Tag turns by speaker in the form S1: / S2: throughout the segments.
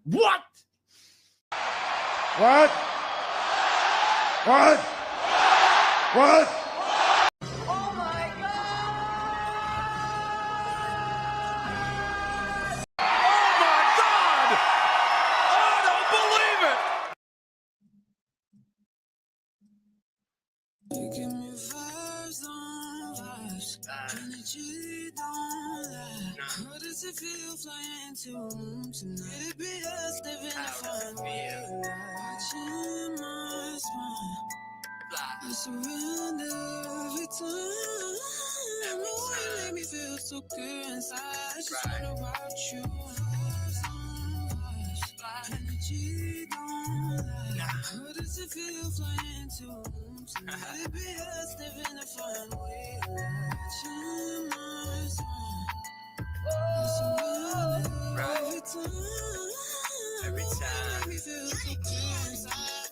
S1: What?
S2: What? What? What?
S1: Oh my God! Oh my God! I don't believe it!
S3: You give me vibes on vibes. Energy don't lie. How does it feel flying to a moon tonight? It be us living a fun way. Watching my smile. I surrender every time. Oh, you make me feel so good inside. Just wanna about you. Vibes on vibes. Energy don't lie. How does it feel flying to a moon tonight? It be us living a fun way. Watching my smile. I surrender every time.
S1: Every time.
S3: You make me feel so good inside.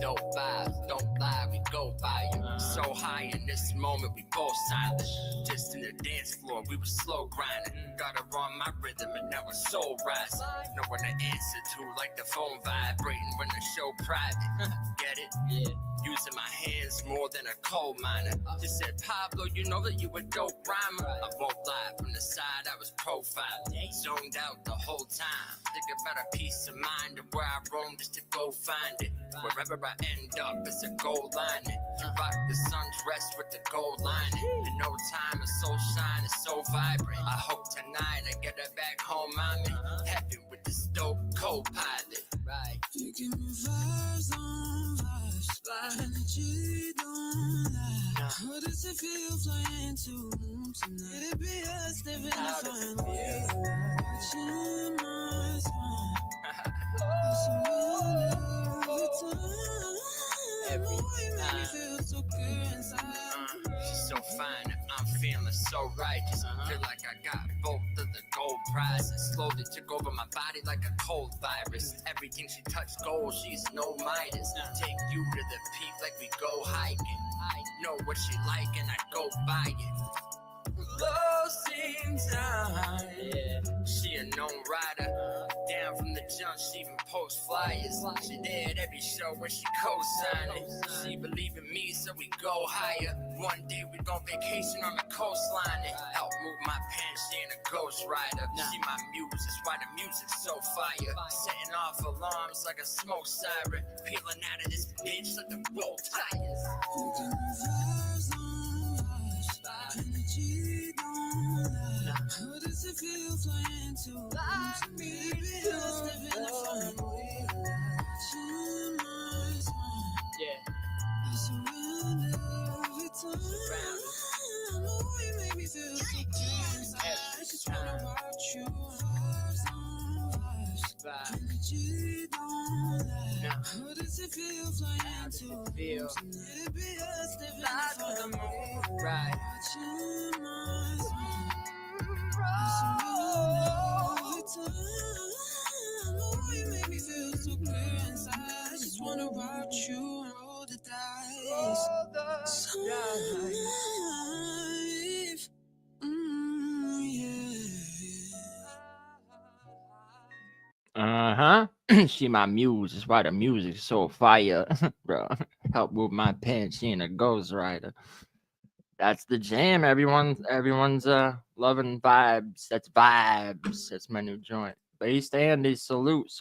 S1: Dope vibes, don't lie, we go by you. So high in this moment, we both silent. Just in the dance floor, we were slow grinding. Got her on my rhythm, and now we're soul rising. Know what to answer to, like the phone vibrating when the show private. Get it? Yeah. Using my hands more than a coal miner. Just said, Pablo, you know that you a dope rhymer. I won't lie, from the side I was profiling. Zoned out the whole time. Think about a peace of mind of where I roam just to go find it. Wherever I end up, it's a gold lining. You rock the sun's rest with the gold lining. In no time, a soul shine is so vibrant. I hope tonight I get her back home, I'm in heaven with this dope co-pilot. Right.
S3: You give me vibes on vibes. Energy don't lie. How does it feel flying to a moon tonight? It be us living a fun way. Watching my smile. I surrender every time. You make me feel so good inside.
S1: She's so fine, I'm feeling so righteous. Feel like I got both of the gold prizes. Slowly took over my body like a cold virus. Everything she touched gold, she's no Midas. Take you to the peak like we go hiking. I know what she like and I go buy it. Love seems high. She a known rider. Down from the jump, she even post flyers. She there at every show where she co-signing. She believe in me, so we go higher. One day we gon' vacation on the coastline and help move my pen. She ain't a ghost rider. She my muse, that's why the music's so fire. Setting off alarms like a smoke siren. Peeling out of this bitch like the roll tires.
S3: You give me vibes on vibes. Energy don't lie. How does it feel flying to a moon tonight? It be us living a fun way. Watching my smile. I surrender every time. Oh, you make me feel so good inside. I just wanna watch you. Vibes on vibes. Energy don't lie. How does it feel flying to a moon tonight? It be us living a fun way.
S1: Right.
S3: Watching my smile. I surrender every time. Oh, you make me feel so good inside. I just wanna watch you and roll the dice. So life.
S1: Yeah. She my muse, that's why the music's so fire. Bro, help move my pen, she ain't a ghost rider. That's the jam, everyone's loving vibes. That's vibes. That's my new joint. Based Andy, salute.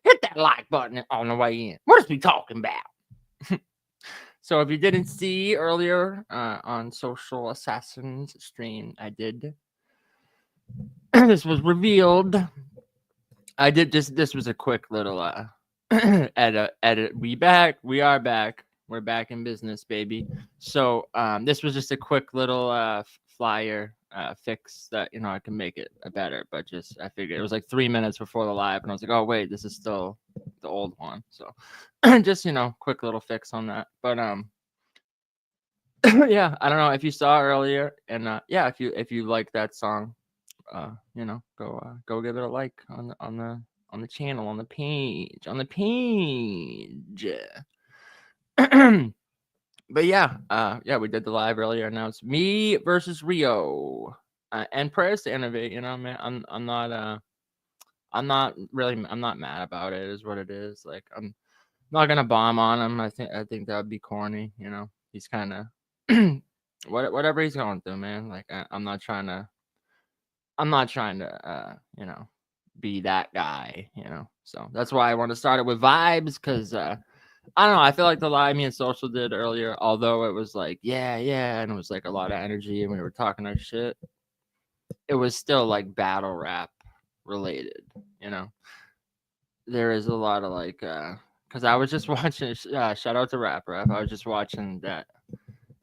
S1: Hit that like button on the way in. What is we talking about? So if you didn't see earlier on Social Assassins stream, I did. This was revealed. I did just, this was a quick little edit. We are back. We're back in business, baby. So this was just a quick little flyer fix that, I can make it better, but just I figured it was like 3 minutes before the live, and I was like, oh wait, this is still the old one. So just quick little fix on that. But yeah, I don't know if you saw earlier, and yeah, if you like that song, go give it a like on the channel, on the page. But yeah, we did the live earlier. Now it's me versus Rio, and prayers to innovate. Man, I'm I'm not mad about it, is what it is. Like, I'm not gonna bomb on him. I think that would be corny, you know. He's kind of whatever he's going through, man. Like, I'm not trying to you know, be that guy, you know. So that's why I want to start it with vibes, because I don't know, I feel like the live me and social did earlier, although it was like yeah, and it was like a lot of energy and we were talking our shit, it was still like battle rap related, you know. There is a lot of like because I was just watching shout out to Rap Rap. I was just watching that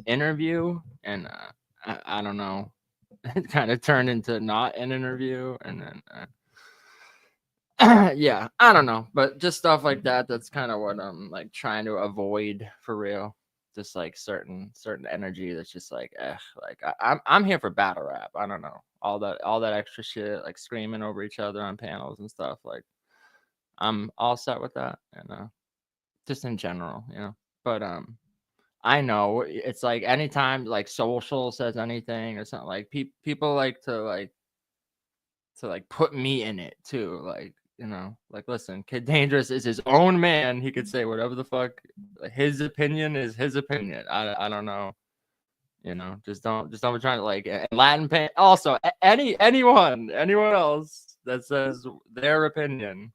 S1: interview, and I don't know, it kind of turned into not an interview, and then yeah, I don't know, but just stuff like that. That's kind of what I'm like trying to avoid for real. Just like certain energy that's just like, like I'm here for battle rap. I don't know, all that extra shit, like screaming over each other on panels and stuff. Like, I'm all set with that, and just in general, you know. But I know it's like anytime like social says anything or something, like people like to put me in it too, like, you know, like, listen, Kid Dangerous is his own man. He could say whatever the fuck. His opinion is his opinion. I don't know, you know. Just don't be trying to like Latin pain. Also, anyone else that says their opinion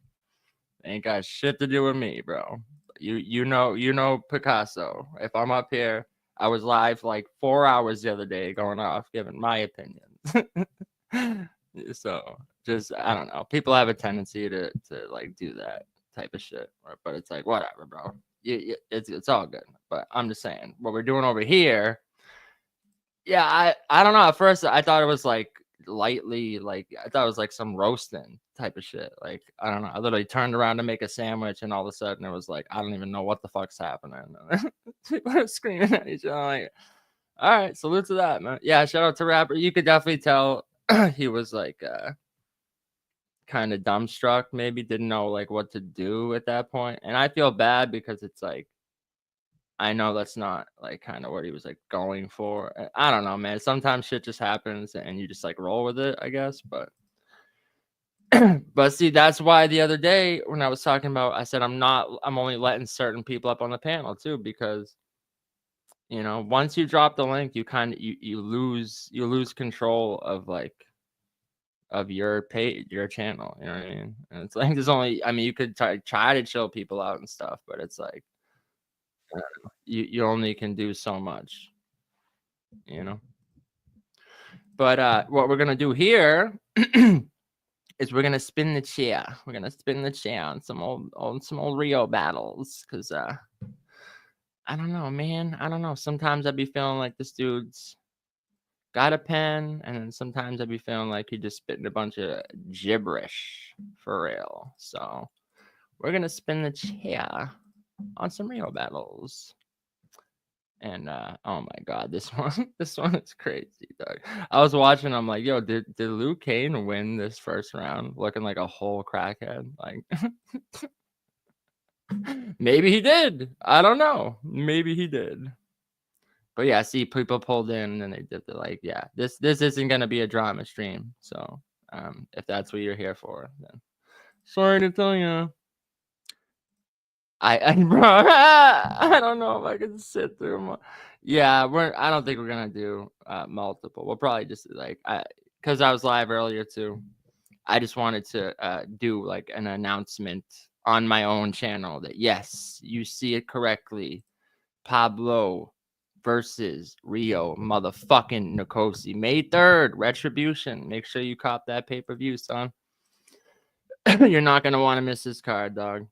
S1: ain't got shit to do with me, bro. You know Pickasso. If I'm up here, I was live like 4 hours the other day going off giving my opinion. So just, I don't know. People have a tendency to like do that type of shit, but it's like, whatever, bro. It's all good. But I'm just saying what we're doing over here. Yeah, I don't know. At first, I thought it was like lightly, like I thought it was like some roasting type of shit. Like, I don't know. I literally turned around to make a sandwich, and all of a sudden it was like, I don't even know what the fuck's happening. People are screaming at each other. Like, all right, salute to that, man. Yeah, shout out to Rapper. You could definitely tell he was like kind of dumbstruck, maybe didn't know like what to do at that point. And I feel bad because it's like, I know that's not like kind of what he was like going for. I don't know, man. Sometimes shit just happens and you just like roll with it, I guess. But but see, that's why the other day when I was talking about, I said I'm only letting certain people up on the panel too, because, you know, once you drop the link, you kind of you lose control of like of your page, your channel. You know what I mean? And it's like, there's only, I mean, you could try to chill people out and stuff, but it's like, you only can do so much, you know. But what we're gonna do here is we're gonna spin the chair. We're gonna spin the chair on some old Rio battles, because I don't know, man. I don't know. Sometimes I'd be feeling like this dude's got a pen, and then sometimes I'd be feeling like he just spitting a bunch of gibberish for real. So we're gonna spin the chair on some Rio battles. And oh my god, this one is crazy, dog. I was watching, I'm like, yo, did Liu Cain win this first round looking like a whole crackhead? Like, maybe he did. I don't know. Maybe he did. But yeah, see, people pulled in and they did the like, yeah, this isn't gonna be a drama stream. So if that's what you're here for, then sorry to tell you. Bro, I don't know if I can sit through them. Yeah, I don't think we're gonna do multiple. We'll probably just like, because I was live earlier too. I just wanted to do like an announcement on my own channel that yes, you see it correctly. Pablo versus Rio motherfucking Nikosi, May 3rd, Retribution. Make sure you cop that pay-per-view, son. You're not gonna want to miss this card, dog.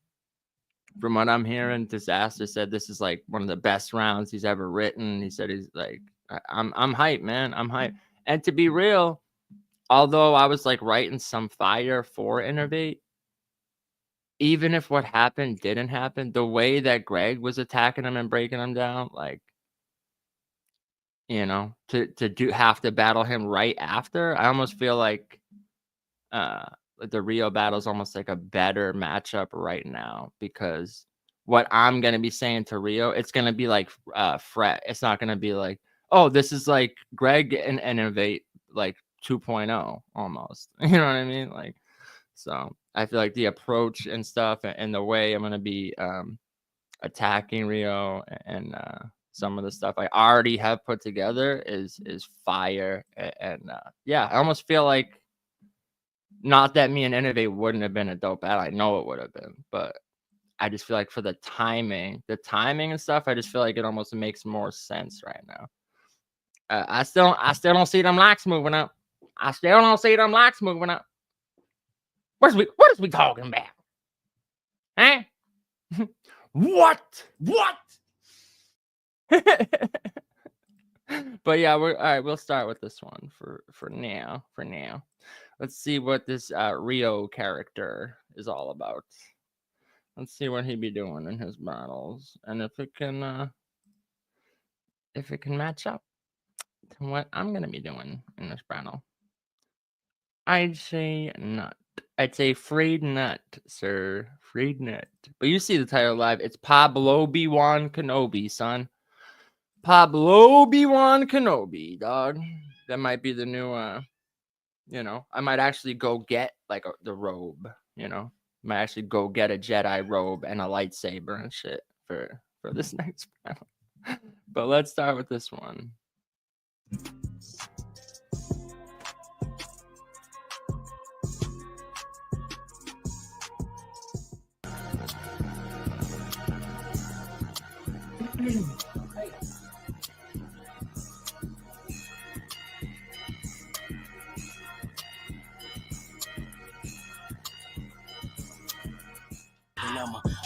S1: From what I'm hearing, Disaster said this is like one of the best rounds he's ever written. He said he's like, I'm hyped, man. I'm hyped. And to be real, although I was like writing some fire for Innervate, even if what happened didn't happen, the way that Greg was attacking him and breaking him down, like, you know, to have to battle him right after, I almost feel like the Rio battle is almost like a better matchup right now, because what I'm gonna be saying to Rio, it's gonna be like Fret. It's not gonna be like, oh, this is like Greg and Innovate like 2.0 almost. You know what I mean? Like, so I feel like the approach and stuff and the way I'm gonna be attacking Rio and some of the stuff I already have put together is fire. And yeah, I almost feel like not that me and Innovate wouldn't have been a dope battle. I know it would have been, but I just feel like for the timing and stuff, I just feel like it almost makes more sense right now. I still don't see them likes moving up. I still don't see them likes moving up. What is we talking about? Huh? What? But yeah, all right. We'll start with this one for now. Let's see what this Rio character is all about. Let's see what he'd be doing in his battles, and if it can match up to what I'm gonna be doing in this battle. I'd say nut. I'd say frayed nut, sir. Frayed nut. But you see the title live. It's Pablo Obi-Wan Kenobi, son. Pablo Obi-Wan Kenobi, dog. That might be the new you know, I might actually go get like the robe, you know. Might actually go get a Jedi robe and a lightsaber and shit for this next battle. But let's start with this one.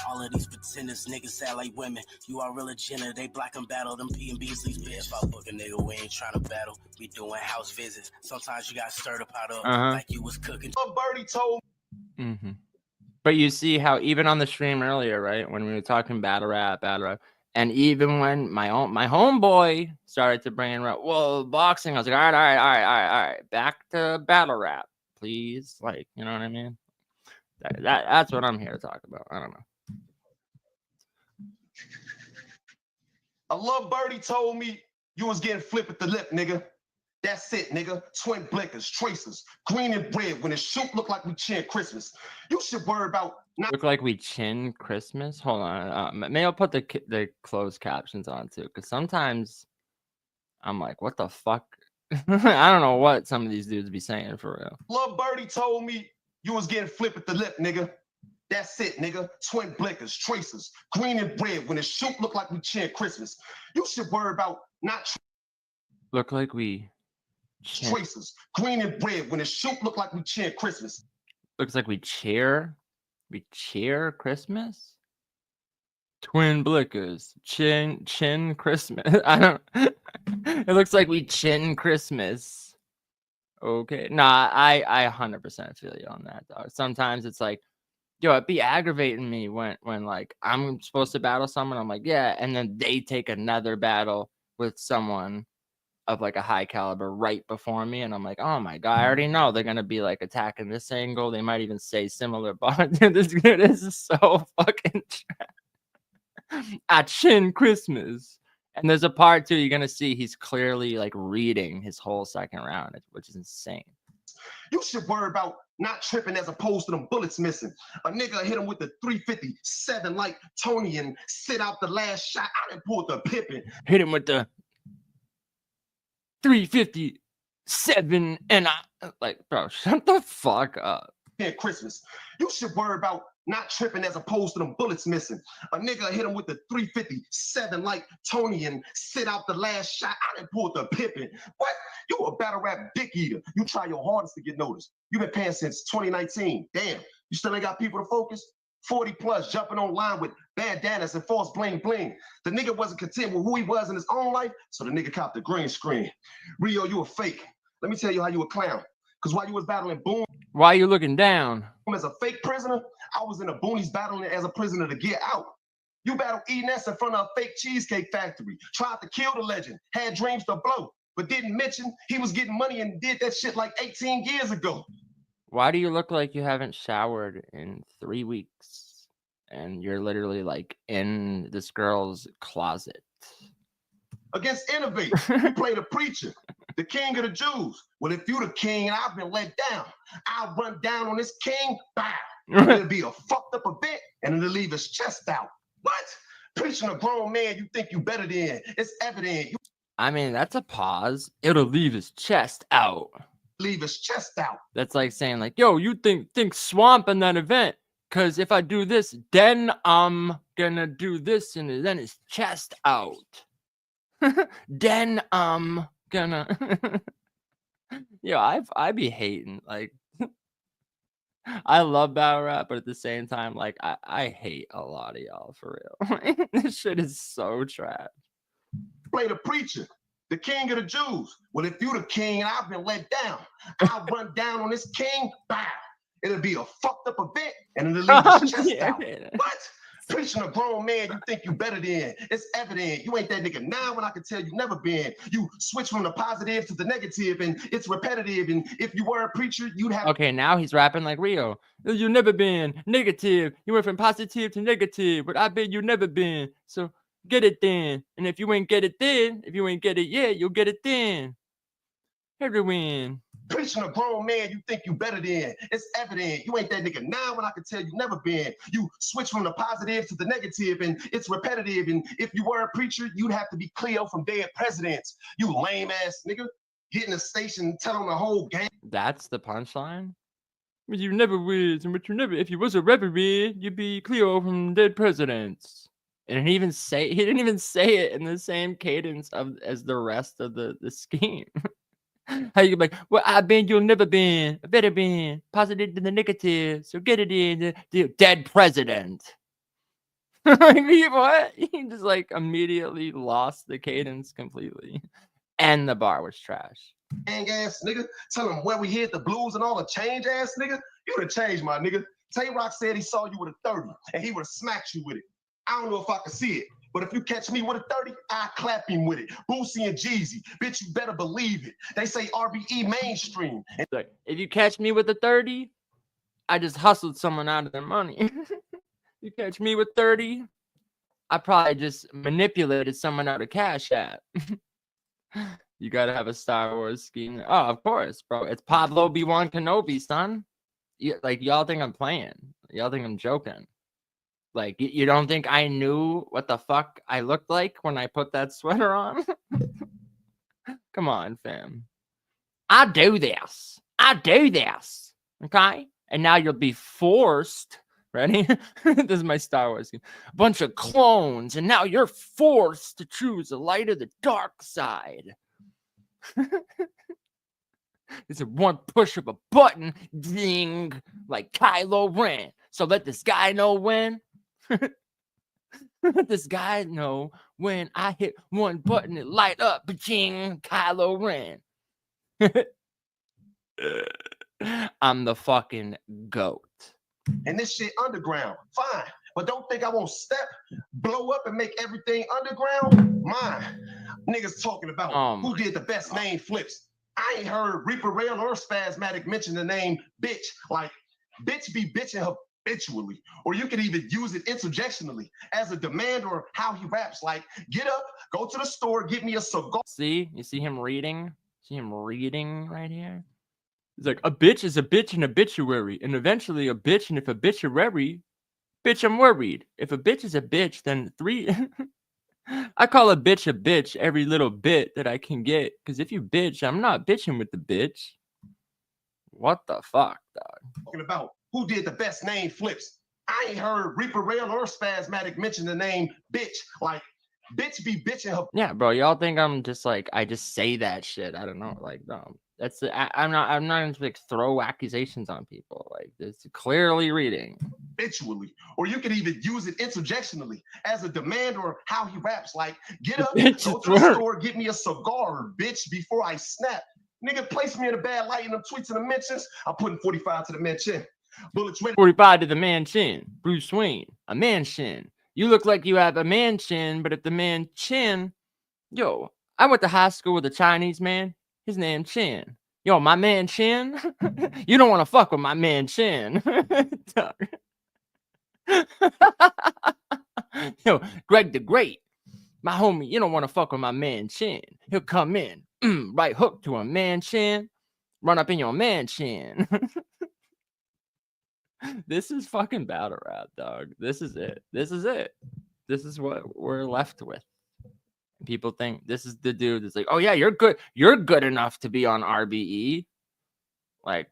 S3: All of these pretenders, niggas sound like women. You are real agenda, they black and battle them P&B's least bad. If I book a nigga, we ain't trying to battle. We doing house visits. Sometimes you got stirred up out of like you was cooking.
S2: Birdie told.
S1: But you see how even on the stream earlier, right, when we were talking battle rap, and even when my homeboy started to bring in boxing, I was like, all right, back to battle rap, please. Like, you know what I mean? That's what I'm here to talk about. I don't know.
S2: A little birdie told me you was getting flipped at the lip, nigga. That's it, nigga. Twin blinkers, tracers, green and red. When it shoot, look like we chin Christmas. You should worry about not
S1: look like we chin Christmas. Hold on, maybe I'll put the closed captions on too, because sometimes I'm like, what the fuck? I don't know what some of these dudes be saying for real.
S2: Little birdie told me you was getting flipped at the lip, nigga. That's it, nigga. Twin blinkers, tracers, green and red. When it shoot, look like we chin Christmas. You should worry about not
S1: look like we
S2: tracers, green and red. When it shoot, look like we chin Christmas.
S1: Looks like we cheer Christmas. Twin blinkers, chin Christmas. I don't. It looks like we chin Christmas. Okay, nah, I 100% feel you on that, dog. Sometimes it's like, yo, it'd be aggravating me when like I'm supposed to battle someone. I'm like, yeah, and then they take another battle with someone of like a high caliber right before me, and I'm like, oh my god, I already know they're gonna be like attacking this angle. They might even say similar, but this is so fucking trash. At chin Christmas. And there's a part too, you're gonna see he's clearly like reading his whole second round, which is insane.
S2: You should worry about not tripping as opposed to them bullets missing. A nigga hit him with the 357 like Tony and sit out the last shot. I done pulled the Pippin.
S1: Hit him with the 357 and I like, bro, shut the fuck up.
S2: Christmas. You should worry about not tripping as opposed to them bullets missing. A nigga hit him with the 357 like Tony and sit out the last shot. I done pulled the Pippin. What? You a battle rap dick eater. You try your hardest to get noticed. You've been paying since 2019. Damn, you still ain't got people to focus? 40 plus jumping online with bandanas and false bling bling. The nigga wasn't content with who he was in his own life, so the nigga copped the green screen. Rio, you a fake. Let me tell you how you a clown. Because while you was battling Boom,
S1: why are you looking down?
S2: As a fake prisoner, I was in the boonies battling as a prisoner to get out. You battled E-Ness in front of a fake cheesecake factory, tried to kill the legend, had dreams to blow, but didn't mention he was getting money and did that shit like 18 years ago.
S1: Why do you look like you haven't showered in 3 weeks? And you're literally like in this girl's closet.
S2: Against Innovate, you played a preacher, the king of the Jews. Well, if you the king and I've been let down, I'll run down on this king, bow. It'll be a fucked up event and it'll leave his chest out. What? Preaching a grown man you think you better than. It's evident. You
S1: I mean, that's a pause. It'll leave his chest out.
S2: leave his chest out.
S1: That's like saying, like, yo, you think swamp in that event. Because if I do this, then I'm gonna do this, and then his chest out. Then I'm gonna. Yo, I be hating. Like, I love battle rap, but at the same time, like, I hate a lot of y'all for real. This shit is so trash.
S2: Play the preacher, the king of the Jews. Well, if you the king and I've been let down, I'll run down on this king, bow. It'll be a fucked up event and it'll leave his chest out. What? Preaching a grown man you think you better than. It's evident. You ain't that nigga now when I can tell you never been. You switch from the positive to the negative and it's repetitive. And if you were a preacher, you'd have.
S1: Okay, now he's rapping like Rio. You never been negative. You went from positive to negative, but I bet you never been. So get it then. And if you ain't get it then, if you ain't get it yet, you'll get it then. Everyone.
S2: Preaching a grown man you think you better than. It's evident. You ain't that nigga now when I can tell you never been. You switch from the positive to the negative and it's repetitive. And if you were a preacher, you'd have to be Cleo from Dead Presidents. You lame ass nigga. Get in the station, tell them the whole game.
S1: That's the punchline? But you never was, and but you never, if you was a rarebreed, you'd be Cleo from Dead Presidents. And he didn't even say it in the same cadence as the rest of the scheme. How you be like, well, I've been, you'll never been, I better been, positive to the negative, so get it in, the dead president. Like, what? He just like immediately lost the cadence completely. And the bar was trash.
S2: Gang ass nigga, tell him where we hit the blues and all the change ass nigga. You would have changed, my nigga. Tay-Rock said he saw you with a 30 and he would have smacked you with it. I don't know if I can see it. But if you catch me with a 30, I clap him with it. Boosie and Jeezy. Bitch, you better believe it. They say RBE mainstream.
S1: Like, if you catch me with a 30, I just hustled someone out of their money. You catch me with 30, I probably just manipulated someone out of Cash App. You gotta have a Star Wars scheme. Oh, of course, bro. It's Pablo Obi-Wan Kenobi, son. Like, y'all think I'm playing. Y'all think I'm joking. Like, you don't think I knew what the fuck I looked like when I put that sweater on? Come on, fam. I do this. Okay? And now you'll be forced. Ready? This is my Star Wars game. A bunch of clones. And now you're forced to choose the light or the dark side. It's a one push of a button. Ding. Like Kylo Ren. So let this guy know when. Let this guy know when I hit one button, it light up. Ba-ching, Kylo Ren. I'm the fucking GOAT.
S2: And this shit underground, fine. But don't think I won't step, blow up, and make everything underground mine. Niggas talking about who did the best name flips. I ain't heard Reaper Rail or Spasmatic mention the name bitch. Like, bitch be bitching habitually, or you can even use it interjectionally as a demand or how he raps. Like, get up, go to the store, get me a cigar.
S1: See? You see him reading? See him reading right here? He's like, a bitch is a bitch in obituary, and eventually a bitch, and if a bitch a worry, bitch, I'm worried. If a bitch is a bitch, then three... I call a bitch every little bit that I can get, because if you bitch, I'm not bitching with the bitch. What the fuck, dog?
S2: Talking about who did the best name flips. I ain't heard Reaper Rail or Spasmatic mention the name bitch. Like, bitch be bitching her.
S1: Yeah, bro, y'all think I'm just like, I just say that shit. I don't know. Like, no. That's I'm not going to like throw accusations on people. Like, it's clearly reading.
S2: Habitually, or you can even use it interjectionally as a demand or how he raps. Like, get up, go to the store, get me a cigar, bitch, before I snap. Nigga, place me in a bad light in them tweets and the mentions. I'm putting 45 to the mention. Bullets ready.
S1: 45 to the mansion. Bruce Wayne, a mansion. You look like you have a mansion, but if the man Chin, yo, I went to high school with a Chinese man. His name Chin. Yo, my man Chin. You don't want to fuck with my man Chin. Yo, Greg the Great. My homie, you don't want to fuck with my man Chin. He'll come in, right hook to a man Chin, run up in your man Chin. This is fucking battle rap, dog. This is it. This is it. This is what we're left with. People think this is the dude that's like, oh yeah, you're good. You're good enough to be on RBE. Like,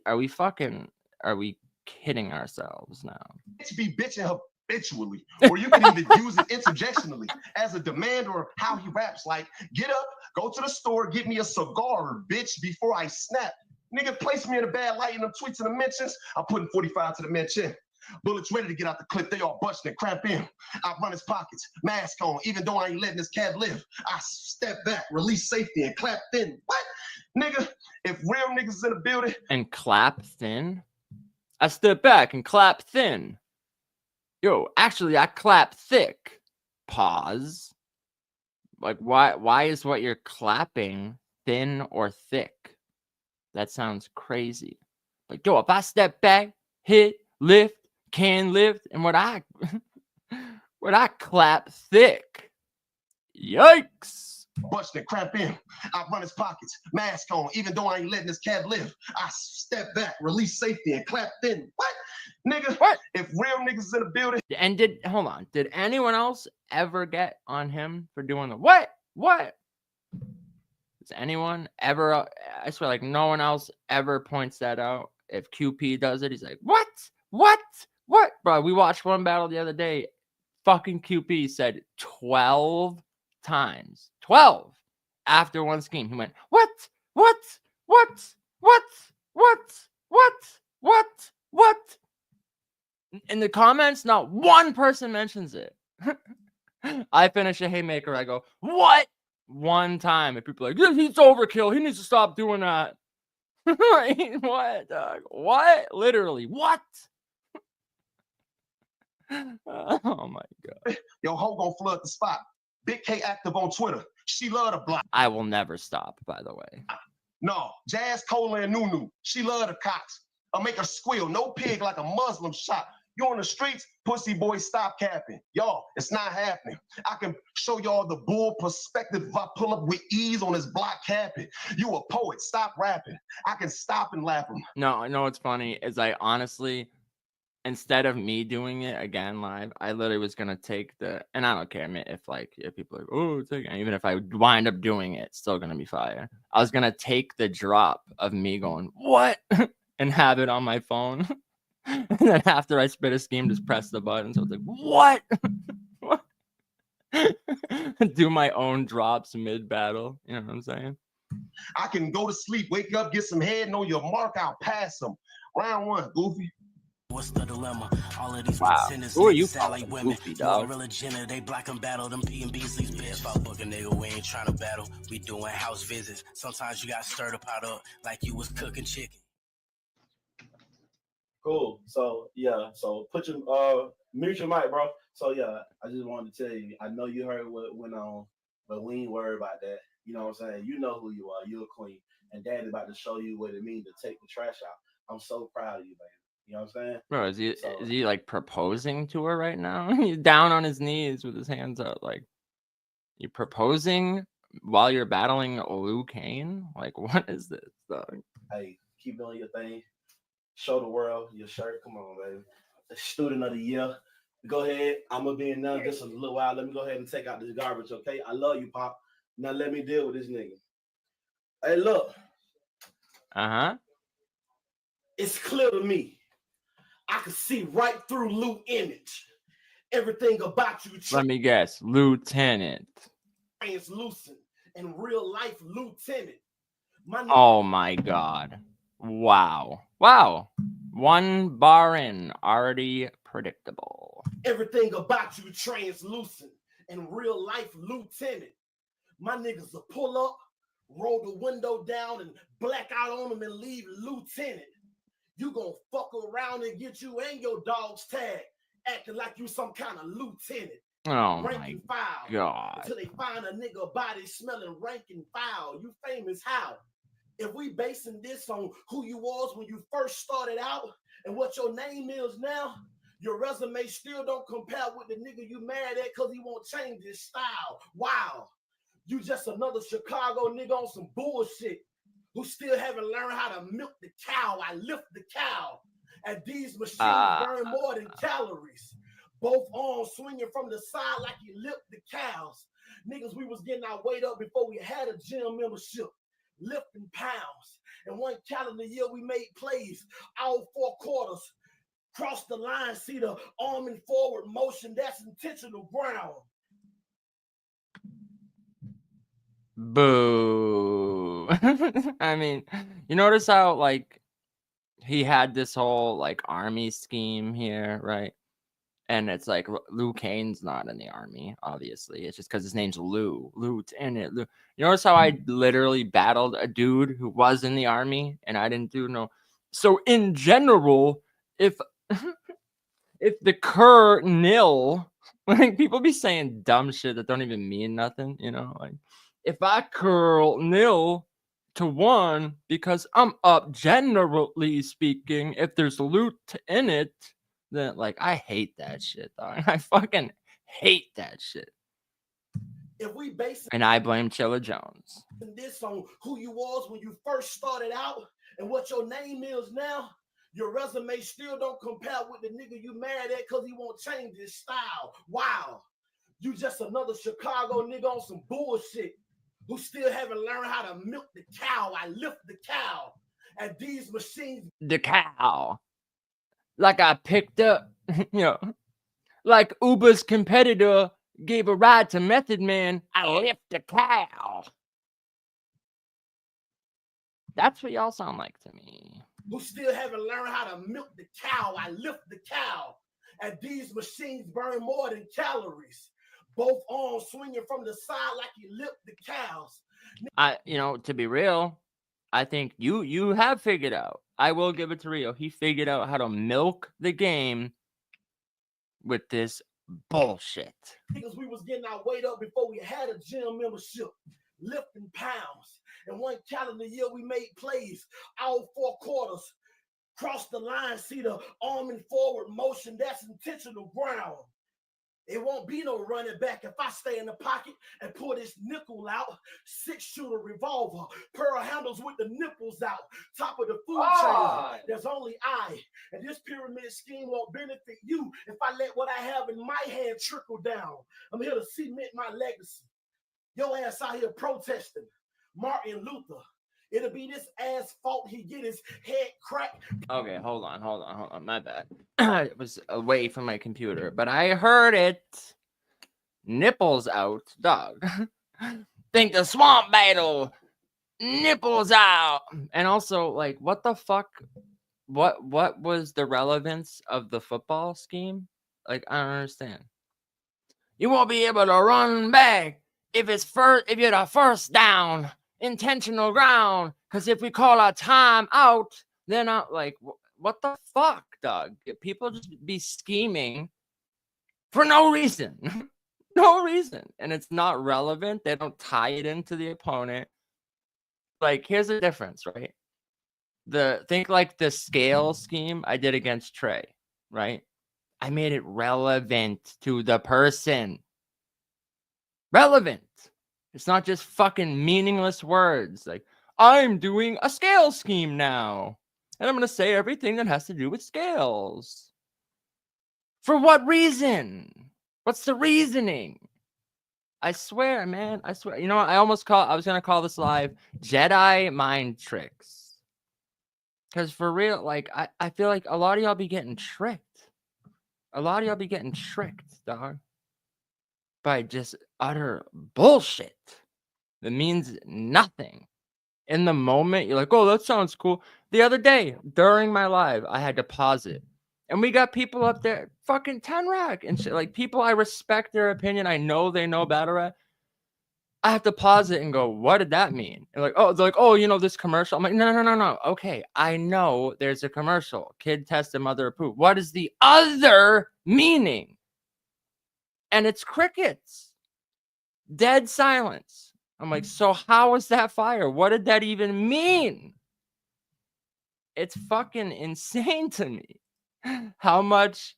S1: are we kidding ourselves now?
S2: Bitch be bitching habitually, or you can even use it interjectionally as a demand or how he raps. Like, get up, go to the store, get me a cigar, bitch, before I snap. Nigga, place me in a bad light in them tweets and the mentions. I'm putting 45 to the mention. Bullets ready to get out the clip. They all busting and cramp in. I run his pockets, mask on. Even though I ain't letting this cat live, I step back, release safety, and clap thin. What? Nigga, if real niggas is in the building.
S1: And clap thin? I step back and clap thin. Yo, actually, I clap thick. Pause. Like, why is what you're clapping thin or thick? That sounds crazy. Like, yo, if I step back, hit, lift, can lift, and what I clap thick. Yikes.
S2: Busting and cramp in. I run his pockets, mask on. Even though I ain't letting this cat live, I step back, release safety, and clap thin. What? Nigga,
S1: what?
S2: If real niggas is in the building.
S1: And hold on, did anyone else ever get on him for doing the what? What? Does anyone ever, I swear, like, no one else ever points that out. If QP does it, he's like, what? What? What? Bro, we watched one battle the other day. Fucking QP said 12 times. 12 after one scheme. He went, what? What? What? What? What? What? What? What? In the comments, not one person mentions it. I finish a haymaker. I go, what? One time. And people are like, he's overkill. He needs to stop doing that. What, dog? What? Literally, what? Oh my god.
S2: Yo, ho gonna flood the spot. Big K active on Twitter. She love the block.
S1: I will never stop, by the way.
S2: No, Jazz, Cola, and Nunu. She love the cops. I'll make her squeal. No pig like a Muslim shot. You on the streets, pussy boy, stop capping. Y'all, it's not happening. I can show y'all the bull perspective if I pull up with ease on his block capping. You a poet, stop rapping. I can stop and laugh him.
S1: No, I know what's funny is I honestly, instead of me doing it again live, I literally was gonna take and I don't care, man, if people are like, oh, take it. Even if I wind up doing it, it's still gonna be fire. I was gonna take the drop of me going, what? And have it on my phone. And then after I spit a scheme, just press the button. So it's like, what? What? Do my own drops mid-battle. You know what I'm saying?
S2: I can go to sleep, wake up, get some head, know your mark, I'll pass them. Round one, Goofy.
S3: What's the dilemma? All of these
S1: Who are you
S3: sound like women.
S1: Goofy, dog?
S3: Real agenda, they black and battle them P and B's. These bitch fuck book a nigga. We ain't trying to battle. We doing house visits. Sometimes you got stirred up out up like you was cooking chicken.
S4: Cool. So yeah. So put your mute your mic, bro. So yeah, I just wanted to tell you. I know you heard what went on, but we ain't worried about that. You know what I'm saying? You know who you are. You're a queen, and Daddy about to show you what it means to take the trash out. I'm so proud of you, baby. You know what I'm saying?
S1: Bro, is he like proposing to her right now? He's down on his knees with his hands up. Like, you proposing while you're battling Liu Cain? Like, what is this, dog?
S4: Hey, keep doing your thing. Show the world your shirt. Come on, baby. The student of the year. Go ahead. I'm gonna be in now just a little while. Let me go ahead and take out this garbage, okay? I love you, Pop. Now let me deal with this nigga. Hey, look.
S1: Uh-huh.
S4: It's clear to me. I can see right through Lou image. Everything about you.
S1: Let me guess. Lieutenant.
S4: Translucent. In real life, Lieutenant.
S1: Oh my god. Wow. Wow. One bar in. Already predictable.
S4: Everything about you translucent. In real life, Lieutenant. My niggas will pull up, roll the window down, and black out on them and leave Lieutenant. You gonna fuck around and get you and your dog's tag, acting like you some kind of lieutenant.
S1: Oh
S4: rank
S1: my
S4: foul,
S1: god.
S4: Until they find a nigga body smelling rank and foul. You famous how? If we basing this on who you was when you first started out and what your name is now, your resume still don't compare with the nigga you mad at because he won't change his style. Wow. You just another Chicago nigga on some bullshit who still haven't learned how to milk the cow. I lift the cow. And these machines burn more than calories. Both arms swinging from the side like you lift the cows. Niggas, we was getting our weight up before we had a gym membership. Lifting pounds. In one calendar year, we made plays. All 4 quarters. Cross the line, see the arm in forward motion. That's intentional ground.
S1: Boo. I mean, you notice how, like, he had this whole, like, army scheme here, right? And it's like, Liu Kane's not in the army, obviously. It's just because his name's Liu. Liu's in it. Liu. You notice how I literally battled a dude who was in the army, and I didn't do no. So, in general, if the nil, like, people be saying dumb shit that don't even mean nothing, you know? Like, if I curl nil to 1 because I'm up, generally speaking, if there's loot in it, then, like, I hate that shit, dog. I fucking hate that shit.
S4: If we base
S1: And I blame Chilla Jones.
S4: this on who you was when you first started out and what your name is now, your resume still don't compare with the nigga you mad at because he won't change his style. Wow. You just another Chicago nigga on some bullshit who still haven't learned how to milk the cow. I lift the cow. And these machines.
S1: The cow. Like I picked up, you know, like Uber's competitor gave a ride to Method Man. I lift the cow. That's what y'all sound like to me.
S4: Who still haven't learned how to milk the cow. I lift the cow. And these machines burn more than calories. Both arms swinging from the side like you lift the cows.
S1: You know, to be real, I think you have figured out. I will give it to Rio. He figured out how to milk the game with this bullshit.
S4: Because we was getting our weight up before we had a gym membership. Lifting pounds. In one calendar year, we made plays. All 4 quarters. Cross the line, see the arm in forward motion. That's intentional ground. It won't be no running back if I stay in the pocket and pull this nickel out. 6-shooter revolver, pearl handles with the nipples out. Top of the food chain, there's only I. And this pyramid scheme won't benefit you if I let what I have in my hand trickle down. I'm here to cement my legacy. Your ass out here protesting. Martin Luther. It'll be this ass fault he get his head cracked.
S1: Okay, hold on. My bad. I was away from my computer, but I heard it. Nipples out, dog. Think the swamp battle. Nipples out. And also, like, what the fuck? What was the relevance of the football scheme? Like, I don't understand. You won't be able to run back if you're the first down. Intentional ground, because if we call our time out, then I'm like, what the fuck, dog? People just be scheming for no reason. No reason. And it's not relevant. They don't tie it into the opponent. Like, here's the difference, right? Think like the scale scheme I did against Trey, right? I made it relevant to the person. Relevant. It's not just fucking meaningless words. Like, I'm doing a scale scheme now. And I'm going to say everything that has to do with scales. For what reason? What's the reasoning? I swear, man. I swear. You know what? I was going to call this live Jedi mind tricks. Because for real, like, I feel like a lot of y'all be getting tricked. A lot of y'all be getting tricked, dog. By just utter bullshit that means nothing. In the moment, you're like, oh, that sounds cool. The other day, during my live, I had to pause it. And we got people up there, fucking 10 rack and shit. Like, people, I respect their opinion. I know they know battle rap. I have to pause it and go, what did that mean? And they're like, oh, you know, this commercial. I'm like, no. Okay, I know there's a commercial. Kid tested, mother approved. What is the other meaning? And it's crickets. Dead silence. I'm like, so how is that fire? What did that even mean? It's fucking insane to me. How much...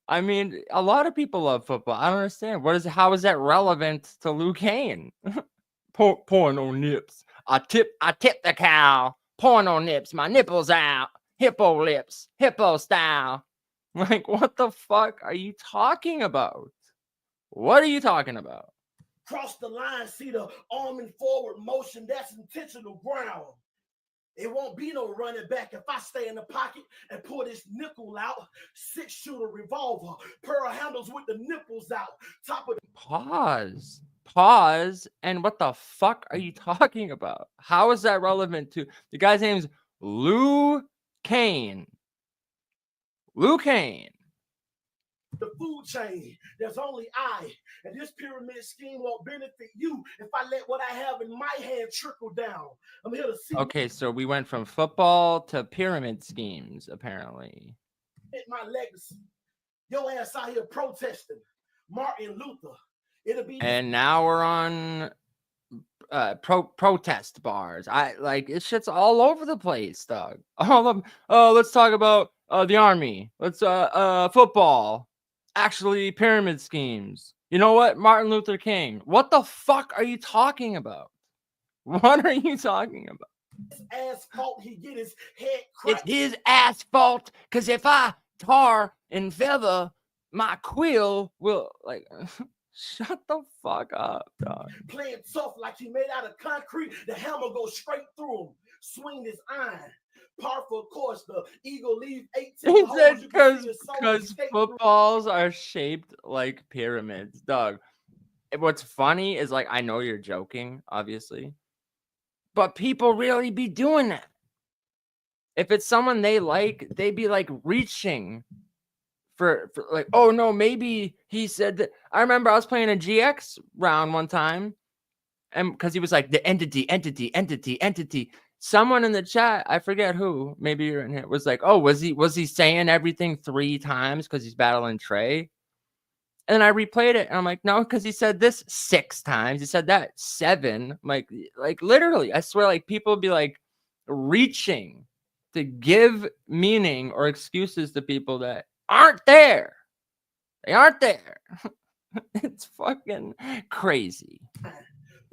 S1: I mean, a lot of people love football. I don't understand. How is that relevant to Liu Kain? Porno nips. I tip the cow. porno nips, my nipples out, hippo lips, hippo style. Like, what the fuck are you talking about? What are you talking about?
S4: Cross the line, see the arm and forward motion, that's intentional ground. It won't be no running back if I stay in the pocket and pull this nickel out. 6-shooter revolver, pearl handles with the nipples out. Top of
S1: Pause. And what the fuck are you talking about? How is that relevant to the guy's name's Cain? Cain.
S4: The food chain. There's only I. And this pyramid scheme won't benefit you if I let what I have in my hand trickle down. I'm here to see.
S1: Okay, so we went from football to pyramid schemes, apparently.
S4: My legacy. Your ass out here protesting. Martin Luther. It'll be.
S1: And now we're on protest bars. This shit's all over the place, dog. Let's talk about the army. Let's football. Actually, pyramid schemes. You know what? Martin Luther King. What the fuck are you talking about? What are you talking about?
S4: His ass fault he get his head cracked.
S1: It's his ass fault, because if I tar and feather, my quill will, like, shut the fuck up, dog.
S4: Playing tough like he made out of concrete, the hammer goes straight through him. Swing his iron. Par for course, the eagle leaf 18.
S1: He said because footballs are shaped like pyramids, dog. What's funny is, like, I know you're joking, obviously, but people really be doing that. If it's someone they like, they be like reaching for like, oh no, maybe he said that. I remember I was playing a GX round one time, and because he was like the entity. Someone in the chat, I forget who, maybe you're in here, was like, oh, was he saying everything 3 times because he's battling Trey? And then I replayed it, and I'm like, no, because he said this 6 times. He said that 7. Like literally, I swear, like, people be like reaching to give meaning or excuses to people that aren't there. They aren't there. It's fucking crazy.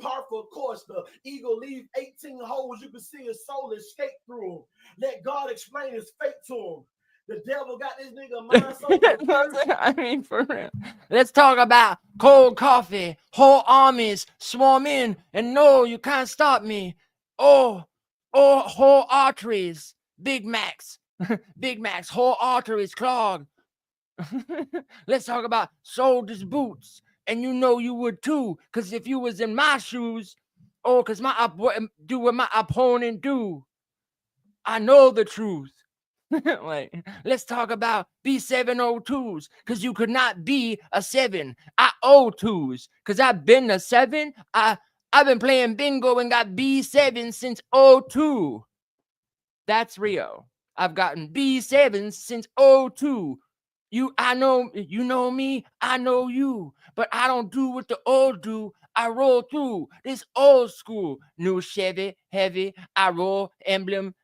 S4: Par for course, the eagle leave 18 holes. You can see his soul escape through him. Let God explain his fate to him. The devil got this nigga mind so.
S1: I mean, for real. Let's talk about cold coffee. Whole armies swarm in, and no, you can't stop me. Oh, whole arteries. Big Macs. Whole arteries clogged. Let's talk about soldiers' boots. And you know you would too, because if you was in my shoes, because do what my opponent do. I know the truth. Like, let's talk about B702s, because you could not be a 7. I owe 2s, because I've been a 7. I've been playing bingo and got B7 since 02. That's Rio. I've gotten B7 since 02. I know me, I know you, but I don't do what the old do. I roll through this old school, new Chevy, heavy. I roll emblem,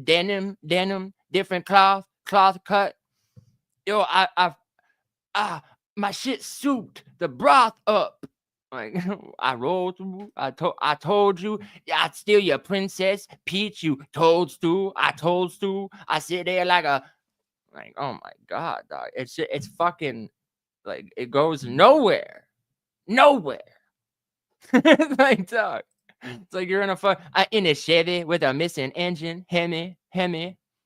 S1: denim, different cloth cut. Yo, my shit souped the broth up. Like, I roll through. I told you, I'd steal your princess Peach. You toadstool. I toadstool. I sit there like a. Like, oh my god, dog. It's fucking, like, it goes nowhere. Like, dog. It's like you're in a Chevy with a missing engine. Hemi.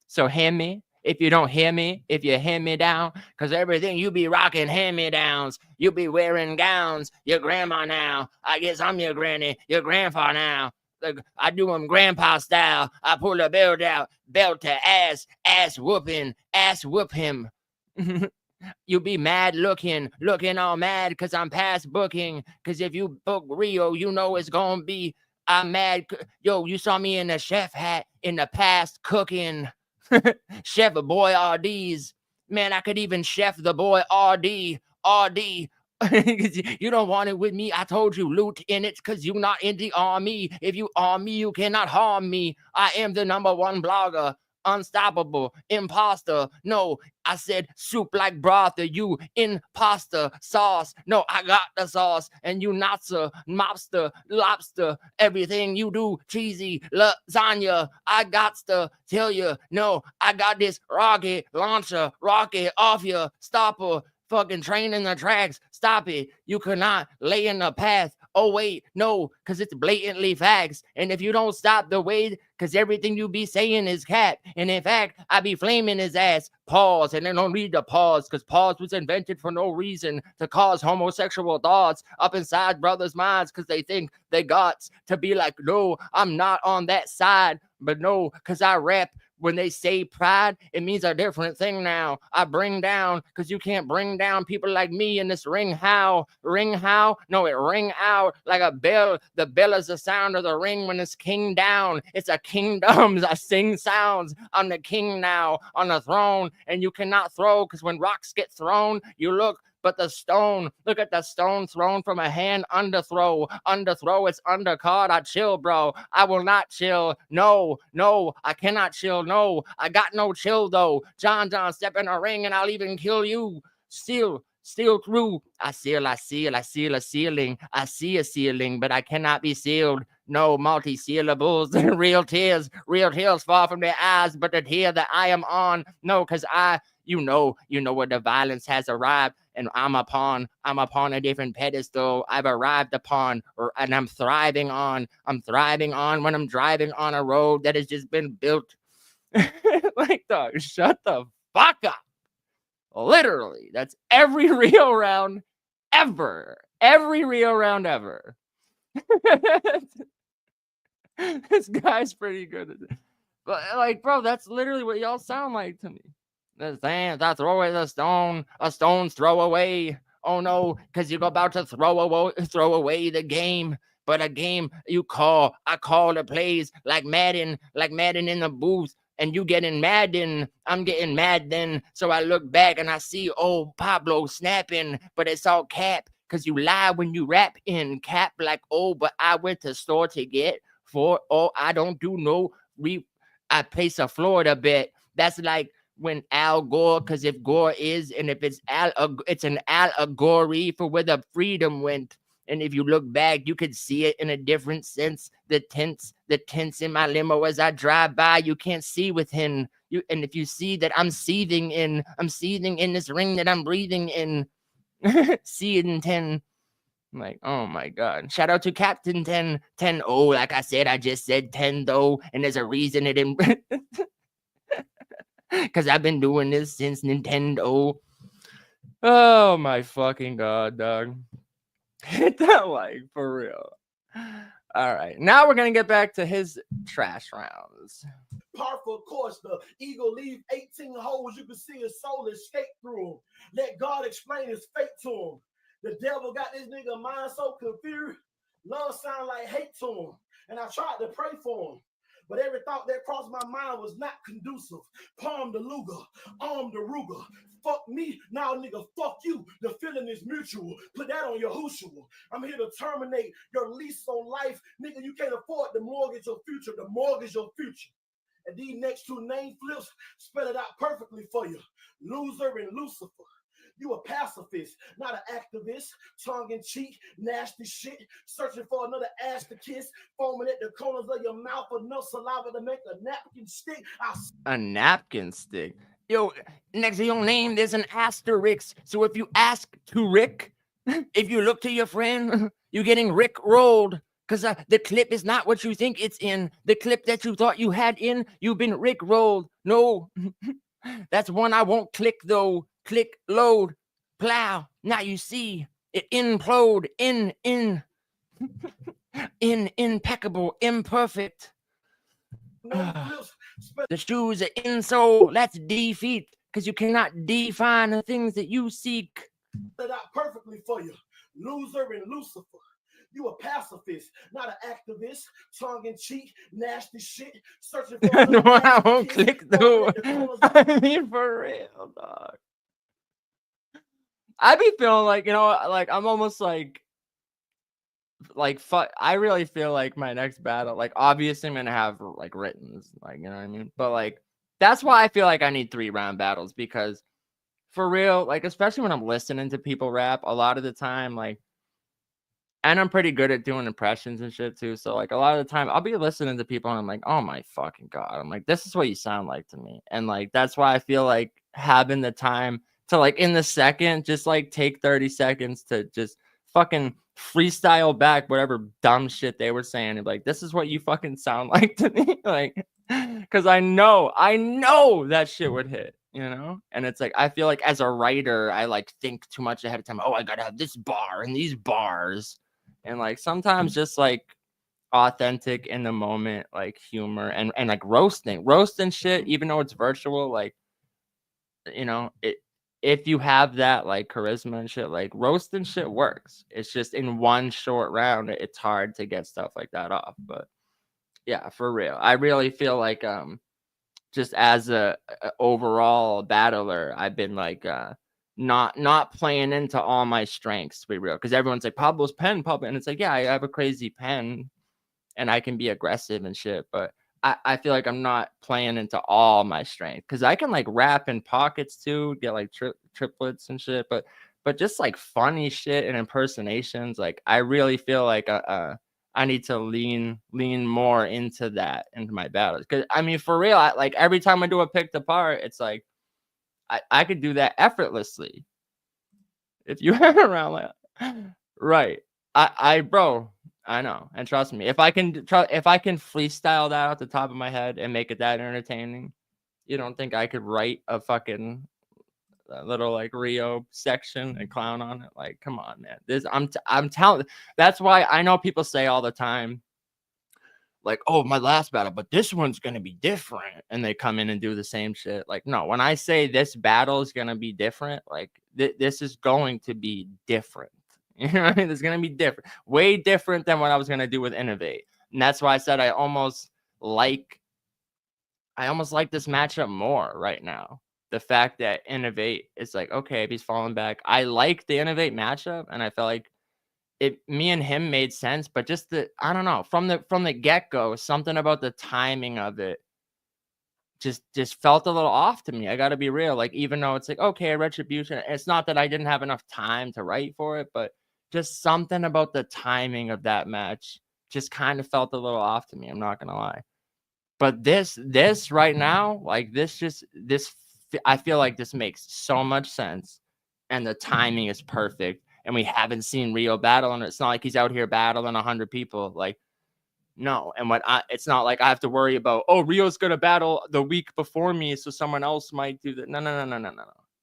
S1: So Hemi. If you don't hear me, if you hand me down, because everything you be rocking hand-me-downs. You be wearing gowns. Your grandma now. I guess I'm your granny. Your grandpa now. Like, I do them grandpa style. I pull the belt out, belt to ass whooping, ass whoop him. You be mad looking all mad because I'm past booking. Because if you book Rio, you know it's gonna be, I'm mad. Yo, you saw me in a chef hat in the past cooking. Chef boy RDs. Man, I could even chef the boy RD. You don't want it with me. I told you, loot in it, because you're not in the army. If you arm me, you cannot harm me. I am the #1 blogger unstoppable, imposter. No, I said soup like broth, you imposter sauce. No, I got the sauce, and you notsa, mobster, lobster, everything you do, cheesy, lasagna. I got to tell you, no, I got this rocket launcher, rocket off your stopper. Fucking train in the tracks. Stop it. You cannot lay in the path. Oh, wait, no, because it's blatantly facts. And if you don't stop the way, because everything you be saying is cap. And in fact, I be flaming his ass. Pause. And then don't need to pause, because pause was invented for no reason to cause homosexual thoughts up inside brothers' minds, because they think they got to be like, no, I'm not on that side. But no, because I rap. When they say pride, it means a different thing now. I bring down, because you can't bring down people like me in this ring. How? Ring how? No, it ring out like a bell. The bell is the sound of the ring when it's king down. It's a kingdom. I sing sounds. I'm the king now on the throne, and you cannot throw, because when rocks get thrown, you look. But the stone, look at the stone thrown from a hand, underthrow, it's undercard. I chill, bro. I will not chill. No, I cannot chill. No, I got no chill, though. John, step in a ring and I'll even kill you. Still through. I seal a ceiling. I see a ceiling, but I cannot be sealed. No multi-syllables, real tears fall from their eyes, but the tear that I am on, no, because you know where the violence has arrived, and I'm upon a different pedestal I've arrived upon, and I'm thriving on when I'm driving on a road that has just been built. Like, dog, shut the fuck up. Literally, that's every real round ever. This guy's pretty good at it. But, like, bro, that's literally what y'all sound like to me. The sand, I throw away the stone, a stone's throw away. Oh no, because you're about to throw away the game. But a game I call the plays like Madden in the booth. And you getting Madden, I'm getting mad then. So I look back and I see, oh, Pablo snapping, but it's all cap. Because you lie when you rap in cap, like, oh, but I went to store to get I don't do no I place a Florida bet. That's like when Al Gore, because if Gore is, and if it's an allegory for where the freedom went. And if you look back, you could see it in a different sense. The tents in my limo as I drive by, you can't see within you. And if you see that I'm seething in this ring that I'm breathing in, see it in 10. I'm like, oh my God. Shout out to Captain 10. Oh, like I said, I just said 10 though. And there's a reason it didn't. Because I've been doing this since Nintendo. Oh my fucking God, dog. Hit that like for real. All right. Now we're going to get back to his trash rounds.
S4: Par for course, the eagle leave 18 holes. You can see his soul escape through him. Let God explain his fate to him. The devil got this nigga mind so confused. Love sound like hate to him. And I tried to pray for him. But every thought that crossed my mind was not conducive. Palm the Luger, arm the Ruger. Fuck me, now nigga, fuck you. The feeling is mutual. Put that on your usual. I'm here to terminate your lease on life. Nigga, you can't afford to mortgage your future. The mortgage your future. And these next two name flips spell it out perfectly for you. Loser and Lucifer. You a pacifist, not an activist. Tongue-in-cheek, nasty shit. Searching for another ass to kiss. Foaming at the corners of your mouth. Enough saliva to make a napkin stick.
S1: A napkin stick? Yo, next to your name, there's an asterisk. So if you ask to Rick, if you look to your friend, you're getting Rick rolled. Because the clip is not what you think it's in. The clip that you thought you had in, you've been Rick rolled. No, that's one I won't click though. Click, load, plow. Now you see it implode impeccable, imperfect. The shoes are insole. That's defeat, because you cannot define the things that you seek.
S4: That out perfectly for you. Loser and Lucifer. You a pacifist, not an activist. Tongue-in-cheek, nasty shit. Searching for
S1: the one I won't click though. I mean, for real, dog. I be feeling like, like I'm almost like fuck. I really feel like my next battle, like obviously I'm gonna have like writtens, like, you know what I mean? But like that's why I feel like I need 3-round battles, because for real, like, especially when I'm listening to people rap, a lot of the time, like, and I'm pretty good at doing impressions and shit too. So like a lot of the time I'll be listening to people and I'm like, oh my fucking God. I'm like, this is what you sound like to me. And like, that's why I feel like having the time to like in the second, just like take 30 seconds to just fucking freestyle back whatever dumb shit they were saying. And like, this is what you fucking sound like to me. Like, cause I know that shit would hit, you know? And it's like, I feel like as a writer, I like think too much ahead of time. Oh, I gotta have this bar and these bars. And like sometimes just like authentic in the moment, like humor and like roasting shit, even though it's virtual, like, you know, if you have that like charisma and shit, like roasting shit works. It's just in one short round, it's hard to get stuff like that off. But yeah, for real, I really feel like just as a overall battler, I've been like not playing into all my strengths, to be real, because everyone's like Pablo's pen, Pablo, and it's like, yeah, I have a crazy pen and I can be aggressive and shit, but I feel like I'm not playing into all my strength, because I can like rap in pockets too, get like triplets and shit, but just like funny shit and impersonations, like I really feel like I need to lean more into that into my battles, because I mean for real, like every time I do a picked apart, it's like I could do that effortlessly if you hang around like right. Bro, I know, and trust me, if I can freestyle that off the top of my head and make it that entertaining, you don't think I could write a fucking little like Rio section and clown on it? Like, come on, man. This I'm telling. That's why I know people say all the time, like, oh, my last battle, but this one's gonna be different, and they come in and do the same shit. Like, no, when I say this battle is gonna be different, like this is going to be different. You know what I mean? It's gonna be different, way different than what I was gonna do with Innovate. And that's why I said I almost like this matchup more right now. The fact that Innovate is like, okay, if he's falling back, I like the Innovate matchup, and I felt like me and him made sense, but just I don't know, from the get-go, something about the timing of it just felt a little off to me. I got to be real. Like, even though it's like, okay, Retribution, it's not that I didn't have enough time to write for it, but just something about the timing of that match just kind of felt a little off to me. I'm not going to lie. But this right now, like this, I feel like this makes so much sense, and the timing is perfect. And we haven't seen Rio battle, and it's not like he's out here battling 100 people. Like, no. And it's not like I have to worry about, oh, Rio's gonna battle the week before me, so someone else might do that. No.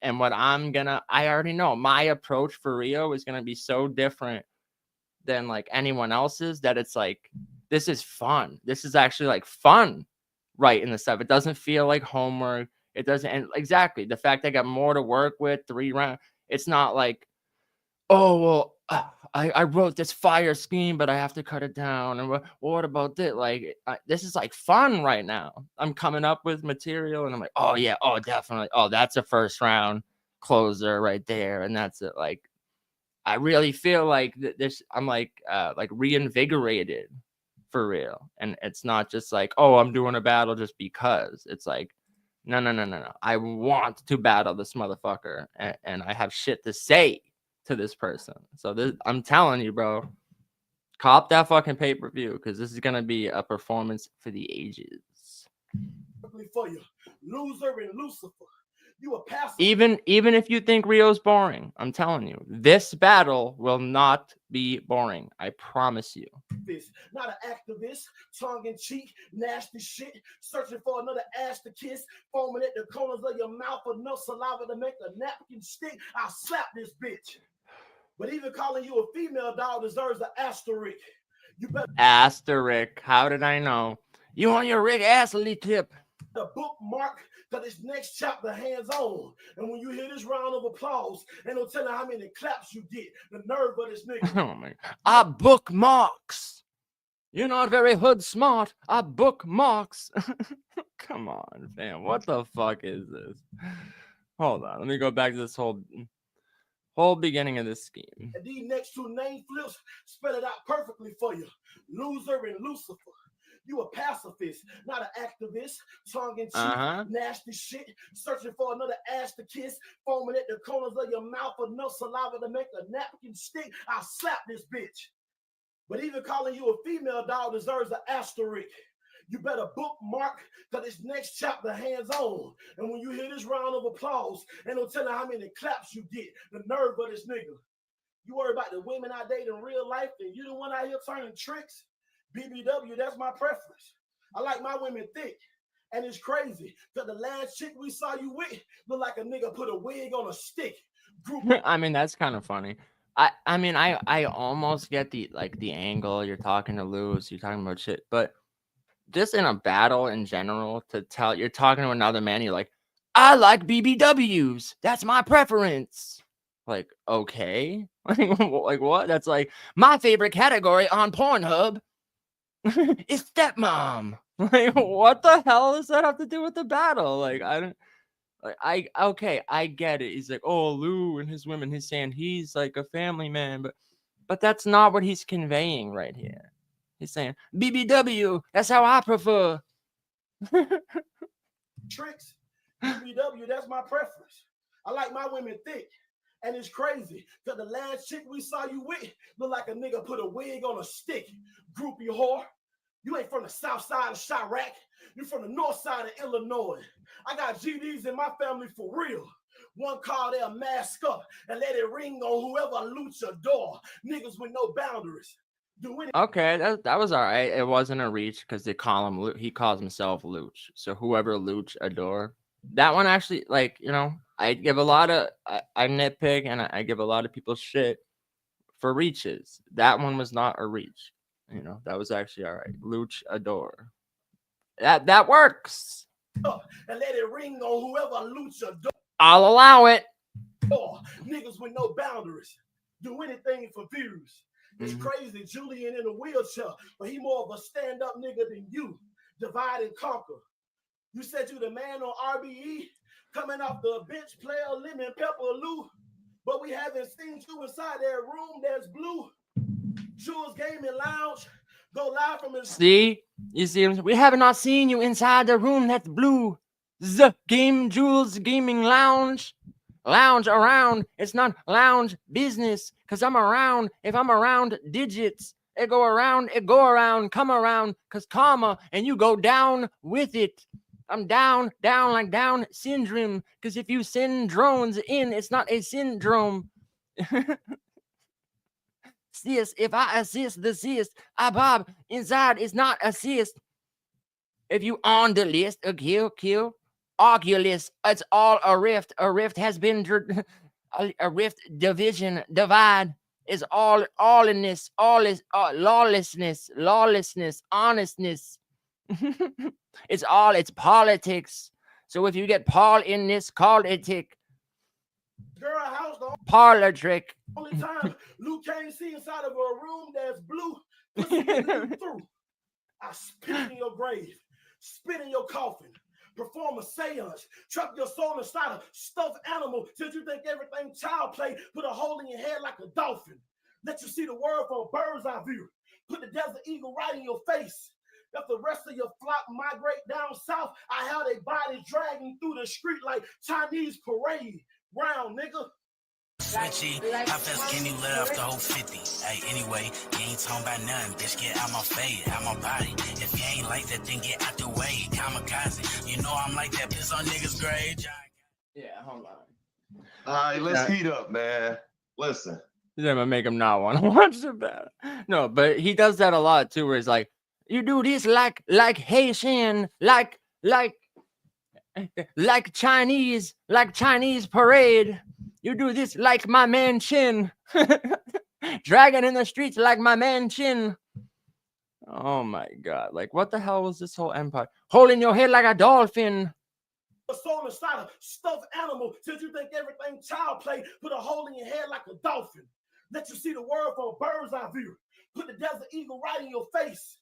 S1: And I already know my approach for Rio is gonna be so different than like anyone else's, that it's like, this is fun. This is actually like fun, right? In the stuff, it doesn't feel like homework. It doesn't, and exactly the fact I got more to work with, 3 rounds. It's not like, oh well, I wrote this fire scheme, but I have to cut it down. And what about this? Like, this is like fun right now. I'm coming up with material, and I'm like, oh yeah, oh definitely, oh that's a first round closer right there, and that's it. Like, I really feel like this. I'm like reinvigorated for real, and it's not just like, oh, I'm doing a battle just because. It's like, no. I want to battle this motherfucker, and I have shit to say to this person. So I'm telling you, bro, cop that fucking pay-per-view, because this is gonna be a performance for the ages.
S4: For you, loser and Lucifer. You a passive.
S1: Even if you think Rio's boring, I'm telling you, this battle will not be boring. I promise you.
S4: This, not an activist, tongue in cheek, nasty shit, searching for another ass to kiss, foaming at the corners of your mouth, enough saliva to make a napkin stick. I'll slap this bitch. But even calling you a female dog deserves an asterisk. You better
S1: asterisk. How did I know? You on your Rick Astley tip?
S4: The bookmark to this next chapter, hands on. And when you hear this round of applause, ain't no telling how many claps you get. The nerve of this nigga.
S1: Oh my! Our bookmarks. You're not very hood smart. Our bookmarks. Come on, fam. What the fuck is this? Hold on. Let me go back to this whole beginning of this scheme.
S4: And these next 2 name flips spell it out perfectly for you. Loser and Lucifer. You a pacifist, not an activist. Tongue in cheek, nasty shit. Searching for another ass to kiss. Foaming at the corners of your mouth. Enough saliva to make a napkin stick. I'll slap this bitch. But even calling you a female dog deserves an asterisk. You better bookmark, because this next chapter hands on. And when you hear this round of applause, ain't no telling how many claps you get. The nerve of this nigga. You worry about the women I date in real life, and you the one out here turning tricks. BBW, that's my preference. I like my women thick. And it's crazy, because the last chick we saw you with looked like a nigga put a wig on a stick.
S1: I mean, that's kind of funny. I almost get the angle. You're talking to lose, you're talking about shit, but just in a battle in general, you're talking to another man, you're like, I like BBWs. That's my preference. Like, okay. Like what? That's like my favorite category on Pornhub is stepmom. Like, what the hell does that have to do with the battle? Like, I don't. Like, I get it. He's like, oh, Lou and his women. He's saying he's like a family man, but that's not what he's conveying right here. He's saying BBW. That's how I prefer.
S4: Tricks. BBW. That's my preference. I like my women thick. And it's crazy, because the last chick we saw you with looked like a nigga put a wig on a stick. Groupie whore. You ain't from the south side of Chirac. You from the north side of Illinois. I got GDs in my family for real. One call, they'll mask up and let it ring on whoever loots your door. Niggas with no boundaries.
S1: Okay, that was all right. It wasn't a reach because they call him. He calls himself Luch. So whoever Luch adore. That one actually, like, you know, I give a lot of I nitpick and I give a lot of people shit for reaches. That one was not a reach. You know, that was actually all right. Luch adore. That works.
S4: And let it ring on whoever loots your door.
S1: I'll allow it.
S4: Niggas with no boundaries. Do anything for views. It's crazy, Julian in a wheelchair, but he more of a stand-up nigga than you. Divide and conquer. You said you the man on RBE, coming off the bench player, lemon pepper Lou, but we haven't seen you inside that room that's blue. Jules Gaming Lounge, go live from his...
S1: See? You see, we have not seen you inside the room that's blue. Jules Gaming Lounge. Lounge around. It's not lounge business, because I'm around. If I'm around digits, it go around, come around, because comma, and you go down with it. I'm down like down syndrome, because if you send drones in, it's not a syndrome. Sis, if I assist the sis, Bob, inside is not assist. If you on the list, a kill. Oculus, it's all a rift. A rift has been a rift division, divide is all in this, all is lawlessness, honestness. It's politics. So if you get Paul in this, call it tick.
S4: Girl, house the
S1: parlor trick.
S4: Only time Luke can't see inside of a room that's blue. Through. I spit in your grave, spit in your coffin. Perform a seance, trap your soul inside a stuffed animal till you think everything child play. Put a hole in your head like a dolphin. Let you see the world from a bird's eye view. Put the desert eagle right in your face. If the rest of your flock migrate down south, I have their bodies dragging through the street like Chinese parade. Round, nigga.
S3: Switchy, how fast can you let off the whole 50? Hey, anyway, you ain't talking about nothing, bitch. Get out my face, out my body. If you ain't like that, then get out the way. Kamikaze, you know I'm like that. Piss on niggas' grave.
S1: Yeah, hold on.
S2: All right, let's heat up, man. Listen.
S1: He's gonna make him not want to watch the battle. No, but he does that a lot too, where he's like, you do this like Haitian, like Chinese parade. You do this like my man Chin. Dragging in the streets like my man Chin. Oh my God. Like, what the hell was this whole empire? Holding your head like a dolphin.
S4: A soul inside a stuffed animal till you think everything child play. Put a hole in your head like a dolphin. Let you see the world from a bird's eye view. Put the desert eagle right in your face.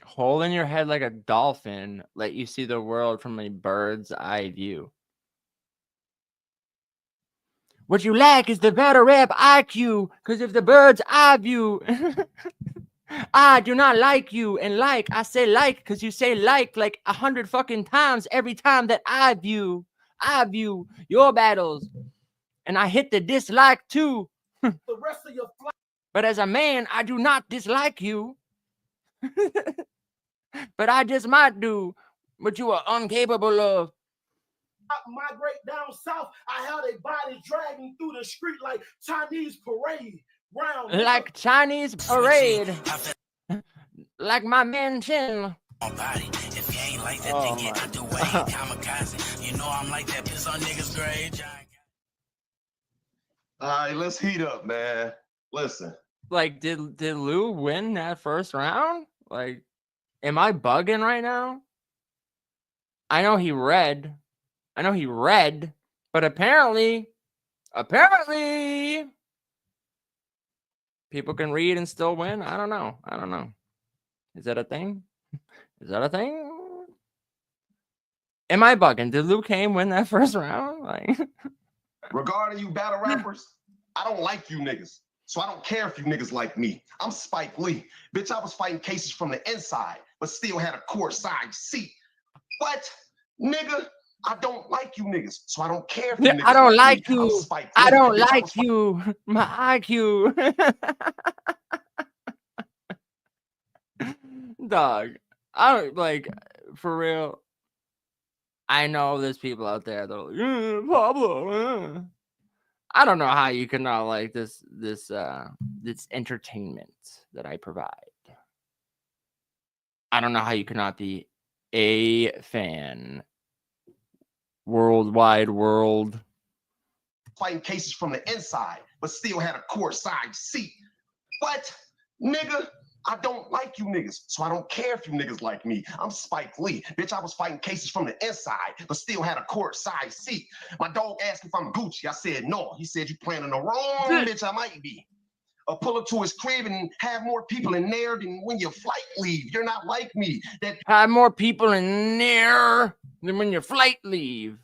S1: Hole in your head like a dolphin. Let you see the world from a bird's eye view. What you lack is the better rap IQ, because if the bird's eye view. I do not like you. And like, I say like because you say like 100 fucking times every time that I view your battles. And I hit the dislike too.
S4: The rest of your flight.
S1: But as a man, I do not dislike you. But I just might do what you are incapable of.
S4: Migrate down south. I held a body dragging through the street like Chinese parade. Round
S1: Like Chinese parade. Like my man Chin.
S3: Body. If you ain't like that, then get out the way. Kamikaze. You know I'm like that. Piss on niggas' grave.
S2: All right, let's heat up, man. Listen.
S1: Like, did Lou win that first round? Like, am I bugging right now? I know he read, but apparently, people can read and still win. I don't know. Is that a thing? Am I bugging? Did Liu Kang win that first round? Like,
S2: regarding you battle rappers, I don't like you niggas. So I don't care if you niggas like me. I'm Spike Lee. Bitch, I was fighting cases from the inside, but still had a court side seat. What? Nigga, I don't like you niggas. So I don't care if you niggas
S1: I don't like
S2: me.
S1: you. I don't like you. My IQ. Dog. I don't like, for real. I know there's people out there that are like, Pablo. I don't know how you can not like this entertainment that I provide. I don't know how you cannot be a fan. Worldwide world.
S2: Fighting cases from the inside, but still had a court side seat. What? Nigga, I don't like you niggas. So I don't care if you niggas like me. I'm Spike Lee. Bitch, I was fighting cases from the inside, but still had a court side seat. My dog asked if I'm Gucci. I said no. He said you playing in the wrong bitch. I might be. Pull up to his crib and have more people in there than when your flight leave. You're not like me. That
S1: have more people in there than when your flight leave.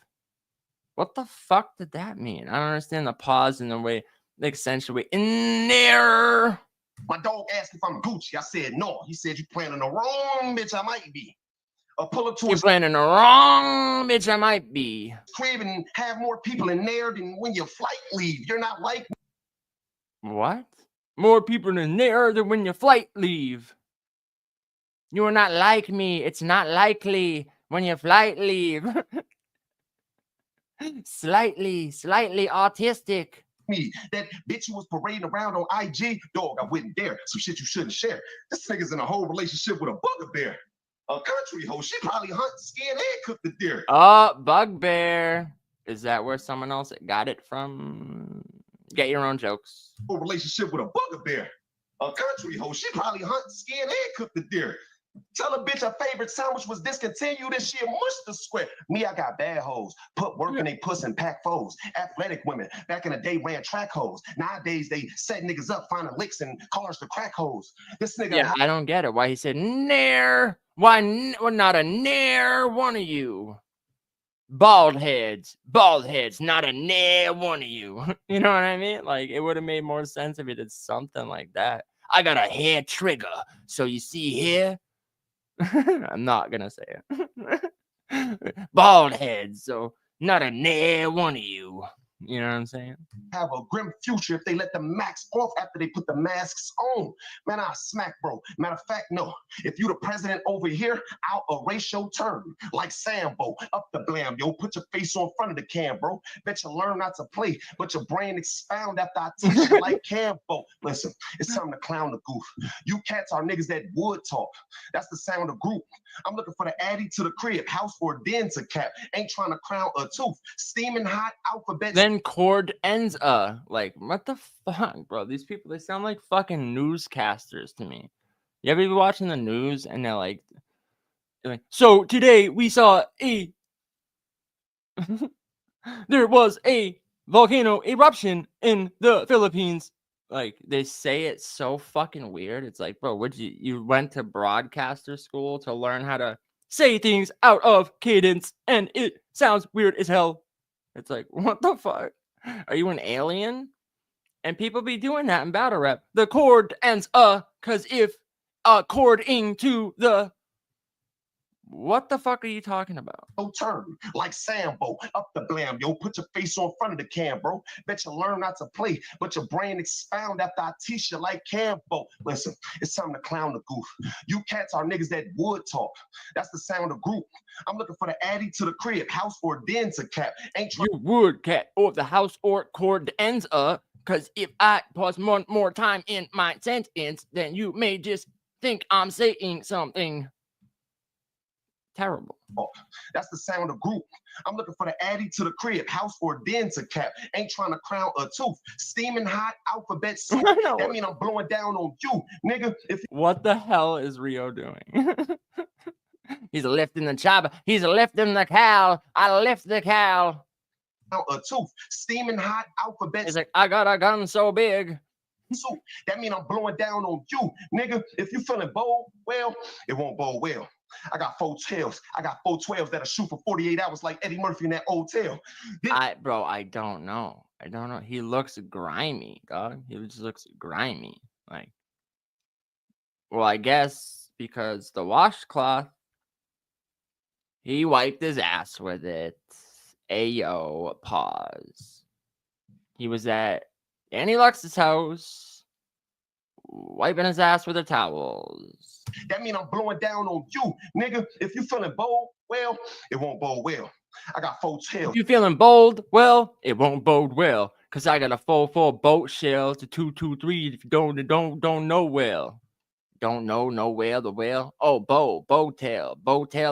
S1: What the fuck did that mean? I don't understand the pause and the way they accentuate in there.
S2: My dog asked if I'm Gucci. I said no. He said you playing in the wrong bitch. I might be. Pull up to
S1: his playing in the wrong bitch. I might be.
S2: Crib and have more people in there than when your flight leave. You're not like me.
S1: What? More people in there than when your flight leave. You are not like me. It's not likely when your flight leave. Slightly autistic.
S2: Me, that bitch who was parading around on IG, dog, I wouldn't dare. Some shit you shouldn't share. This nigga's in a whole relationship with a bugbear. A country hoe. She probably hunt, skin, and cook the deer.
S1: Oh, bugbear. Is that where someone else got it from? Get your own jokes.
S2: A relationship with a bugbear. A country hoe. She probably hunt, skin, and cook the deer. Tell a bitch her favorite sandwich was discontinued and she mushed the square. Me, I got bad hoes. Put work in they puss and pack foes. Athletic women. Back in the day ran track hoes. Nowadays they set niggas up finding licks and cars to crack hoes. This nigga.
S1: Yeah, I don't get it. Why he said nair? Why not a nair one of you? Bald heads, not a nair one of you. You know what I mean? Like, it would have made more sense if he did something like that. I got a hair trigger. So you see here? I'm not gonna say it. Bald head, so not a nair one of you. You know what I'm saying?
S2: Have a grim future if they let the max off after they put the masks on. Man, I'll smack, bro. Matter of fact, no. If you the president over here, I'll erase your term. Like Sambo, up the blam, yo. Put your face on front of the cam, bro. Bet you learn not to play, but your brain expound after I teach you like Cambo. Listen, it's time to clown the goof. You cats are niggas that would talk. That's the sound of group. I'm looking for the addy to the crib, house or den to cap. Ain't trying to crown a tooth. Steaming hot alphabet.
S1: Then chord ends like, what the fuck, bro? These people, they sound like fucking newscasters to me. You ever be watching the news and they're like so today we saw a there was a volcano eruption in the Philippines. Like, they say it so fucking weird. It's like, bro, you went to broadcaster school to learn how to say things out of cadence and it sounds weird as hell. It's like, what the fuck? Are you an alien? And people be doing that in battle rap. The chord ends cause if according to the... What the fuck are you talking about?
S2: No turn, like Sambo, up the blam, yo. Put your face on front of the cam, bro. Bet you learn not to play, but your brain expound after I teach you like Cambo. Listen, it's time to clown the goof. You cats are niggas that would talk. That's the sound of group. I'm looking for the addy to the crib, house or den to cap. Ain't
S1: You would cat or the house or cord ends up, because if I pause more time in my sentence, then you may just think I'm saying something terrible.
S2: That's the sound of group. I'm looking for the addy to the crib, house or den to cap. Ain't trying to crown a tooth. Steaming hot alphabet soup. That mean I'm blowing down on you, nigga. If
S1: What the hell is Rio doing? He's lifting the chopper. He's lifting the cow. I lift the cow.
S2: a tooth, steaming hot alphabet
S1: He's like, I got a gun so big.
S2: soup. That mean I'm blowing down on you, nigga. If you feeling bold, well, it won't bode well. I got 4 tails. I got 4 12s that'll shoot for 48 hours like Eddie Murphy in that old tale.
S1: Bro, I don't know. I don't know. He looks grimy, dog. He just looks grimy. Like, well, I guess because the washcloth, he wiped his ass with it. Ayo, pause. He was at Annie Lux's house, wiping his ass with the towels.
S2: That mean I'm blowing down on you, nigga. If you feeling bold, well, it won't bode well. I got 4 tails.
S1: If you feeling bold, well, it won't bode well. Cause I got a 4-4 boat shell to 2-2-3. If you don't know well. Don't know no whale, the whale. Oh, bow tail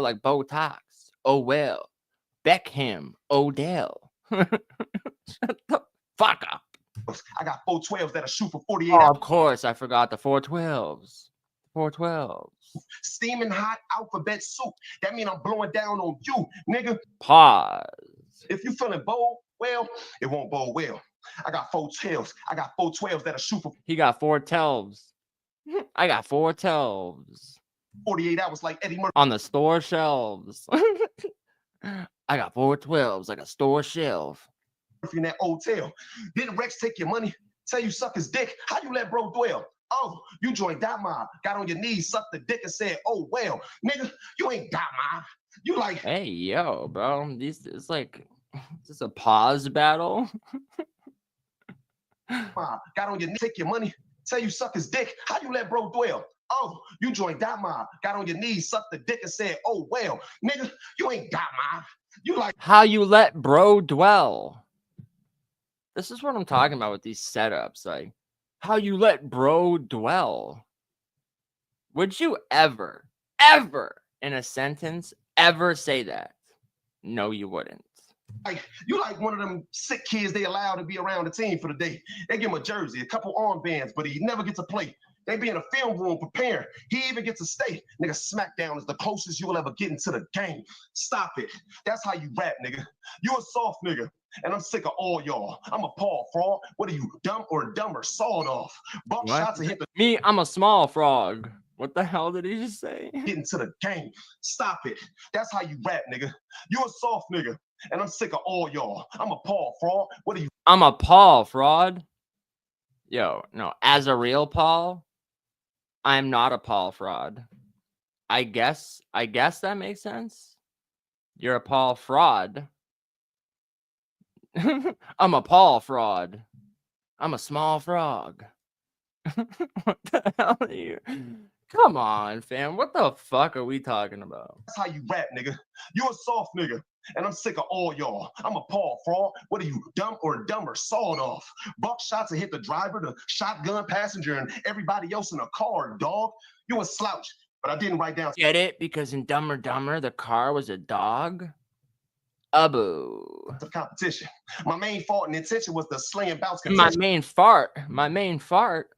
S1: like Botox. Oh well. Beckham, Odell. Shut the fuck up.
S2: I got 4 12s that'll shoot for 48
S1: Oh,
S2: hours.
S1: of course, I forgot the 412s. 412s.
S2: Steaming hot alphabet soup. That mean I'm blowing down on you, nigga.
S1: Pause.
S2: If you feeling bold, well, it won't bode well. I got 4 tails. I got 4 12s that'll shoot for
S1: He got 4 12s. I got 4 12s
S2: 48 hours like Eddie Murphy.
S1: on the store shelves. I got 4 12s like a store shelf.
S2: In that old tale. Didn't Rex take your money? Tell you suck his dick? How you let bro dwell? Oh, you joined that mob, got on your knees, sucked the dick and said, oh, well, nigga, you ain't that mob. You like,
S1: Hey, yo, bro. It's like, is this a pause battle?
S2: mob, got on your knees, take your money, tell you suck his dick. How you let bro dwell? Oh, you joined that mob, got on your knees, sucked the dick and said, oh, well, nigga, you ain't that mob. You like,
S1: How you let bro dwell? This is what I'm talking about with these setups. Like, how you let bro dwell? Would you ever in a sentence ever say that? No, you wouldn't.
S2: you like one of them sick kids they allow to be around the team for the day. They give him a jersey, a couple armbands, but he never gets to play. They be in a film room preparing. He even gets to stay. Nigga, SmackDown is the closest you will ever get into the game. Stop it. That's how you rap, nigga. You a soft nigga, and I'm sick of all y'all. I'm a Paul fraud. What are you, dumb or dumber? Sawed off. Bump
S1: What?
S2: shots and hit the
S1: Me, I'm a small frog. What the hell did he just say?
S2: get into the game. Stop it. That's how you rap, nigga. You a soft nigga, and I'm sick of all y'all. I'm a Paul fraud. What are you?
S1: I'm a Paul fraud. Yo, no, as a real Paul, I'm not a Paul fraud. I guess that makes sense. You're a Paul fraud. I'm a Paul fraud. I'm a small frog. What the hell are you? Come on, fam. What the fuck are we talking about?
S2: That's how you rap, nigga. You a soft nigga, and I'm sick of all y'all. I'm a Paul fraud. What are you, dumb or dumber? Sawed off. Buck shots and hit the driver, the shotgun passenger, and everybody else in the car, dog. You a slouch, but I didn't write down.
S1: Get it? Because in Dumb or Dumber, the car was a dog? Abu.
S2: Of competition. My main fault and intention was the slaying bounce
S1: My
S2: contention.
S1: main fart. My main fart.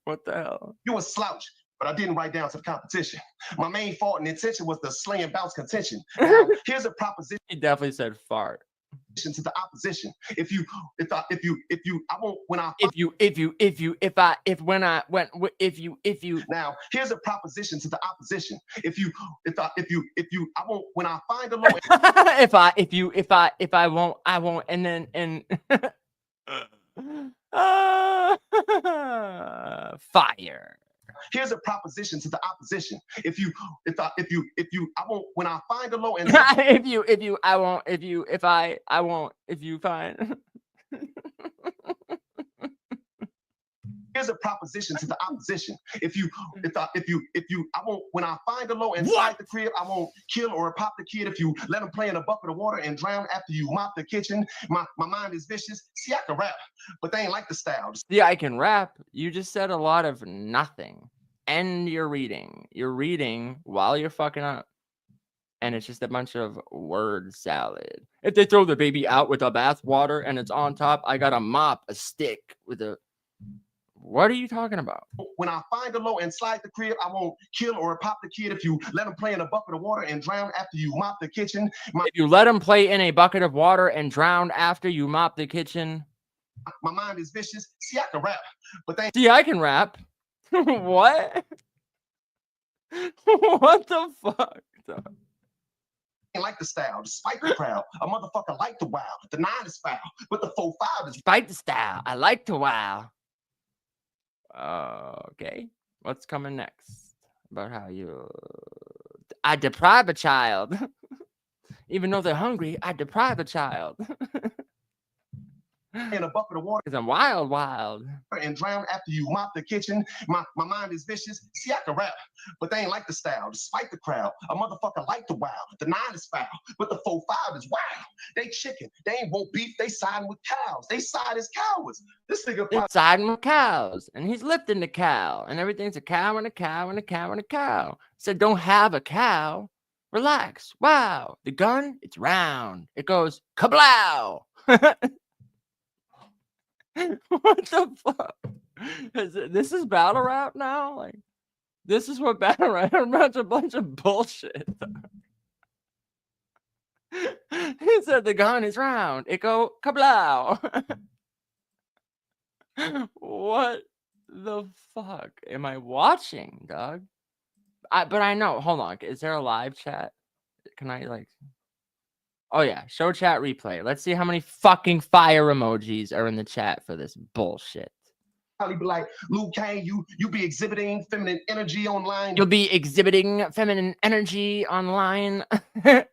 S1: What the hell?
S2: You a slouch, but I didn't write down to the competition. My main fault and intention was the slaying bounce contention. Now, here's a proposition
S1: He definitely said fart.
S2: to the opposition. If you, I won't, when I, Now, here's a proposition to the opposition. I won't, when I find a law.
S1: if I won't, I won't, and then, fire.
S2: Here's a proposition to the opposition. If you, I won't, when I find a low and
S1: I won't, if you find.
S2: Here's a proposition to the opposition. If you, I won't, when I find a low inside the crib, I won't kill or pop the kid. If you let him play in a bucket of water and drown after you mop the kitchen, my mind is vicious. See, I can rap, but they ain't like the style.
S1: Yeah, I can rap. You just said a lot of nothing. And you're reading while you're fucking up. And it's just a bunch of word salad. If they throw the baby out with a bath water and it's on top, I got a mop, a stick with a... What are you talking about?
S2: When I find a low and slide the crib, I won't kill or pop the kid. If you let him play in a bucket of water and drown after you mop the kitchen.
S1: If you let him play in a bucket of water and drown after you mop the kitchen.
S2: My mind is vicious. See, I can rap, but they...
S1: See, I can rap. What? What the fuck?
S2: Like the style, despite the crowd, a motherfucker like the wow. The 9 is foul, but the 4-5 is...
S1: Despite the style, I like to wow. Okay, what's coming next? About how I deprive a child. Even though they're hungry, I deprive a child.
S2: In a bucket of water.
S1: Because I'm wild.
S2: And drown after you mop the kitchen. My mind is vicious. See, I can rap, but they ain't like the style. Despite the crowd, a motherfucker like the wow. The 9 is foul, but the 4-5 is wild. They chicken. They ain't want beef. They siding with cows. They side as cowards. This nigga
S1: probably... siding with cows, and he's lifting the cow, and everything's a cow and a cow and a cow and a cow. Said, don't have a cow. Relax. Wow. The gun, it's round. It goes kablow. What the fuck? This is battle rap now? Like, this is what battle rap is. A bunch of bullshit. He said the gun is round. It go kablow. What the fuck am I watching, dog? But I know. Hold on. Is there a live chat? Can I like... Oh, yeah. Show chat replay. Let's see how many fucking fire emojis are in the chat for this bullshit.
S2: Probably be like, Luke Cain, you be exhibiting feminine energy online.
S1: You'll be exhibiting feminine energy online. This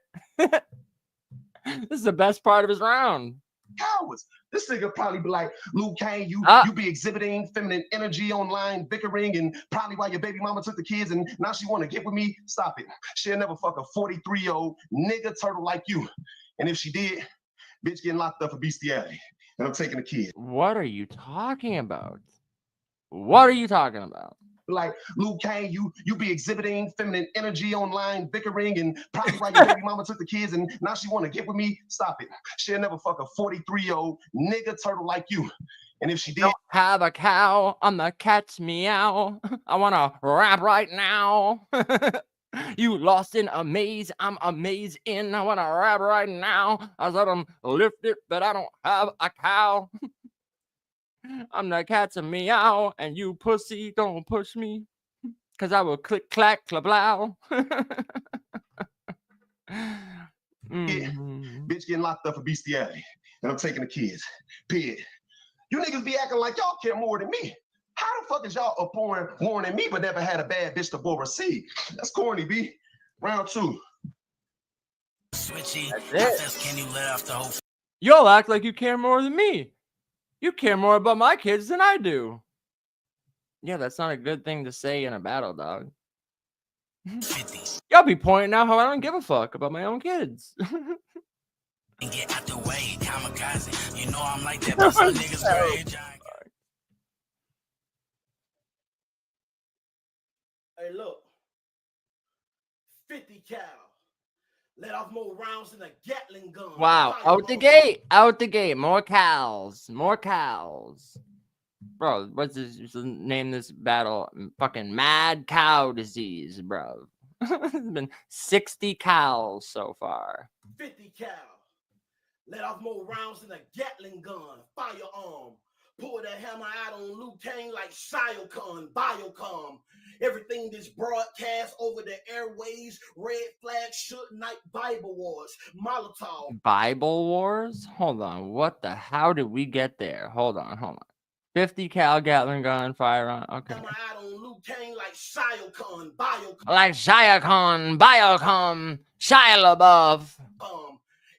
S1: is the best part of his round.
S2: Cowards. This nigga probably be like, Luke Cain, you be exhibiting feminine energy online, bickering, and probably while your baby mama took the kids and now she want to get with me. Stop it. She'll never fuck a 43-year-old nigga turtle like you. And if she did, bitch getting locked up for bestiality. And I'm taking the kid.
S1: What are you talking about? What are you talking about?
S2: Like, Luke Cain, you be exhibiting feminine energy online, bickering, and probably while your baby mama took the kids and now she want to get with me. Stop it. She'll never fuck a 43-year-old nigga turtle like you. And if she did...
S1: Don't have a cow on the cat's meow. I want to rap right now. You lost in a maze. I'm amazing. I want to rap right now. I let them lift it, but I don't have a cow. I'm the cat's a meow, and you pussy don't push me, cause I will click clack klablow.
S2: Bitch getting locked up for bestiality, and I'm taking the kids. Period. You niggas be acting like y'all care more than me. How the fuck is y'all upon warning me, but never had a bad bitch to bore a seed? That's corny, B. Round 2.
S3: Switchy.
S1: That's
S3: Can you let off the whole...
S1: Y'all act like you care more than me. You care more about my kids than I do. Yeah, that's not a good thing to say in a battle, dog.
S3: 50s.
S1: Y'all be pointing out how I don't give a fuck about my own kids.
S3: And get out the way, kamikaze. You know I'm like that, but some niggas great.
S4: Hey, look. 50 cal. Let off more rounds than a Gatling gun.
S1: Wow, out the gate, more cows. Bro, what's this? Name this battle fucking mad cow disease, bro. There's been 60 cows so far.
S4: 50 cal. Let off more rounds than a Gatling gun. Firearm. Pull that hammer out on Luke Cain like Shiocon, Biocom. Everything that's broadcast over the airways, red flag, hnic, Bible Wars, Molotov.
S1: Bible Wars? Hold on. What the? How did we get there? Hold on. 50 cal Gatling gun, firearm. Okay.
S4: My eye on Luke Cain like Shiocon, Biocon.
S1: Like Shiocon, Biocon, Shia LaBeouf.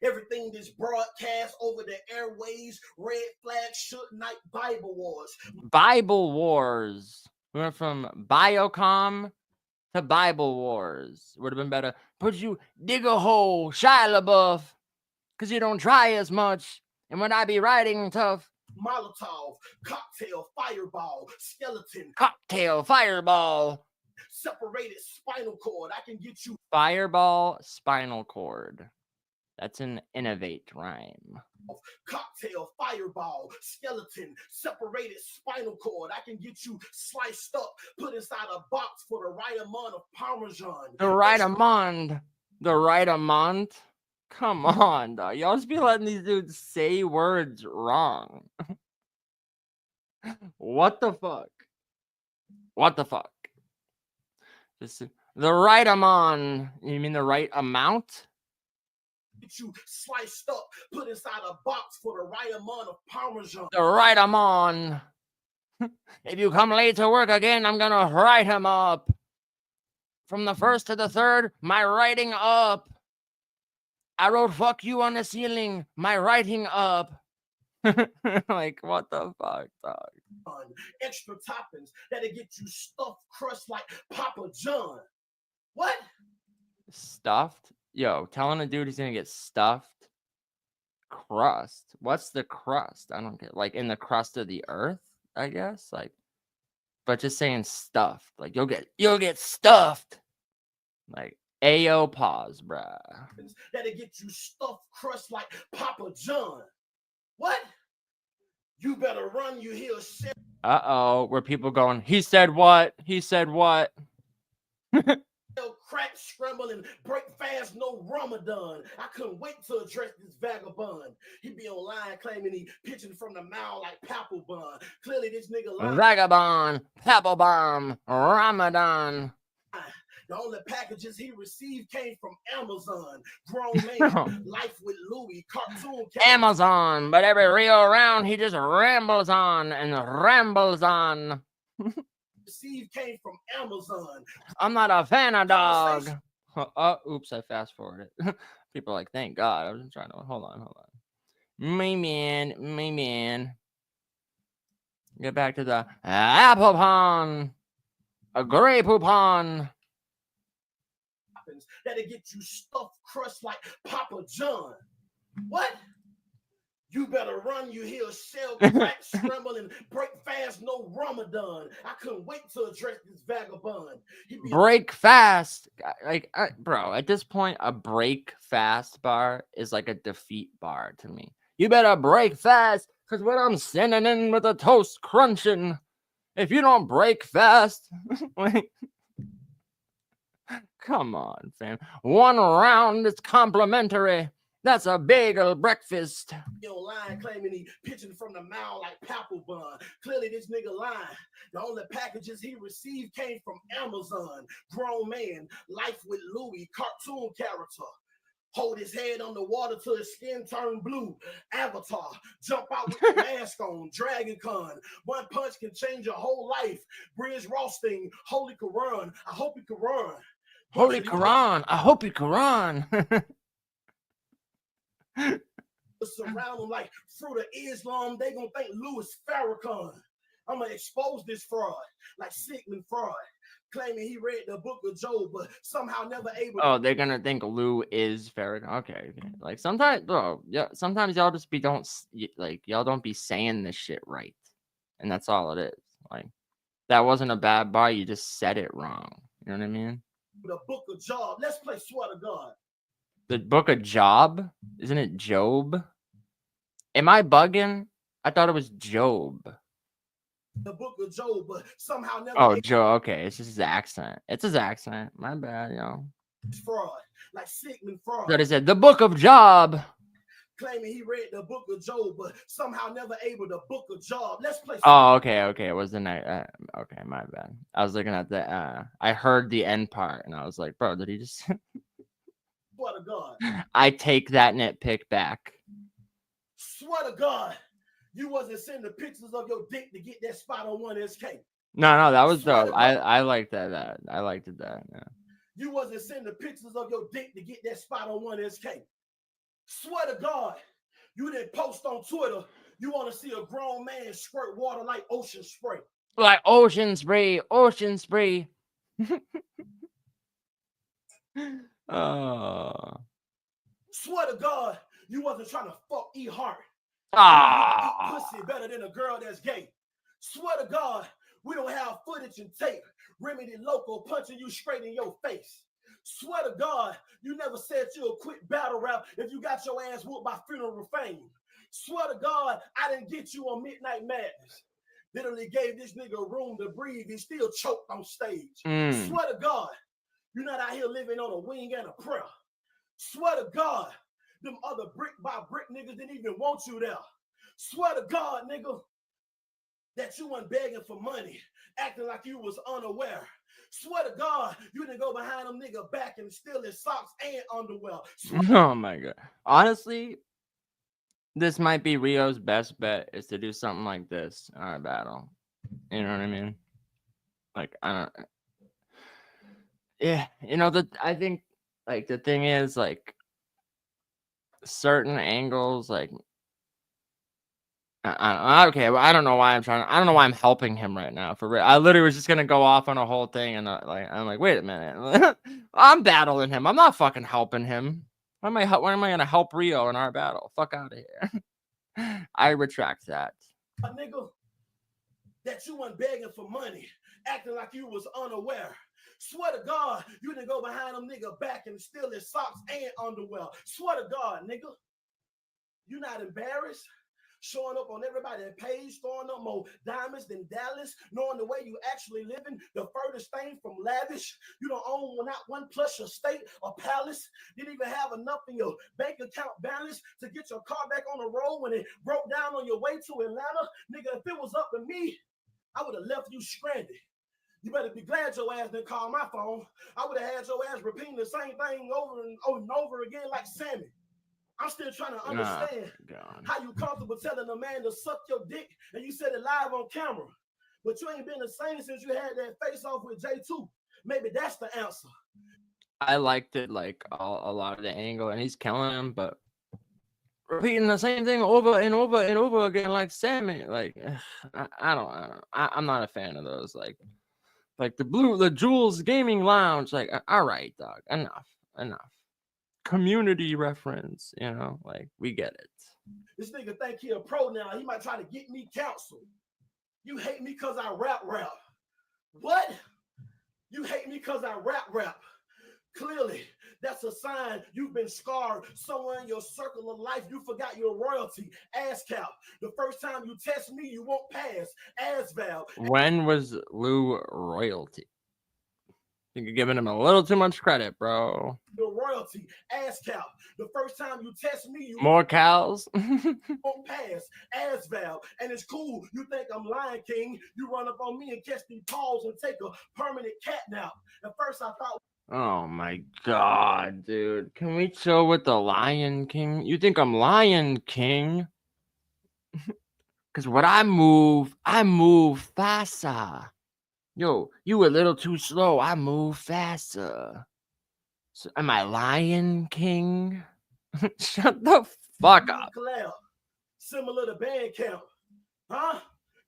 S4: Everything that's broadcast over the airways, red flag, should night Bible wars.
S1: Bible wars. We went from Biocom to Bible wars. Would have been better. Put you dig a hole, Shia LaBeouf, because you don't try as much. And when I be riding tough,
S4: Molotov, cocktail, fireball, skeleton,
S1: cocktail, fireball,
S4: separated spinal cord. I can get you
S1: fireball, spinal cord. That's an innovate rhyme.
S4: Cocktail, fireball, skeleton, separated spinal cord. I can get you sliced up, put inside a box for the right amount of Parmesan.
S1: The right amount. The right amount? Come on, dog. Y'all just be letting these dudes say words wrong. What the fuck? What the fuck? Just the right amount. You mean the right amount?
S4: Get you sliced up, put inside a box for the right amount of Parmesan.
S1: The right amount. If you come late to work again, I'm gonna write him up. From the first to the third, my writing up. I wrote fuck you on the ceiling, my writing up. Like, what the fuck, dog?
S4: Extra toppings that'll get you stuffed crust like Papa John. What?
S1: Stuffed? Yo, telling a dude he's gonna get stuffed crust. What's the crust? I don't get, like, in the crust of the earth, I guess. Like, but just saying stuffed. Like, you'll get stuffed. Like, Ayo, pause, bruh.
S4: That'll get you stuffed crust like Papa John. What? You better run, you hear shit.
S1: Uh-oh, where people going, he said what? He said what?
S4: Crack, scramble, and break fast, no Ramadan. I couldn't wait to address this vagabond. He be online claiming he pitching from the mouth like Papelbon. Clearly this nigga lying.
S1: Vagabond, Papelbon, Ramadan.
S4: The only packages he received came from Amazon. Grown man, life with Louis, cartoon character.
S1: Amazon, but every reel around he just rambles on and rambles on.
S4: Received came from Amazon.
S1: I'm not a fan of dog. Oops, I fast forwarded. People are like, thank God. I was trying to hold on. My man. Get back to the apple pond. A grape pond.
S4: That'll get you stuffed crust like Papa John. What? You better run, you hear shell crack, scramble, and break fast, no Ramadan. I couldn't wait to address this vagabond.
S1: Break fast. Like, bro, at this point, a break fast bar is like a defeat bar to me. You better break fast, because when I'm sending in with a toast crunching, if you don't break fast, like, come on, fam. One round is complimentary. That's a bagel breakfast.
S4: Online claiming he pitching from the mouth like Papelbon. Clearly this nigga lying. The only packages he received came from Amazon. Grown man, life with Louis, cartoon character. Hold his head underwater till his skin turn blue. Avatar, jump out with the mask on. Dragon Con, one punch can change your whole life. Bridge Roasting, Holy Quran. I hope you can run.
S1: Holy Quran. I hope you can run.
S4: Surround them like Fruit of Islam. They gonna think Louis Farrakhan. I'm gonna expose this fraud, like Sigmund Freud, claiming he read the book of Job, but somehow never able.
S1: Oh, they're gonna think Lou is Farrakhan. Okay. Like sometimes, bro. Yeah. Sometimes y'all just y'all don't be saying this shit right, and that's all it is. Like, that wasn't a bad bar. You just said it wrong. You know what I mean?
S4: The book of Job. Let's play Swear to God.
S1: The book of Job? Isn't it Job? Am I bugging? I thought it was Job.
S4: The book of Job, but somehow never.
S1: Oh, Joe. Okay, it's just his accent. It's his accent. My bad, yo.
S4: Fraud, like Sigmund Freud.
S1: That is it. The book of Job.
S4: Claiming he read the book of Job, but somehow never able the book of Job. Let's play.
S1: Oh, okay. It was the night. Okay, my bad. I was looking at the. I heard the end part, and I was like, bro, did he just?
S4: Swear to God.
S1: I take that nitpick back.
S4: Swear to God. You wasn't sending pictures of your dick to get that spot on 1SK.
S1: No, that was
S4: Swear
S1: dope.
S4: to God.
S1: I liked that. I liked it that. Yeah.
S4: You wasn't sending pictures of your dick to get that spot on 1SK. Swear to God, you didn't post on Twitter. You want to see a grown man squirt water like ocean spray.
S1: Like ocean spray. Oh.
S4: Swear to God, you wasn't trying to fuck E Heart.
S1: Ah.
S4: Eat pussy better than a girl that's gay. Swear to God, we don't have footage and tape. Remedy Local punching you straight in your face. Swear to God, you never said you'll quit battle rap if you got your ass whooped by Funeral Fame. Swear to God, I didn't get you on Midnight Madness. Literally gave this nigga room to breathe. He still choked on stage. Swear to God, you're not out here living on a wing and a prayer. Swear to God, them other brick by brick niggas didn't even want you there. Swear to God, nigga, that you weren't begging for money, acting like you was unaware. Swear to God, you didn't go behind them nigga back and steal his socks and underwear.
S1: Oh my God. Honestly, this might be Rio's best bet is to do something like this in our battle. You know what I mean? Like, I don't. Yeah, I think like the thing is like certain angles, like okay, well, I don't know why I'm helping him right now for real. I literally was just gonna go off on a whole thing and I'm like, wait a minute, I'm battling him. I'm not fucking helping him. Why am I gonna help Rio in our battle? Fuck out of here. I retract that.
S4: A nigga, that you weren't begging for money, acting like you was unaware. Swear to God, you didn't go behind them nigga back and steal his socks and underwear. Swear to God, nigga, you not embarrassed? Showing up on everybody's page, throwing up more diamonds than Dallas, knowing the way you actually living, the furthest thing from lavish. You don't own not one plush estate or palace. Didn't even have enough in your bank account balance to get your car back on the road when it broke down on your way to Atlanta. Nigga, if it was up to me, I would have left you stranded. You better be glad your ass didn't call my phone. I would have had your ass repeating the same thing over and over again like Sammy. I'm still trying to understand how you comfortable telling a man to suck your dick and you said it live on camera. But you ain't been the same since you had that face off with J2. Maybe that's the answer.
S1: I liked it like a lot of the angle and he's killing him, but repeating the same thing over and over and over again like Sammy. Like I'm not a fan of those. Like the Jules Gaming Lounge. Like, all right, dog, enough. Community reference, like we get it.
S4: This nigga think he a pro now. He might try to get me counsel. You hate me because I rap. What? You hate me because I rap. Clearly, that's a sign you've been scarred. Somewhere in your circle of life, you forgot your royalty. Ass cap. The first time you test me, you won't pass. Ass valve.
S1: When was Lou royalty? I think you're giving him a little too much credit, bro.
S4: Your royalty, ass cap. The first time you test me, you
S1: more cows.
S4: won't pass. Ass valve. And it's cool. You think I'm Lion King. You run up on me and catch these paws and take a permanent cat nap. At first I thought,
S1: oh my God, dude. Can we chill with the Lion King? You think I'm Lion King? Because when I move faster. Yo, you a little too slow. I move faster. So am I Lion King? Shut the fuck up.
S4: Similar to Bandcamp. Huh?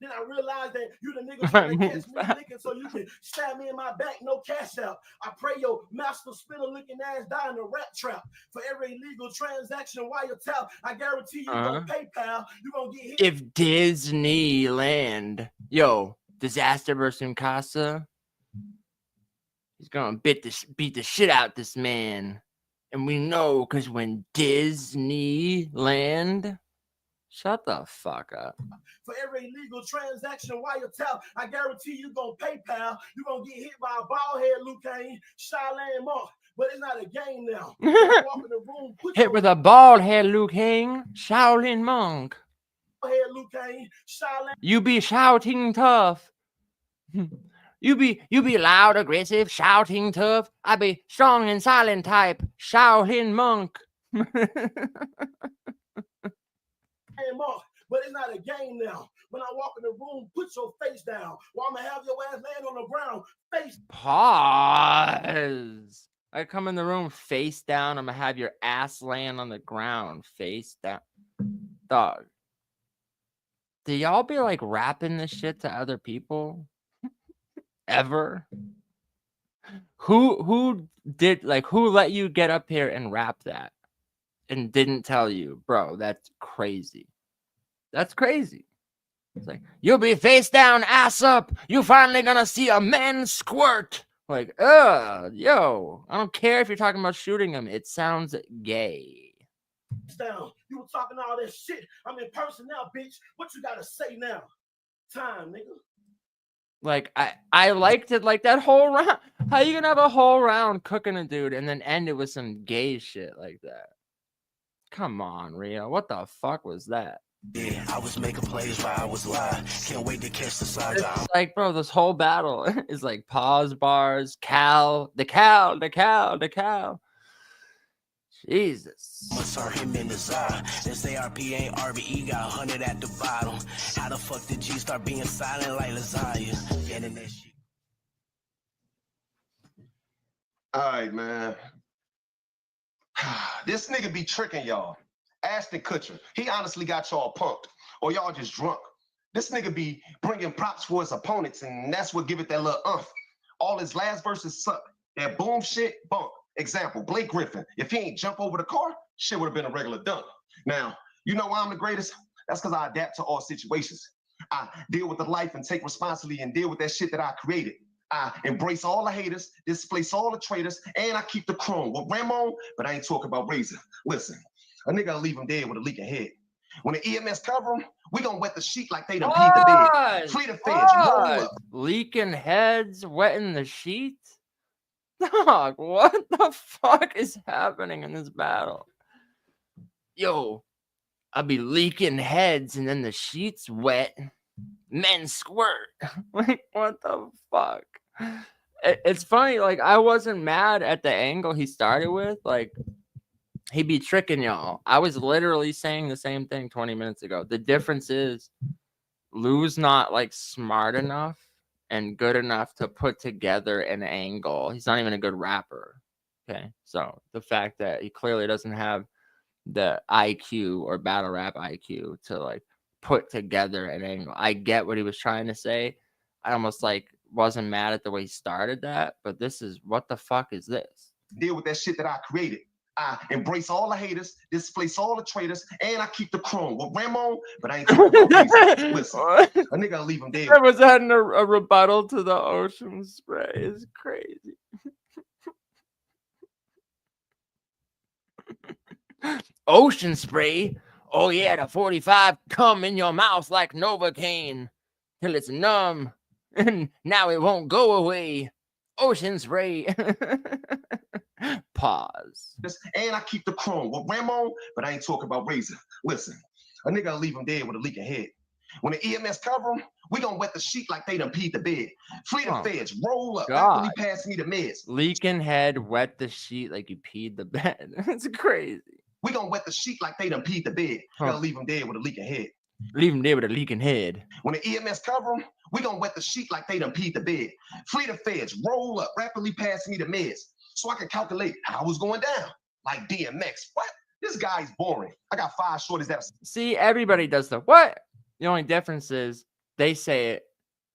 S4: Then I realized that you the nigga trying to catch me licking so you can stab me in my back, no cash out. I pray your master spinner looking ass die in a rat trap. For every illegal transaction wiretap, I guarantee you gonna PayPal, you gonna get hit.
S1: If Disneyland, yo, Disaster versus Casa, he's gonna beat the shit out this man. And we know because when Disneyland, shut the fuck up.
S4: For every illegal transaction wiretap, I guarantee you gonna PayPal. You gonna get hit by a bald head, Luke Cain, Shaolin Monk. But it's not a game now. Walk in the room,
S1: hit with a bald head, Luke Cain, Shaolin Monk.
S4: Head, Luke Cain, Shaolin.
S1: You be shouting tough. You be loud, aggressive, shouting tough. I be strong and silent type, Shaolin Monk.
S4: but it's not a game now. When I walk in the room, put your face down, or I'm gonna have your ass laying on the ground, face.
S1: Pause. I come in the room face down. I'm gonna have your ass laying on the ground face down. Dog. Do y'all be like rapping this shit to other people? Ever? Who did like who let you get up here and rap that and didn't tell you, bro? That's crazy. That's crazy. It's like, you'll be face down, ass up. You finally gonna see a man squirt. Like, yo, I don't care if you're talking about shooting him. It sounds gay.
S4: Down. You were talking all that shit. I'm in person now, bitch. What you gotta say now? Time, nigga.
S1: Like, I liked it like that whole round. How you gonna have a whole round cooking a dude and then end it with some gay shit like that? Come on, Rio. What the fuck was that?
S3: Yeah, I was making plays while I was live. Can't wait to catch the side.
S1: It's like, bro, this whole battle is like pause bars, the cow. Jesus.
S3: Must hurt him in his eye. This ARP ain't RBE, got 100 at the bottom. How the fuck did G start being silent like lasagna? Getting that shit.
S2: All right, man. This nigga be tricking y'all. Ashton Kutcher, he honestly got y'all punked, or y'all just drunk. This nigga be bringing props for his opponents, and that's what give it that little umph. All his last verses suck. That boom shit, bunk. Example, Blake Griffin. If he ain't jump over the car, shit would have been a regular dunk. Now, you know why I'm the greatest? That's because I adapt to all situations. I deal with the life and take responsibility and deal with that shit that I created. I embrace all the haters, displace all the traitors, and I keep the chrome with Ramon, but I ain't talking about Razor. Listen, a nigga will leave him dead with a leaking head. When the EMS cover him, we gonna wet the sheet like they done peed the bed. Free the feds, roll up.
S1: Leaking heads, wetting the sheet? Dog, what the fuck is happening in this battle? Yo, I'll be leaking heads and then the sheet's wet. Men squirt. Like, what the fuck? It's funny, like, I wasn't mad at the angle he started with. Like, he be tricking y'all. I was literally saying the same thing 20 minutes ago. The difference is Lou's not, like, smart enough and good enough to put together an angle. He's not even a good rapper. Okay, so the fact that he clearly doesn't have the IQ or battle rap IQ to like put together an angle. I get what he was trying to say. I almost like wasn't mad at the way he started that, but this is, what the fuck is this?
S2: Deal with that shit that I created. I embrace all the haters, displace all the traitors, and I keep the chrome with Ramon, but I ain't talking about Razor. Listen, a nigga will leave him dead.
S1: I was adding a rebuttal to the ocean spray. It's crazy. Ocean spray? Oh yeah, the 45 come in your mouth like Novocaine till it's numb, and now it won't go away. Ocean spray. Pause.
S2: And I keep the chrome with Ramon, but I ain't talking about Razor. Listen, a nigga will leave him dead with a leaking head. When the EMS cover him, we gonna wet the sheet like they done peed the bed. Free the feds, roll up. After he pass me the meds.
S1: Leaking head, wet the sheet like you peed the bed. It's crazy.
S2: We gonna wet the sheet like they done peed the bed. Gonna leave him dead with a leaking head.
S1: Leave him dead with a leaking head.
S2: When the EMS cover him, we gonna wet the sheet like they done peed the bed. Free the feds, roll up, rapidly pass me the meds. So I can calculate how it was going down. Like DMX. What? This guy's boring. I got 5 shorties that.
S1: See, everybody does the what? The only difference is they say it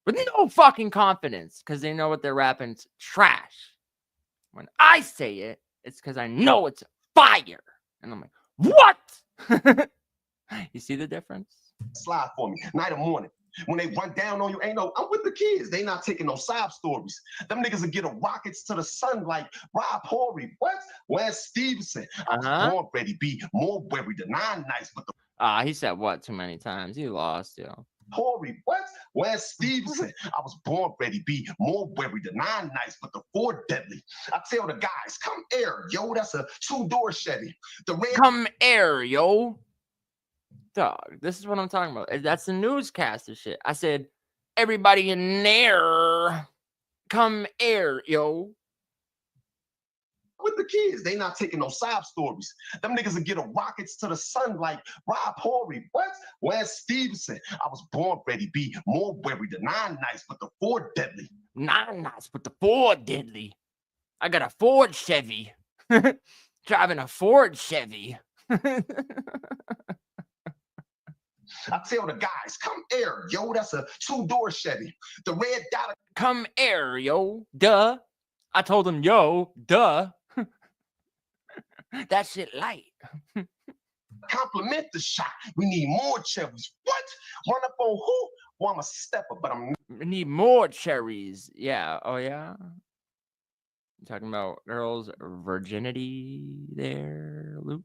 S1: with no fucking confidence because they know what they're rapping's trash. When I say it, it's because I know it's fire. And I'm like, what? You see the difference?
S2: Slide for me, night or morning. When they run down on you, ain't no, I'm with the kids. They not taking no sob stories. Them niggas will get a rockets to the sun like Rob Horry. What? Where's Stevenson? I was born ready, be more worried than 9 nights, but the
S1: he said what too many times. He lost, yo.
S2: Horry, what? Where's Stevenson? I was born ready, be more worried than 9 nights, but the 4 deadly. I tell the guys, come air, yo. That's a 2-door Chevy. The red
S1: come air, yo. Dog, this is what I'm talking about. That's the newscaster shit. I said, everybody in there, come air, yo.
S2: with the kids. They not taking no sob stories. Them niggas will get a rockets to the sun like Rob Horry. What? Wes Stevenson. I was born ready, be more wary. The 9 nights, but the 4 deadly.
S1: 9 nights, but the 4 deadly. I got a Ford Chevy. Driving a Ford Chevy.
S2: I tell the guys, come here, yo. That's a 2-door Chevy. The red dot.
S1: Come here, yo. Duh. I told him, yo, duh. That shit light.
S2: Compliment the shot. We need more cherries. What? Run up on who? Well, I'm a stepper, but I'm.
S1: We need more cherries. Yeah. Oh, yeah. You talking about girls' virginity there, Luke?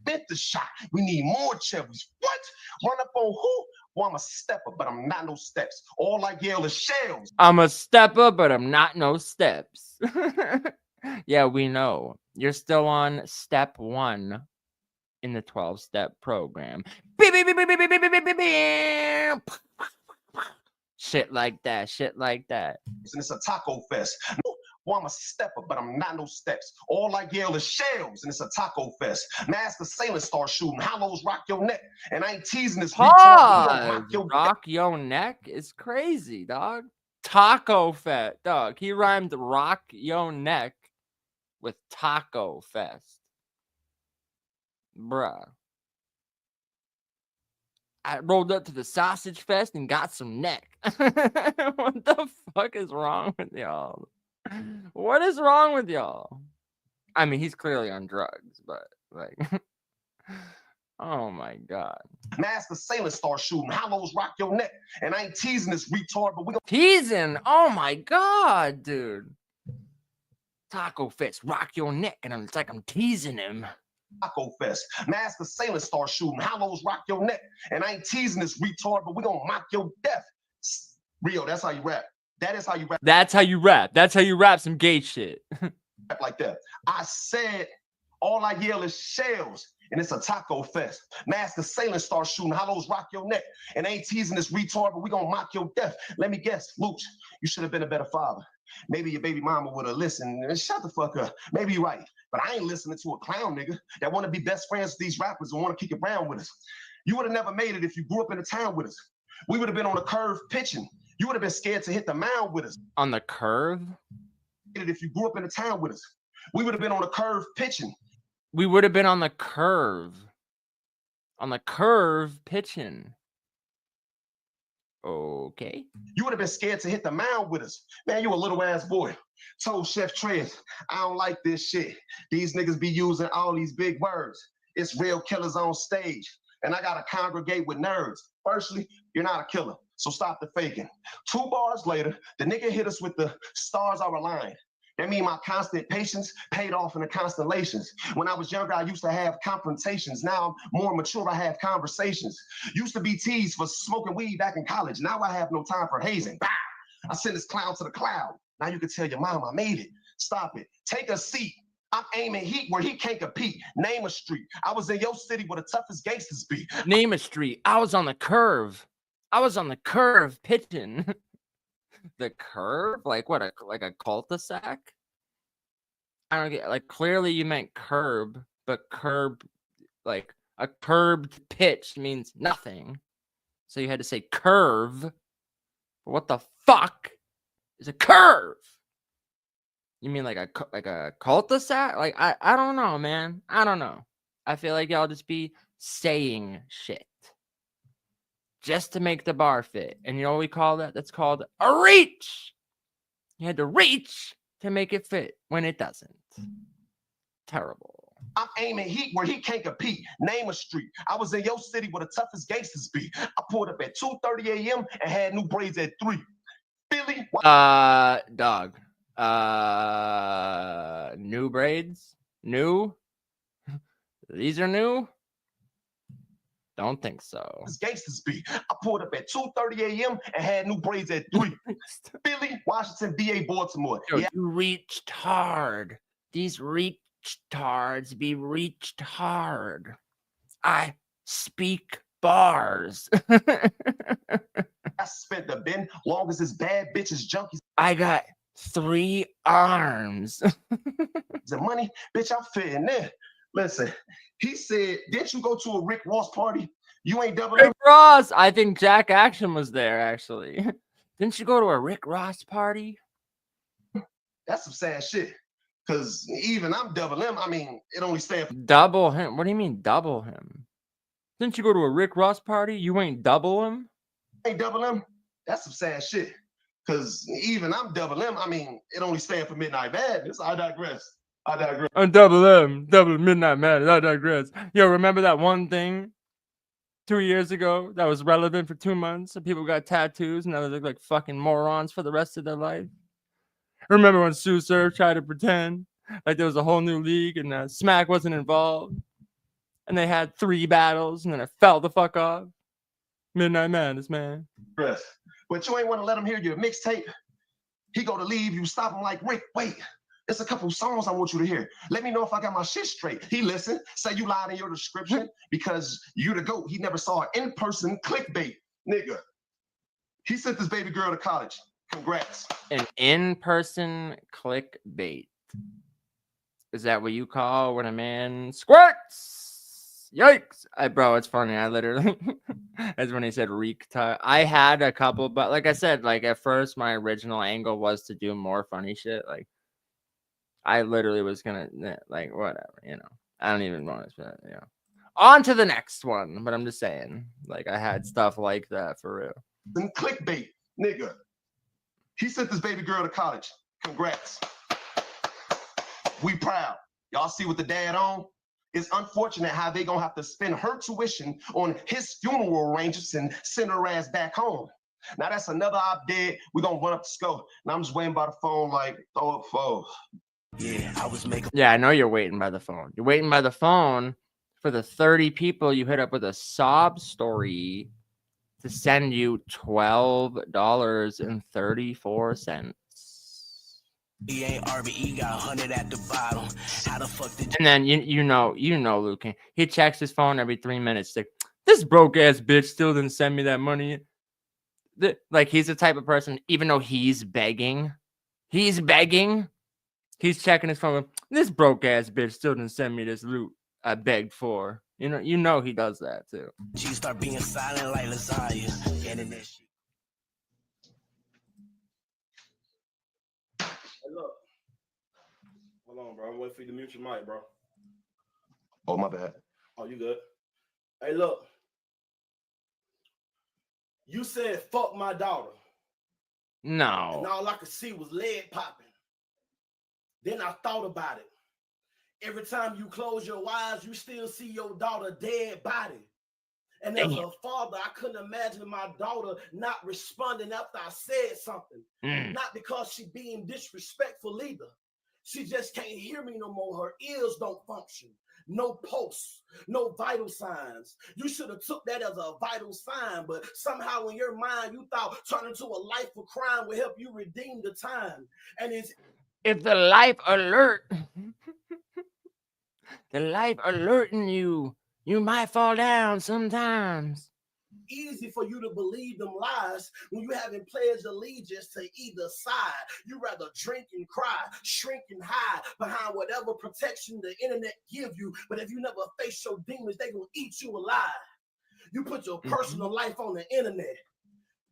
S2: Bent the shot. We need more cherries. What? Run up on who? Well, I'm a stepper, but I'm not no steps. All I yell is shells.
S1: I'm a stepper, but I'm not no steps. Yeah, we know. You're still on step 1 in the 12-step program. Beep, beep, beep, beep, beep, beep, beep, beep, beep, beep. Shit like that. Shit like that.
S2: And it's a taco fest. Well, I'm a stepper, but I'm not no steps. All I yell is shells, and it's a taco fest. Mask of sailors start shooting. Hollows rock your neck. And I ain't teasing this.
S1: Rock your neck is crazy, dog. Taco fest, dog. He rhymed rock your neck with taco fest. Bruh. I rolled up to the sausage fest and got some neck. What the fuck is wrong with y'all? What is wrong with y'all? I mean, he's clearly on drugs, but like, oh my god.
S2: Mask of sailors start shooting. Hollows rock your neck. And I ain't teasing this retard, but we gonna
S1: teasing. Oh my god, dude. Taco fest, rock your neck, and it's like I'm teasing him.
S2: Taco fest. Mask of sailors start shooting. Hollows rock your neck. And I ain't teasing this retard, but we gonna mock your death. Rio, that's how you rap. That is how you rap.
S1: That's how you rap. That's how you rap some gay shit.
S2: Like that. I said, all I yell is shells, and it's a taco fest. Mask of sailors start shooting. Hollows rock your neck. And I ain't teasing this retard, but we gonna mock your death. Let me guess, Luch, you should have been a better father. Maybe your baby mama would have listened and shut the fuck up. Maybe you're right. But I ain't listening to a clown nigga that want to be best friends with these rappers and want to kick it around with us. You would have never made it if you grew up in the town with us. We would have been on the curve pitching. You would have been scared to hit the mound with us.
S1: On the curve?
S2: If you grew up in the town with us. We would have been on the curve pitching.
S1: We would have been on the curve. On the curve pitching. Okay.
S2: You would have been scared to hit the mound with us. Man, you a little ass boy. Told Chef Trez, I don't like this shit. These niggas be using all these big words. It's real killers on stage. And I gotta congregate with nerds. Firstly, you're not a killer, so stop the faking. 2 bars later, the nigga hit us with the stars are aligned. That mean my constant patience paid off in the constellations. When I was younger, I used to have confrontations. Now I'm more mature, I have conversations. Used to be teased for smoking weed back in college. Now I have no time for hazing. Bah! I send this clown to the cloud. Now you can tell your mom I made it. Stop it. Take a seat. I'm aiming heat where he can't compete. Name a street. I was in your city where the toughest gangsters be.
S1: Name a street. I was on the curve. I was on the curve pitching. The curve? Like what? Like a cul-de-sac? I don't get. Like clearly you meant curb, but curb, like a curbed pitch means nothing. So you had to say curve. What the fuck is a curve? You mean like a cul-de-sac? Like I don't know, man. I don't know. I feel like y'all just be saying shit just to make the bar fit. And you know what we call that? That's called a reach. You had to reach to make it fit when it doesn't. Terrible.
S2: I'm aiming heat where he can't compete. Name a street. I was in your city where the toughest gangsters be. I pulled up at 2:30 a.m. and had new braids at 3. Philly.
S1: Dog. New braids? New? These are new? Don't think so.
S2: Gangsters be. I pulled up at 2:30 a.m. and had new braids at 3. Philly, Washington, VA, Baltimore.
S1: Yo, you reached hard. These reached hards be reached hard. I speak bars.
S2: I spent the bin long as this bad bitches junkies.
S1: I got 3 arms.
S2: The money, bitch, I'm fitting there. Listen, he said, didn't you go to a Rick Ross party? You ain't double
S1: Rick
S2: up?
S1: Ross. I think Jack Action was there, actually. Didn't you go to a Rick Ross party?
S2: That's some sad shit. Because even I'm double M. I mean, it only stands for
S1: Double him? What do you mean double him? Didn't you go to a Rick Ross party? You ain't double him?
S2: ain't double M. That's some sad shit. Because even I'm double M. I mean, it only stands for Midnight Madness. I digress.
S1: I'm double M, double Midnight Madness. I digress. Yo, remember that one thing 2 years ago that was relevant for 2 months and people got tattoos and now they look like fucking morons for the rest of their life? Remember when cyzure tried to pretend like there was a whole new league and Smack wasn't involved and they had 3 battles and then it fell the fuck off? Midnight Madness, man.
S2: But you ain't want to let him hear your mixtape. He go to leave, you stop him like, Rick, wait. There's a couple songs I want you to hear. Let me know if I got my shit straight. He listened, say you lied in your description because you the GOAT. He never saw an in-person clickbait, nigga. He sent this baby girl to college. Congrats.
S1: An in-person clickbait. Is that what you call when a man squirts? Yikes. Bro, it's funny. I literally, as when he said reek tie. I had a couple, but like I said, like at first my original angle was to do more funny shit. Like I literally was gonna, like, whatever, you know. I don't even want to, you know. On to the next one, but I'm just saying, like, I had stuff like that for real.
S2: And clickbait, nigga. He sent this baby girl to college. Congrats. We proud. Y'all see what the dad on? It's unfortunate how they gonna have to spend her tuition on his funeral arrangements and send her ass back home. Now that's another op dead. We gonna run up the scope. And I'm just waiting by the phone like, throw it forward.
S3: Yeah, I was making.
S1: Yeah, I know you're waiting by the phone. You're waiting by the phone for the 30 people you hit up with a sob story to send you $12.34.
S3: He ain't RBE, got 100 at the bottom. How the fuck did
S1: And then you know Luke. He checks his phone every 3 minutes. Like, this broke ass bitch still didn't send me that money. Like, he's the type of person, even though he's begging, he's checking his phone. This broke ass bitch still didn't send me this loot I begged for. You know he does that too.
S3: she start being silent like lasagna? And that shit.
S4: Hey, look. Hold on, bro. I'm waiting for you to mute your mic, bro.
S2: Oh, my bad.
S4: Oh, you good? Hey, look. You said fuck my daughter.
S1: No.
S4: And all I could see was lead popping. Then I thought about it. Every time you close your eyes, you still see your daughter dead body. And as a father, I couldn't imagine my daughter not responding after I said something. Not because she being disrespectful either. She just can't hear me no more. Her ears don't function. No pulse, no vital signs. You should have took that as a vital sign, but somehow in your mind, you thought turning to a life of crime would help you redeem the time. And it's
S1: if the life alert, the life alerting you, you might fall down sometimes.
S4: easy for you to believe them lies when you haven't pledged allegiance to either side. You rather drink and cry, shrink and hide behind whatever protection the internet give you. But if you never face your demons, they gonna eat you alive. You put your personal life on the internet,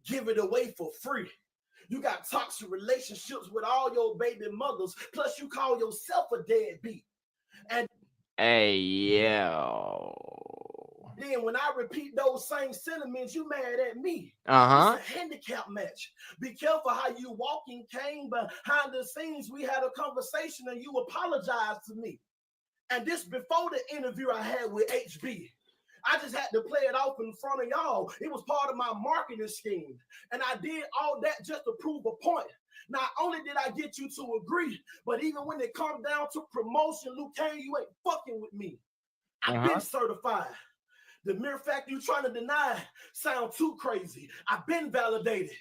S4: give it away for free. You got toxic relationships with all your baby mothers, plus you call yourself a deadbeat. And
S1: hey, yo.
S4: Then when I repeat those same sentiments, you mad at me.
S1: Uh-huh.
S4: It's a handicap match. Be careful how you walking, Cain. Behind the scenes, we had a conversation and you apologized to me. And this before the interview I had with HB. I just had to play it off in front of y'all. It was part of my marketing scheme. And I did all that just to prove a point. Not only did I get you to agree, but even when it comes down to promotion, Luke Cain, you ain't fucking with me. I've been certified. The mere fact you trying to deny sound too crazy. I've been validated.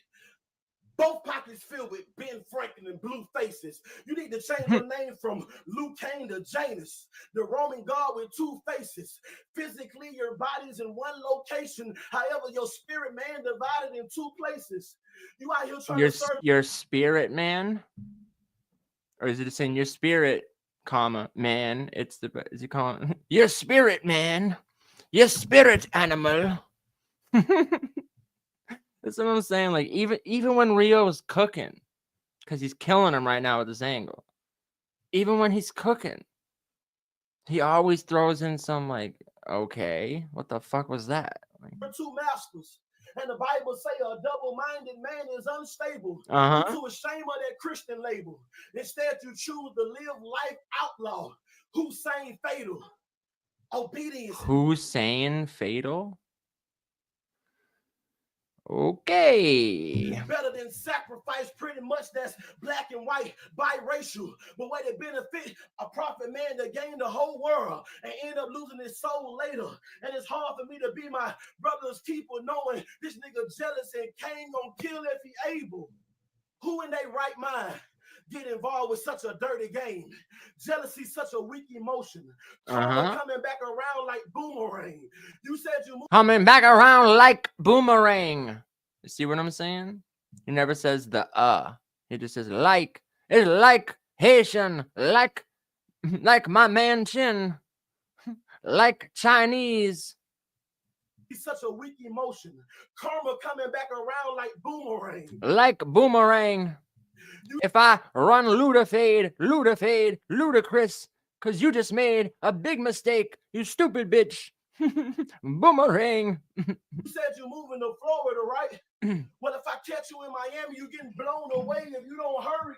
S4: Both pockets filled with Ben Franklin and blue faces. You need to change your name from Luke Cain to Janus, the Roman god with two faces. Physically, your body's in one location. However, your spirit man divided in two places. You out here trying to serve
S1: your spirit man? Or is it just saying your spirit, comma, man? It's the, is he calling your spirit, man? Your spirit animal. That's what I'm saying. Like, even when Rio is cooking, because he's killing him right now with this angle. Even when he's cooking, he always throws in some like, okay, what the fuck was that? Like,
S4: For two masters. And the Bible say a double-minded man is unstable.
S1: uh-huh.
S4: You too ashamed of that Christian label. Instead, you choose to live life outlaw. Hussein fatal. Obedience.
S1: Hussein fatal? Okay.
S4: Better than sacrifice, pretty much that's black and white, biracial. But what it benefit a prophet man to gain the whole world and end up losing his soul later. And it's hard for me to be my brother's keeper knowing this nigga jealous and Cain gonna kill if he able. Who in their right mind get involved with such a dirty game? Jealousy, such a weak emotion. Coming back around like boomerang. You said you moved.
S1: Coming back around like boomerang. You see what I'm saying? He never says the He just says like. It's like Haitian, like my man Chin, like Chinese.
S4: He's such a weak emotion. Karma coming back around like boomerang.
S1: Like boomerang. If I run ludicrous, because you just made a big mistake, you stupid bitch. Boomerang.
S4: You said you're moving to Florida, right? Well, if I catch you in Miami, you're getting blown away if you don't hurry,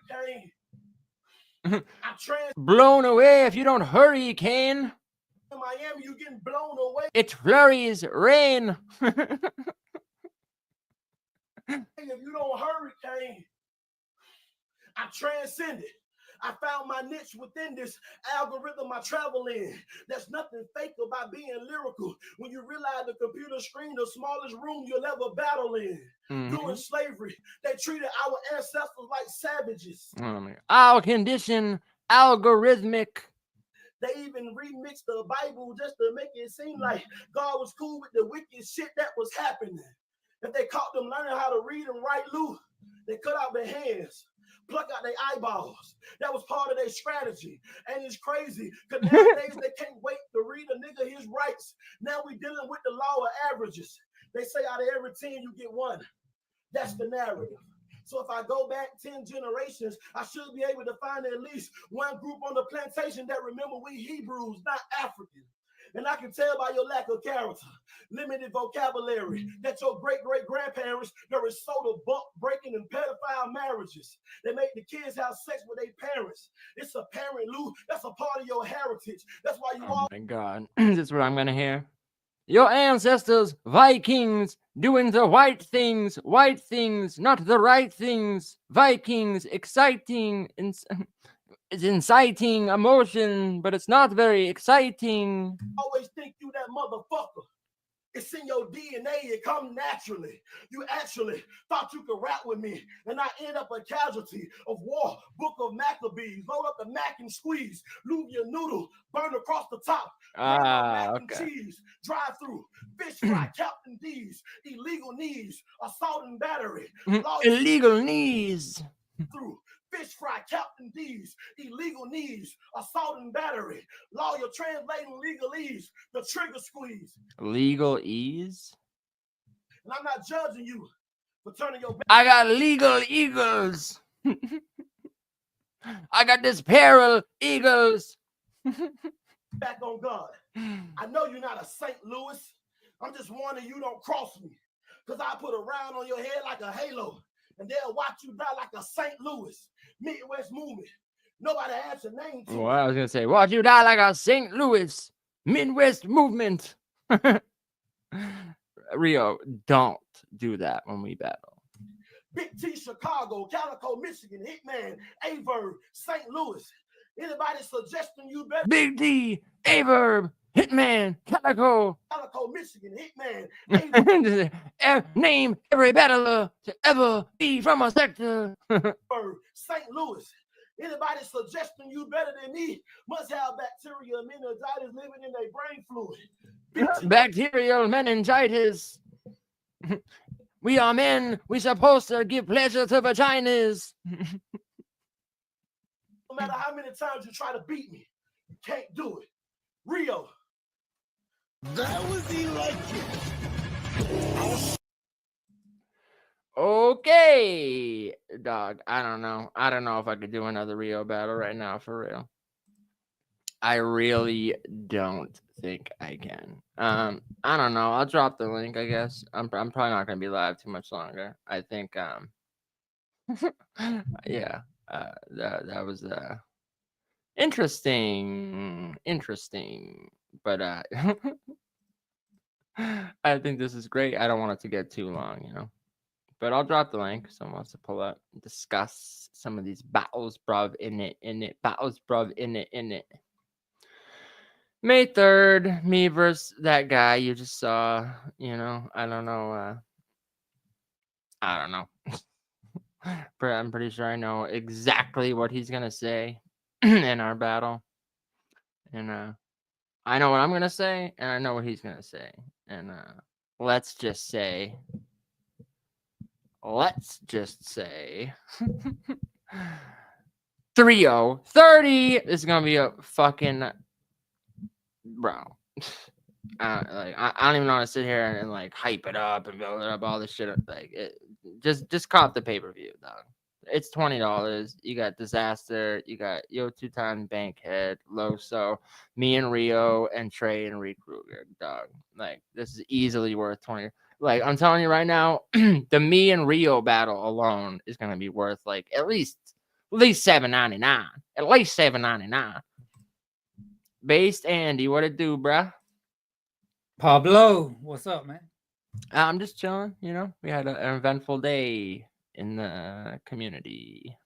S4: Cain.
S1: Blown away if you don't hurry, Cain.
S4: In Miami, you're getting blown away.
S1: It flurries rain.
S4: If you don't hurry, Cain. I transcended. I found my niche within this algorithm I travel in. There's nothing fake about being lyrical when you realize the computer screen, the smallest room you'll ever battle in. During slavery, they treated our ancestors like savages.
S1: Our condition, algorithmic.
S4: They even remixed the Bible just to make it seem like God was cool with the wicked shit that was happening. If they caught them learning how to read and write loose, they cut out their hands. Pluck out their eyeballs. That was part of their strategy. And it's crazy because nowadays they can't wait to read a nigga his rights. Now we dealing with the law of averages. They say out of every 10 you get one. That's the narrative. So if I go back 10 generations, I should be able to find at least one group on the plantation that remember we Hebrews, not Africans. And I can tell by your lack of character, limited vocabulary, that your great-great-grandparents, there is soda buck breaking and pedophile marriages. They make the kids have sex with their parents. It's apparent, Lou. That's a part of your heritage. That's why you all.
S1: Oh my God. This is what I'm going to hear. Your ancestors, Vikings, doing the white things, not the right things. Vikings, exciting, it's inciting emotion, but it's not very exciting.
S4: Always think you that motherfucker. It's in your DNA. It come naturally. You actually thought you could rap with me, and I end up a casualty of war. Book of Maccabees. Load up the mac and squeeze. Lube your noodle. Burn across the top. Mac and cheese. Drive through. Fish fry. Captain D's. Illegal knees. Assault and battery.
S1: Illegal knees.
S4: Through. Fish fry, Captain D's, illegal knees, assault and battery, lawyer translating legalese, the trigger squeeze.
S1: Legal ease?
S4: And I'm not judging you for turning your back.
S1: I got legal eagles. I got this peril eagles.
S4: Back on God. I know you're not a St. Louis. I'm just warning you don't cross me. Because I put a round on your head like a halo. And they'll watch you die like a St. Louis Midwest movement. Nobody has your name to.
S1: Well, I was gonna say, watch you die like a St. Louis Midwest movement. Rio, don't do that when we battle.
S4: Big T, Chicago, Calicoe, Michigan, Hitman, Averb, St. Louis. Anybody suggesting you better?
S1: Big D, Averb, Hitman, Calicoe,
S4: Michigan, Hitman,
S1: name every battler to ever be from a sector.
S4: St. Louis. Anybody suggesting you better than me must have bacterial meningitis living in their brain fluid.
S1: Bacterial meningitis. We are men. We supposed to give pleasure to vaginas.
S4: matter how many times you try to beat me, you can't do it. Rio. That was electric.
S1: Okay, dog. I don't know. I don't know if I could do another Rio battle right now, for real. I really don't think I can. I don't know. I'll drop the link, I guess. I'm probably not gonna be live too much longer. I think yeah. That was interesting. But I think this is great. I don't want it to get too long, you know. But I'll drop the link. Someone wants to pull up and discuss some of these battles, bruv, in it. Battles, bruv, in it. May 3rd, me versus that guy you just saw. You know, I don't know. But I'm pretty sure I know exactly what he's gonna say in our battle. And I know what I'm gonna say, and I know what he's gonna say. And let's just say 3-0 30 is gonna be a fucking bro. I don't even want to sit here and like hype it up and build it up, all this shit. Like just cop the pay-per-view, dog. It's $20. You got Disaster, you got Yo 2-time Bankhead, Loso, me and Rio, and Trey and Reed Kruger, dog. Like this is easily worth 20. Like I'm telling you right now, the me and Rio battle alone is gonna be worth like at least $7.99. At least $7.99. Based Andy, what it do, bruh?
S5: Pablo, what's up, man?
S1: I'm just chilling. You know, we had an eventful day in the community.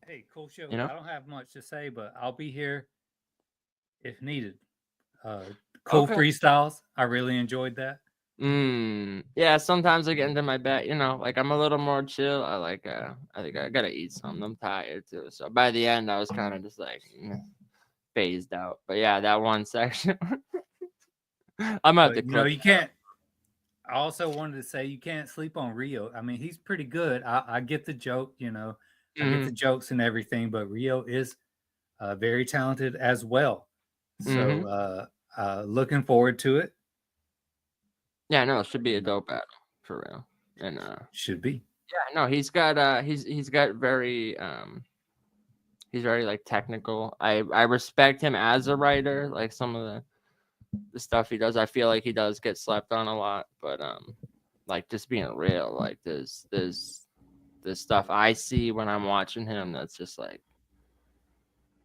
S5: Hey, cool show.
S1: You know?
S5: I don't have much to say, but I'll be here if needed. Cool freestyles. I really enjoyed that.
S1: Yeah, sometimes I get into my bed, you know, like I'm a little more chill. I think I gotta eat something. I'm tired too. So by the end I was kind of just like phased out. But yeah, that one section. I'm at the
S5: clip. You know, you can't. I also wanted to say you can't sleep on Rio. I mean, he's pretty good. I get the joke, you know, I get the jokes and everything, but Rio is very talented as well. So looking forward to it.
S1: Yeah, no, it should be a dope battle for real. And
S5: should be.
S1: Yeah, no, he's got very he's very like technical. I respect him as a writer, like some of the stuff he does. I feel like he does get slept on a lot, but like just being real, like there's stuff I see when I'm watching him that's just like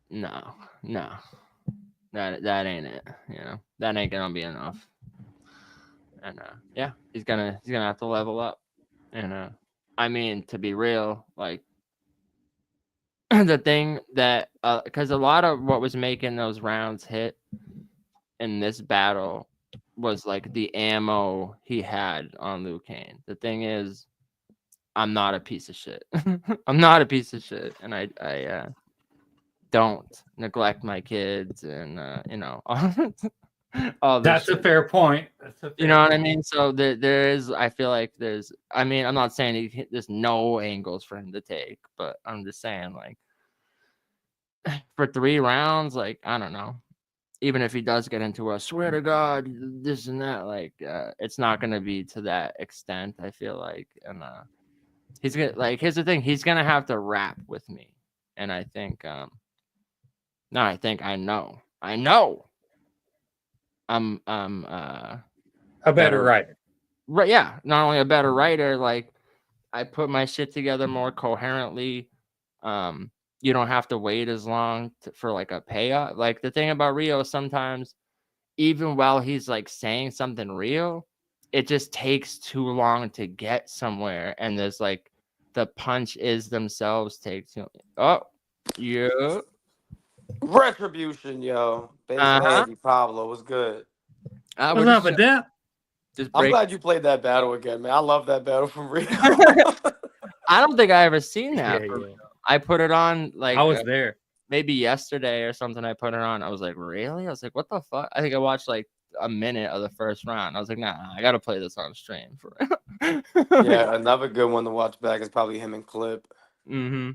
S1: no. That ain't it, you know. That ain't gonna be enough. And yeah, he's gonna have to level up. And I mean, to be real, like the thing that because a lot of what was making those rounds hit in this battle was like the ammo he had on Liu Kang. The thing is, I'm not a piece of shit. I'm not a piece of shit, and I don't neglect my kids, and you know. All
S5: That's
S1: shit.
S5: A fair point.
S1: You know what I mean? So there is, I feel like there's, I mean, I'm not saying there's no angles for him to take, but I'm just saying, like, for 3 rounds, like, I don't know. Even if he does get into a swear to God, this and that, like, it's not going to be to that extent, I feel like. And he's going to, like, here's the thing, he's going to have to rap with me. And I think, I know. I'm a
S5: better writer.
S1: Right, yeah. Not only a better writer, like I put my shit together more coherently. You don't have to wait as long for like a payoff. Like the thing about Rio, sometimes even while he's like saying something real, it just takes too long to get somewhere. And there's like the punch is themselves take too. Oh, yeah.
S6: Retribution, yo. Baby Andy, Pablo was good.
S5: What's up with that?
S6: I'm glad you played that battle again, man. I love that battle from Rio.
S1: I don't think I ever seen that.
S5: Yeah.
S1: I put it on like
S5: I was there.
S1: Maybe yesterday or something. I put it on. I was like, really? I was like, what the fuck? I think I watched like a minute of the first round. I was like, nah, I gotta play this on stream for
S6: Yeah, another good one to watch back is probably him and Clip.
S1: Mm-hmm.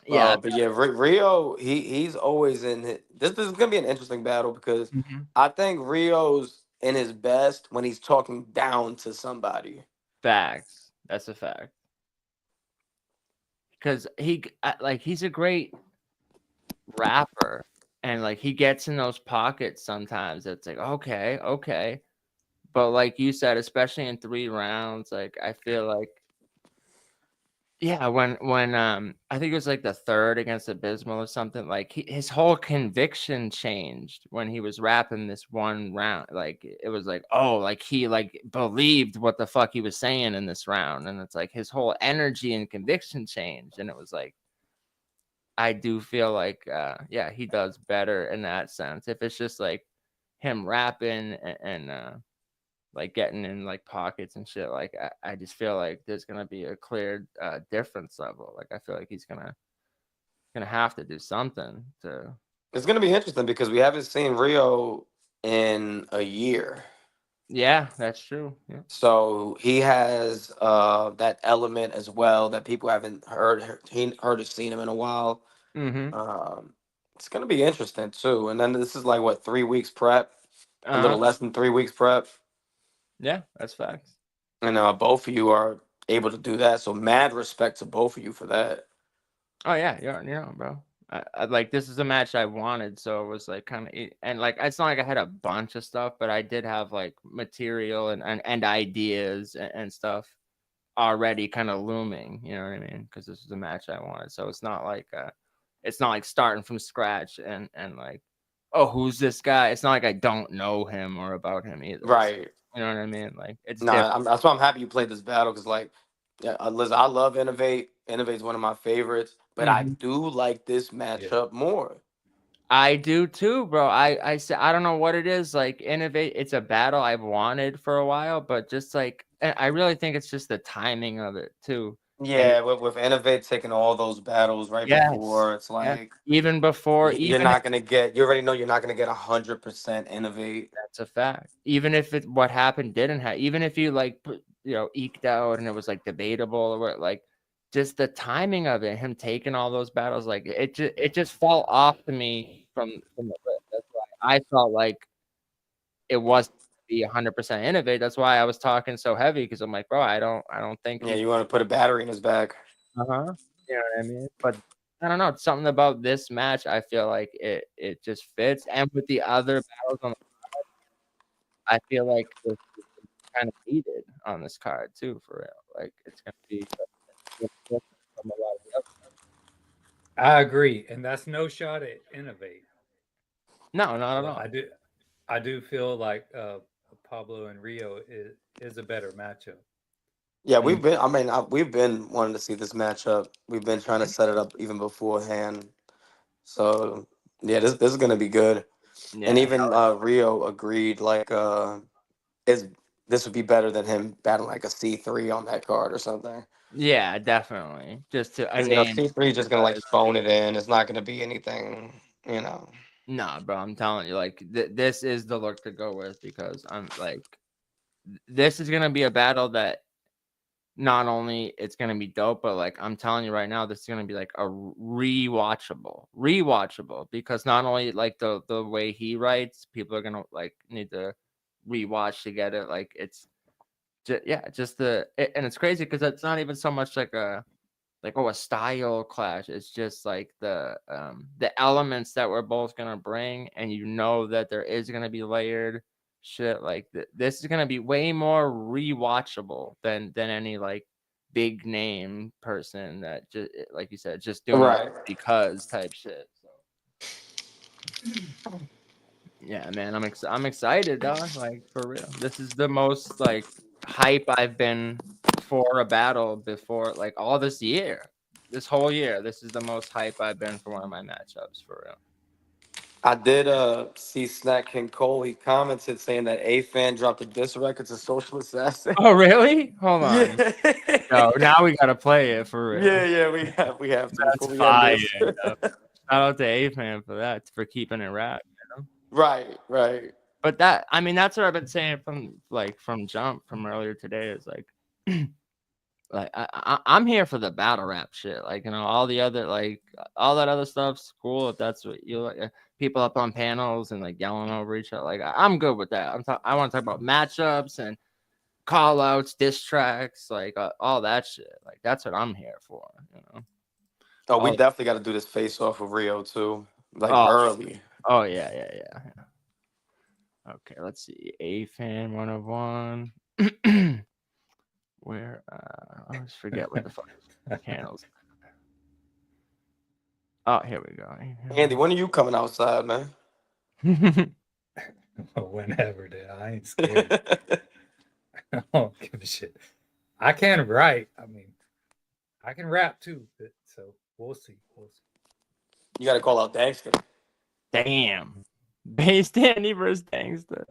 S1: Yeah.
S6: But yeah, Rio, he's always in it. This is gonna be an interesting battle because
S1: Mhm.
S6: I think Rio's in his best when he's talking down to somebody.
S1: Facts. That's a fact. Because he's a great rapper, and like he gets in those pockets sometimes. It's like okay, but like you said, especially in 3 rounds, like I feel like yeah, when I think it was like the third against Abysmal or something, like his whole conviction changed when he was rapping this one round. Like it was like, oh, like he like believed what the fuck he was saying in this round. And it's like his whole energy and conviction changed. And it was like I do feel like yeah, he does better in that sense. If it's just like him rapping and like getting in like pockets and shit, like I just feel like there's gonna be a clear difference level. Like I feel like he's gonna have to do something to.
S6: It's gonna be interesting because we haven't seen Rio in a year.
S1: Yeah, that's true. Yeah.
S6: So he has that element as well that people haven't heard or seen him in a while.
S1: Mm-hmm.
S6: It's gonna be interesting too. And then this is like what 3 weeks prep, a little less than 3 weeks prep,
S1: Yeah, that's facts.
S6: and both of you are able to do that. So mad respect to both of you for that.
S1: Oh yeah, yeah, bro. I like this is a match I wanted, so it was like kind of and like it's not like I had a bunch of stuff, but I did have like material and ideas and stuff already kind of looming. You know what I mean? Because this is a match I wanted, so it's not like starting from scratch and like, oh, who's this guy? It's not like I don't know him or about him either.
S6: Right.
S1: You know what I mean? Like it's
S6: No,
S1: different.
S6: that's why I'm happy you played this battle because, like, yeah, listen, I love Innovate. Innovate's one of my favorites, but I
S1: Mhm.
S6: do like this matchup more.
S1: I do too, bro. I say I don't know what it is. Like Innovate, it's a battle I've wanted for a while, but just like I really think it's just the timing of it too. And
S6: Yeah, with Innovate taking all those battles right
S1: yes,
S6: before, it's
S1: yeah.
S6: like
S1: Even before,
S6: you're
S1: even
S6: not gonna get. You already know you're not gonna get 100% Innovate.
S1: that's a fact. Even if what happened didn't happen, even if you like eked out and it was like debatable or what, like just the timing of it, him taking all those battles, like it just fell off to me from the list. That's why I felt like it wasn't be 100% innovate. That's why I was talking so heavy because I'm like, bro, I don't think
S6: Yeah,
S1: he's
S6: you want to put a battery in his back.
S1: uh-huh. You know what I mean? But I don't know. Something about this match, I feel like it just fits. And with the other battles on the I feel like this is kind of needed on this card too, for real. Like it's gonna be different from a lot of the other.
S5: I agree, and that's no shot at Innovate.
S1: No, not at
S5: But
S1: all.
S5: I do feel like Pablo and Rio is a better matchup.
S6: Yeah, we've been. I mean, we've been wanting to see this matchup. We've been trying to set it up even beforehand. So yeah, this is gonna be good. And
S1: Yeah.
S6: even Rio agreed, like, is this would be better than him battling like a C3 on that card or something.
S1: Yeah, definitely. Just to
S6: Because
S1: again
S6: C3 just gonna like phone it in. It's not gonna be anything, you know.
S1: nah, bro, I'm telling you, like this is the look to go with because I'm like this is gonna be a battle that not only it's gonna be dope, but like I'm telling you right now, this is gonna be like a rewatchable because not only like the way he writes, people are gonna like need to rewatch to get it. Like it's just and it's crazy because it's not even so much like a style clash. It's just like the elements that we're both gonna bring, and you know that there is gonna be layered shit. Like this is gonna be way more rewatchable than any like big name person that just like you said just doing it
S6: Right.
S1: because type shit. So yeah, man, I'm excited, dog. Like for real, this is the most like hype I've been for a battle before, like all this year. This whole year, this is the most hype I've been for one of my matchups for real.
S6: I did see Snack King Cole. He commented saying that Afan dropped a diss record to Social Assassin.
S1: Oh, really? Hold on.
S6: Yeah.
S1: No, now we gotta play it for real.
S6: Yeah, we have to
S1: That's
S6: before we end
S1: fire.
S6: this.
S1: Shout out to A-Fan for that, for keeping it rap.
S6: Right.
S1: But that, I mean, that's what I've been saying from jump from earlier today is like like I'm here for the battle rap shit. Like, you know, all the other all that other stuff's cool if that's what you like. People up on panels and like yelling over each other. Like I'm good with that. I want to talk about matchups and call outs, diss tracks, like all that shit. Like that's what I'm here for. You know.
S6: Oh, we definitely got to do this face off with Rio too, like early.
S1: Oh yeah. Okay, let's see. Afan 101. Where I always forget what the fuck channels. Oh, here we go.
S6: Andy, when are you coming outside, man?
S5: Whenever, dude. I ain't scared. I don't give a shit. I can write. I mean, I can rap too. So we'll see.
S6: You got to call out Dangster.
S1: Damn. Based Andy versus Dangster.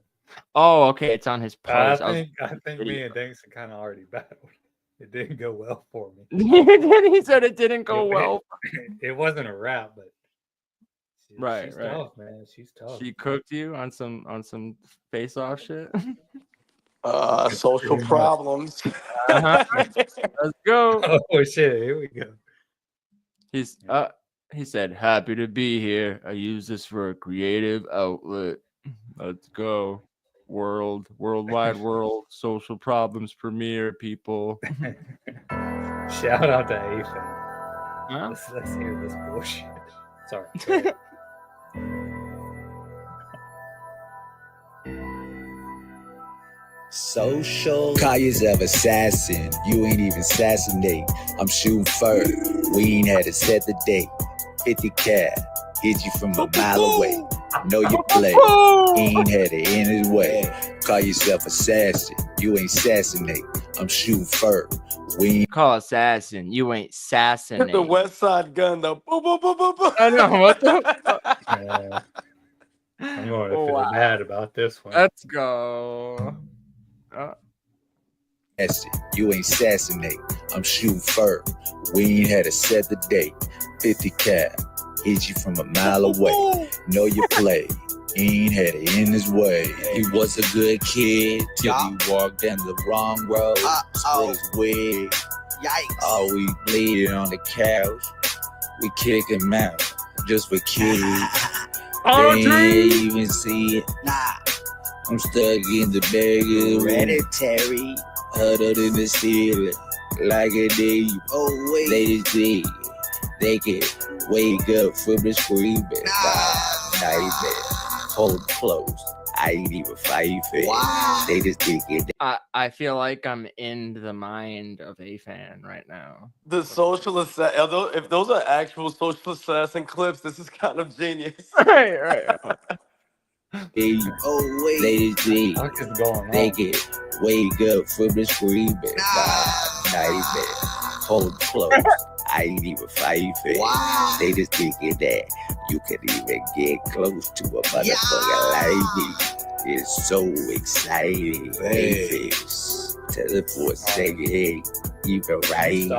S1: Oh, okay. It's on his post.
S5: I think me and Dangster kind of already battled. It didn't go well for me.
S1: He said it didn't go well.
S5: It wasn't a rap, but
S1: she's
S5: tough, man. She's tough.
S1: She cooked you on some face-off shit.
S6: Social problems.
S1: Let's go.
S5: Oh shit! Here we go.
S1: He said, "Happy to be here. I use this for a creative outlet. Let's go. Worldwide world, social problems premiere, people."
S5: Shout out to Afan.
S1: Huh?
S5: Let's hear this bullshit. Sorry.
S3: Social. Call yourself assassin. You ain't even assassinate. I'm shooting first. We ain't had to set the date. 50 cal. Hit you from a mile away. Know you play. Ain't had it in his way. Call yourself assassin. You ain't assassinate. I'm shooting first. We ain't
S1: Call assassin. You ain't assassinate.
S6: The West Side Gun, though. Boom, boom, boom, boom, boom.
S1: I know. What the
S5: I'm going to feel bad about this one.
S1: Let's go.
S3: You ain't assassinate. I'm shooting first. We ain't had to set the date. 50 cal. Hit you from a mile away. Know you play. He ain't had it in his way. He was a good kid till he walked down the wrong road. Split his wig. Yikes. Oh, we bleeding on the couch. We kick him out just for kids. They ain't even see it. I'm stuck in the bag of hereditary. Huddled in the ceiling like a day. Oh, wait. Ladies dig. They can wake up from the screaming. Nightmare. Hold close. I ain't even fighting. Wow. They just think it.
S1: I feel like I'm in the mind of Afan right now.
S6: The social assassin. If those are actual social assassin clips, this is kind of genius.
S1: Right.
S3: Oh wait, ladies dig.
S5: What is going on?
S3: They can wake up from the screaming. Nightmare. Hold close. I ain't even fighting. Wow. They just thinking that you can even get close to a motherfucker like me. It's so exciting. Hey. Teleport second, hey, you can write. It's a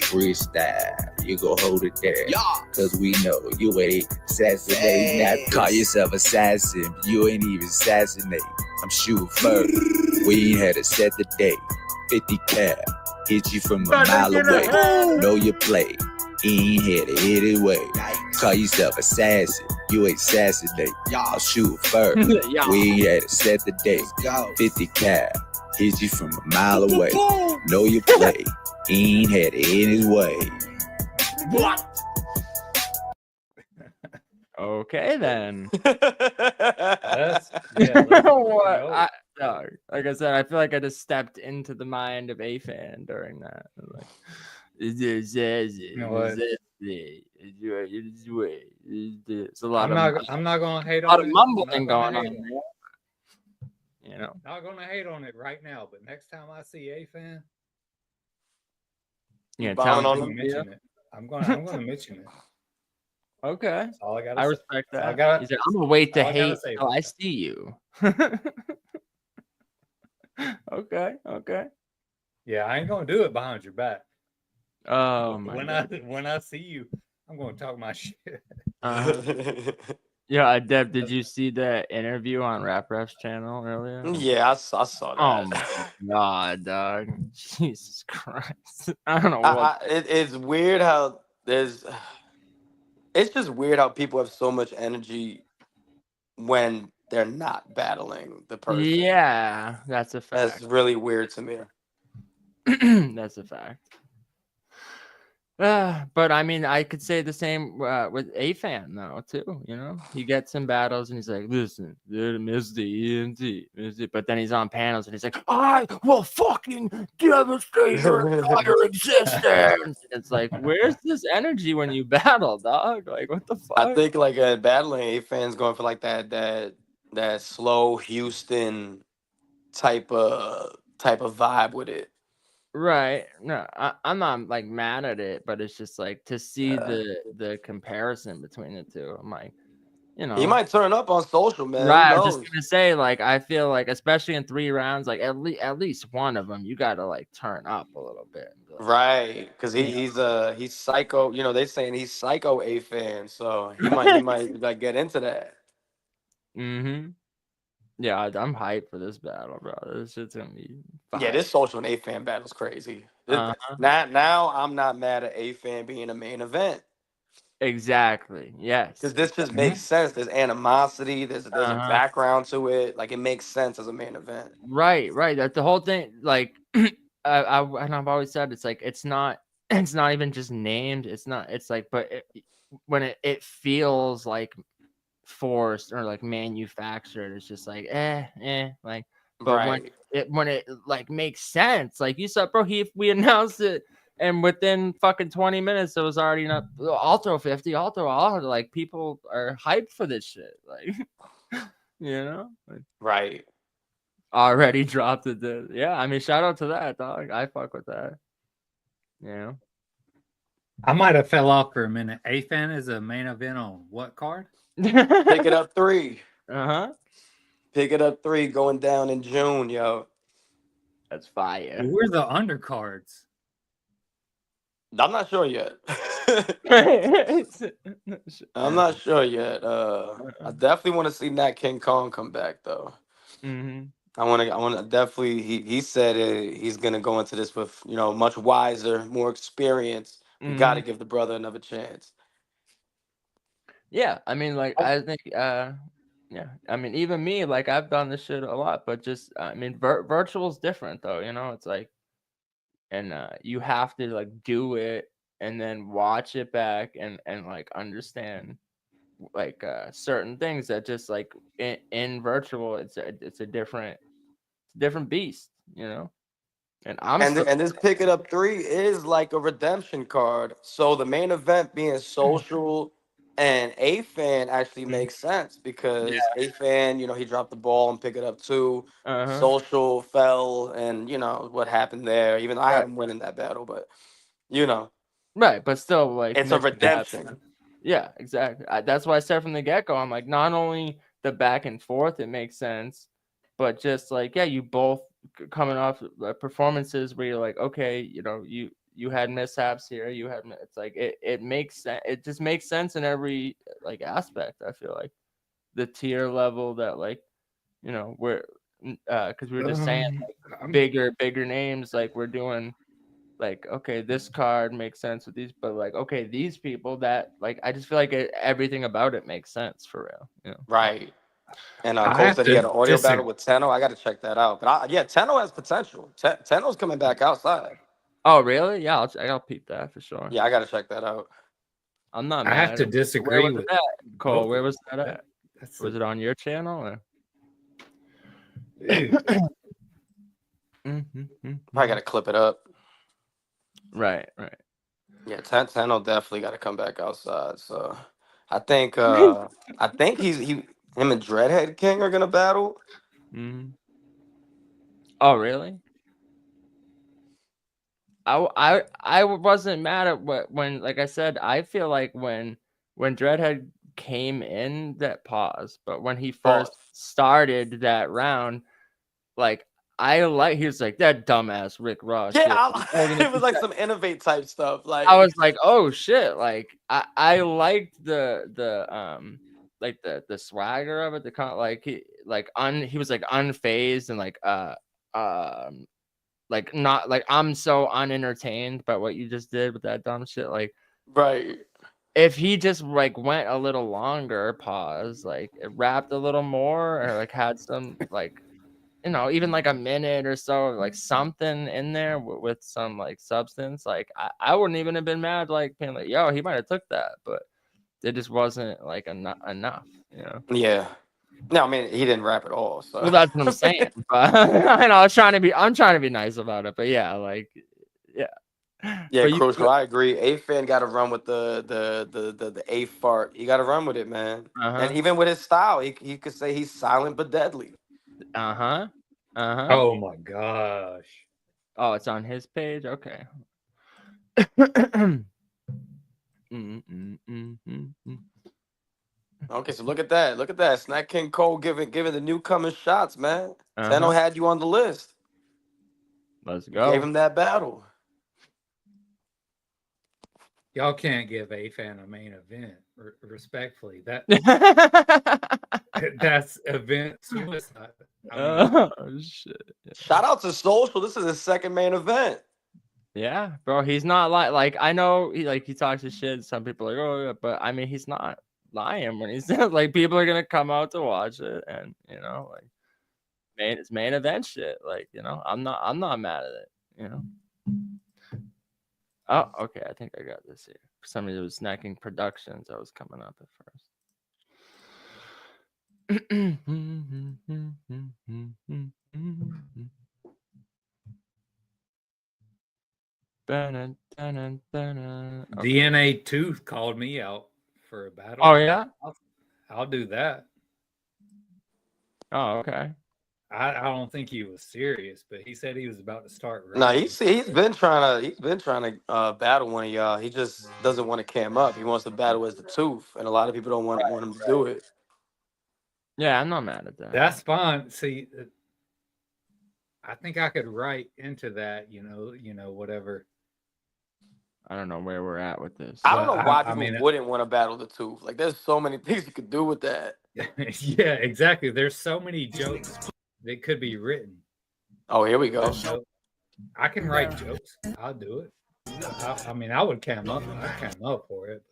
S3: freestyle. You go hold it there. Cause we know you ain't assassinate. Now call yourself assassin. You ain't even assassinate. I'm shooting first. We ain't had to set the date. 50 cal. Hit you from a mile away. Know you play. He ain't had to hit it way. Call yourself assassin. You ain't assassinate. I'll shoot first. We ain't had to set the date. 50 cal. Hit you from a mile away. Know you play. He ain't had it in his way.
S1: What? Okay then. What? Like I said, I feel like I just stepped into the mind of Afan during that. Like,
S5: you know what?
S1: It's a lot
S5: I'm not gonna hate on it.
S1: A lot of mumbling going on. You know,
S5: not gonna hate on it right now, but next time I see Afan,
S1: yeah,
S5: I'm gonna mention it.
S1: Okay.
S5: That's all I gotta
S1: I
S5: say.
S1: respect that. He said, I'm gonna wait to hate until I see you. Okay.
S5: Yeah, I ain't gonna do it behind your back.
S1: Oh my
S5: when I see you, I'm gonna talk my shit.
S1: Yeah, Adept, did you see that interview on Rap Ref's channel earlier?
S6: Yeah, I saw
S1: Oh
S6: that.
S1: my god, dog. Jesus Christ. I don't know what.
S6: It's weird how there's. It's just weird how people have so much energy when they're not battling the person.
S1: Yeah, that's a
S6: That's
S1: fact.
S6: really weird to me.
S1: That's a fact. But I mean, I could say the same with Afan though too. You know, he gets in battles and he's like, "Listen, miss the ENT," but then he's on panels and he's like, "I will fucking devastate your entire existence." It's like, where's this energy when you battle, dog? Like, what the fuck?
S6: I think like battling A fans going for like that slow Houston type of vibe with it.
S1: Right. No, I'm not like mad at it, but it's just like to see the comparison between the two. I'm like, you know,
S6: He might turn up on social, man.
S1: right.
S6: Who
S1: I was just
S6: knows?
S1: gonna say, like, I feel like, especially in 3 rounds, like at least one of them, you gotta like turn up a little bit. Like,
S6: Right, because he's psycho. You know, they saying he's psycho A fan, so he might like get into that.
S1: Mm-hmm. Yeah, I'm hyped for this battle, bro. This shit's gonna be fire.
S6: Yeah, this social and A fan battle's crazy.
S1: Uh-huh.
S6: Now I'm not mad at A fan being a main event.
S1: Exactly. Yes.
S6: Because this just makes sense. There's animosity. There's a background to it. Like it makes sense as a main event.
S1: Right. That's the whole thing. Like, and I've always said it's like it's not even just named. It's not. It's like, but when it feels like forced or like manufactured, it's just like like. But
S6: Right.
S1: when it like makes sense, like you said, bro, we announced it. And within fucking 20 minutes, it was already not Alto 50, Alto all like people are hyped for this shit. Like, you know? Like,
S6: Right.
S1: already dropped it. Yeah, I mean, shout out to that, dog. I fuck with that. Yeah.
S5: I might have fell off for a minute. Afan is a main event on what card?
S6: Pick it up 3.
S1: Uh-huh.
S6: Pick it up 3 going down in June, yo.
S1: That's fire.
S5: Who are the undercards?
S6: I'm not sure yet. I'm not sure yet. I definitely want to see Nat King Kong come back though.
S1: Mm-hmm.
S6: I want to definitely. He said he's gonna go into this with much wiser, more experience. We got to give the brother another chance.
S1: Yeah, I mean, like I think, yeah, I mean, even me, like I've done this shit a lot, but just I mean, virtual's different though. You know, it's like. And you have to like do it and then watch it back and like understand like certain things that just like in virtual it's a different beast, you know. And
S6: this Pick It Up 3 is like a redemption card. So the main event being social and Afan actually makes sense because Afan, he dropped the ball and Pick It Up 2. Social fell and what happened there. Even though I had him winning that battle, but
S1: right, but still like
S6: it's a redemption.
S1: Yeah, exactly. That's why I said from the get-go, I'm like, not only the back and forth it makes sense, but just like you both coming off performances where you're like, okay, you had mishaps here, it's like it makes sense. It just makes sense in every like aspect. I feel like the tier level that like we're because we were just saying like, bigger names, like we're doing like, okay, this card makes sense with these, but like, okay, these people that like I just feel like everything about it makes sense for real,
S6: right. And Cole said he had an audio battle with Tenno. I got to check that out. But Tenno has potential. Tenno's coming back outside.
S1: Oh, really? Yeah, I'll peep that for sure.
S6: Yeah, I got to check that out.
S1: I'm not
S5: I
S1: mad.
S5: have to disagree with
S1: that. Cole, where was that at? Was it on your channel? Or?
S6: I got to clip it up.
S1: Right.
S6: Yeah, Tenno definitely got to come back outside. So I think him and Dreadhead King are gonna battle.
S1: Oh, really? I wasn't mad at when like I said, I feel like when Dreadhead came in that pause, but when he first started that round, like he was like that dumbass Rick Ross.
S6: Yeah, it was like some innovate type stuff. Like
S1: I was like, oh shit! Like I liked the like the swagger of it, the kind like he was like unfazed and like not like I'm so unentertained by what you just did with that dumb shit. Like,
S6: Right.
S1: if he just like went a little longer, pause, like it rapped a little more, or like had some like, you know, even like a minute or so, like something in there with some like substance, like I wouldn't even have been mad, like being like, yo, he might have took that, but it just wasn't like enough, you know.
S6: Yeah. No, I mean he didn't rap at all. So
S1: Well, that's what I'm saying. But I know I'm trying to be nice about it, but yeah, like yeah.
S6: yeah,
S1: But
S6: Crucial. I agree. Afan got to run with the A fart. He got to run with it, man. And even with his style, he could say he's silent but deadly.
S5: Oh my gosh.
S1: Oh, it's on his page. Okay.
S6: Okay, so look at that. Look at that. Snack King Cole giving the newcomers shots, man. Tenno had you on the list.
S1: Let's go.
S6: Gave him that battle.
S5: Y'all can't give Afan a main event, respectfully. That's event suicide.
S1: Oh shit!
S6: Shout out to Social. This is his second main event.
S1: Yeah, bro. He's not like I know he talks his shit. Some people are like, oh yeah, but I mean he's not lying when he says like people are gonna come out to watch it, and you know like it's main event shit. Like you know I'm not mad at it. You know. Oh, okay. I think I got this here. For some reason, it was Snacking Productions. I was coming up at first.
S5: DNA Tooth called me out for a battle.
S1: Oh yeah,
S5: I'll do that.
S1: Oh okay.
S5: I don't think he was serious, but he said he was about to start.
S6: No, he's been trying to battle one of y'all. He just doesn't want to cam up. He wants to battle as the Tooth, and a lot of people don't want him to do it.
S1: Yeah, I'm not mad at that.
S5: That's fine. See, I think I could write into that. You know, whatever.
S1: I don't know where we're at with this.
S6: I don't know why people wouldn't want to battle the Tooth. Like, there's so many things you could do with that.
S5: Yeah, exactly. There's so many jokes that could be written.
S6: Oh, here we go.
S5: I can write jokes. I'll do it. I mean, I would cam up. I'd cam up for it.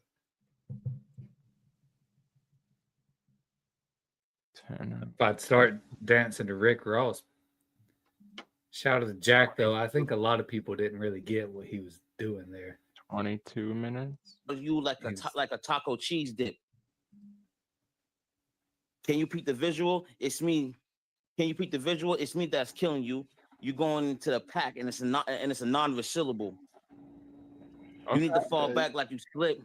S5: If I'd start dancing to Rick Ross. Shout out to Jack, though. I think a lot of people didn't really get what he was doing there.
S1: 22 minutes.
S7: You like a taco cheese dip. Can you peep the visual? It's me. Can you peep the visual? It's me that's killing you. You going into the pack, and it's a non-syllable. You need to fall back like you slip.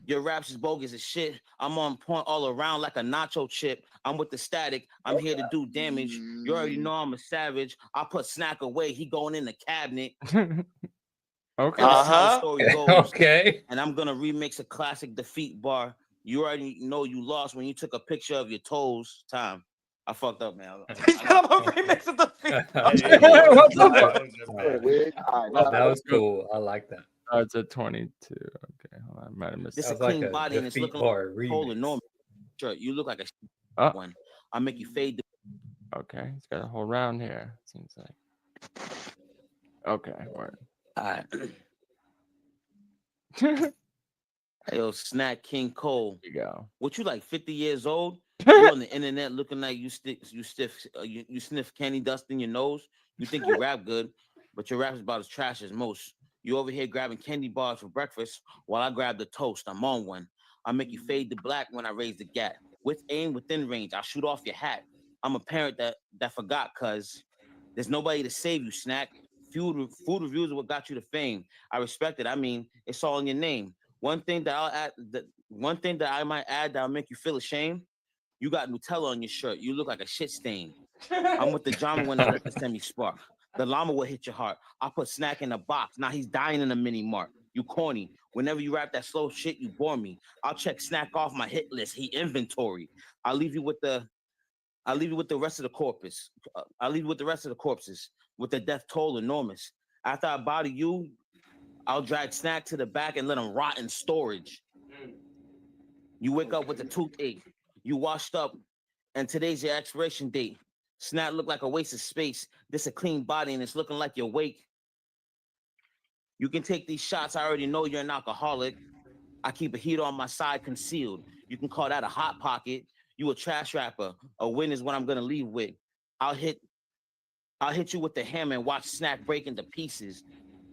S7: Your raps is bogus as shit. I'm on point all around like a nacho chip. I'm with the static. I'm here to do damage. You already know I'm a savage. I put Snack away. He going in the cabinet.
S1: Okay.
S7: Story goes.
S5: Okay.
S7: And I'm gonna remix a classic defeat bar. You already know you lost when you took a picture of your toes. Time. I fucked up, man.
S6: He's got a remix of the feet.
S5: That was cool. I like that.
S1: Oh, it's at 22. Okay, hold on. I might have missed.
S7: This is a clean body and it's looking like a normal. Sure, you look like a one. I'll make you fade.
S1: Okay, he's got a whole round here. Seems like. Okay, word.
S7: All right. Hey, yo, Snack King Cole.
S1: There you go.
S7: What you like? 50 years old? You're on the internet looking like you sniff candy dust in your nose. You think you rap good, but your rap is about as trash as most. You over here grabbing candy bars for breakfast while I grab the toast. I'm on one. I make you fade to black when I raise the gap. With aim within range, I'll shoot off your hat. I'm a parent that forgot, cuz there's nobody to save you, Snack. Food reviews are what got you to fame. I respect it. I mean, it's all in your name. One thing that I might add that'll make you feel ashamed. You got Nutella on your shirt. You look like a shit stain. I'm with the drama when I let the semi spark. The llama will hit your heart. I put Snack in a box. Now he's dying in a mini mart. You corny. Whenever you rap that slow shit, you bore me. I'll check Snack off my hit list. He inventory. I'll leave you with the rest of the corpus. I'll leave you with the rest of the corpses. With the death toll enormous. After I body you, I'll drag Snack to the back and let him rot in storage. You wake up with a toothache. You washed up, and today's your expiration date. Snap look like a waste of space. This a clean body, and it's looking like you're awake. You can take these shots. I already know you're an alcoholic. I keep a heater on my side concealed. You can call that a hot pocket. You a trash rapper. A win is what I'm gonna leave with. I'll hit you with the hammer and watch Snack break into pieces.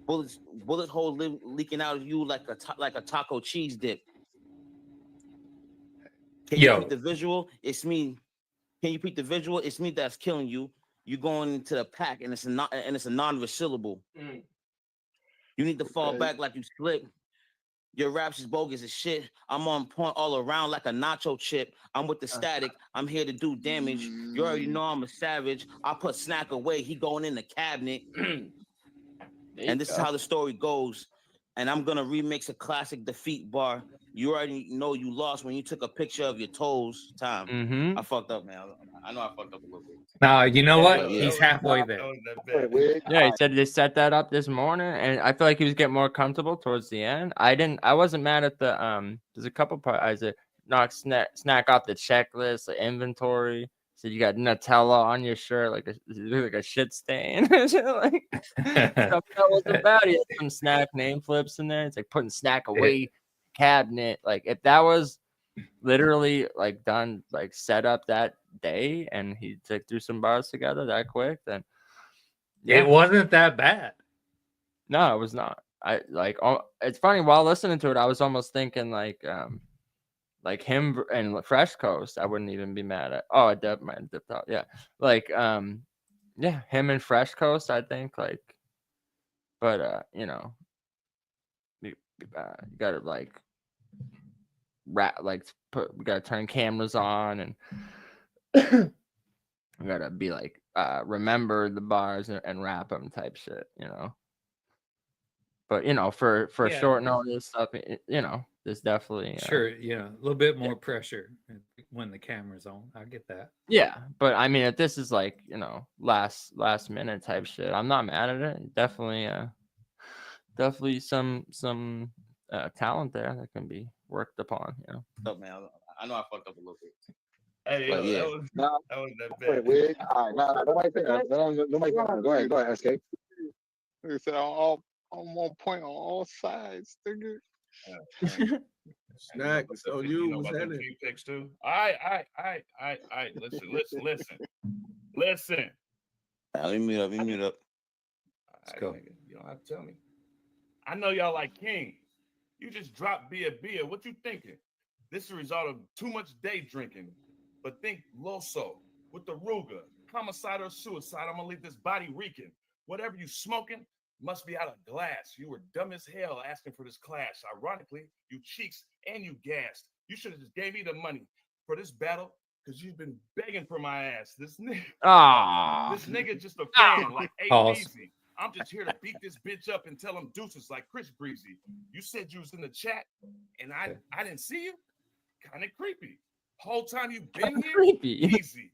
S7: Bullet hole leaking out of you like a taco cheese dip. Can you repeat the visual? It's me. Can you repeat the visual? It's me that's killing you. You going into the pack, and it's a non-syllable. You need to fall back like you slipped. Your raps is bogus as shit. I'm on point all around like a nacho chip. I'm with the static. I'm here to do damage. You already know I'm a savage. I put Snack away. He going in the cabinet. And this is how the story goes. And I'm going to remix a classic defeat bar. You already know you lost when you took a picture of your toes. Time. I fucked up, man. I know I fucked up a little bit.
S5: No, you know what? He's halfway there.
S1: Yeah, he said they set that up this morning, and I feel like he was getting more comfortable towards the end. I wasn't mad at the there's a couple parts. I said knock snack off the checklist, the inventory. So you got Nutella on your shirt, like a shit stain. Like stuff that wasn't bad. He had some Snack name flips in there. It's like putting Snack away cabinet. Like if that was literally like done, like set up that day, and he like threw some bars together that quick, then
S5: it wasn't that bad.
S1: No, it was not. It's funny, while listening to it, I was almost thinking like him and Fresh Coast, I wouldn't even be mad at. Oh, I dipped out. Yeah. Like, yeah, him and Fresh Coast, I think, like, but, you know, you gotta, like, we gotta turn cameras on, and we gotta be like, remember the bars and rap them type shit, you know. But, you know, for short notice stuff, you know, there's definitely
S5: sure, you know, a little bit more pressure when the camera's on. I get that.
S1: Yeah, but I mean, if this is like, you know, last minute type shit, I'm not mad at it. Definitely some talent there that can be worked upon. You know.
S7: Oh, man, I know I fucked up a little bit.
S8: Hey,
S7: But yeah.
S8: that was that bad.
S9: All right, nobody think nobody. Go ahead, SK.
S10: Like I said, I'm on point on all sides, nigga.
S8: Snack, so you was
S11: about them key picks too. All right. Listen.
S7: Let me mute up.
S11: Let's go. Nigga, you don't have to tell me. I know y'all like Cain. You just dropped Bia. What you thinking? This is a result of too much day drinking. But think Loso with the Ruger, homicide or suicide. I'm gonna leave this body reeking. Whatever you smoking must be out of glass. You were dumb as hell asking for this clash. Ironically, you cheeks and you gassed. You should have just gave me the money for this battle because you've been begging for my ass. This nigga just a fan, like A-Easy. I'm just here to beat this bitch up and tell him deuces like Chris Breezy. You said you was in the chat and I didn't see you? Kind of creepy. Whole time you been here?
S1: Creepy.
S11: Easy.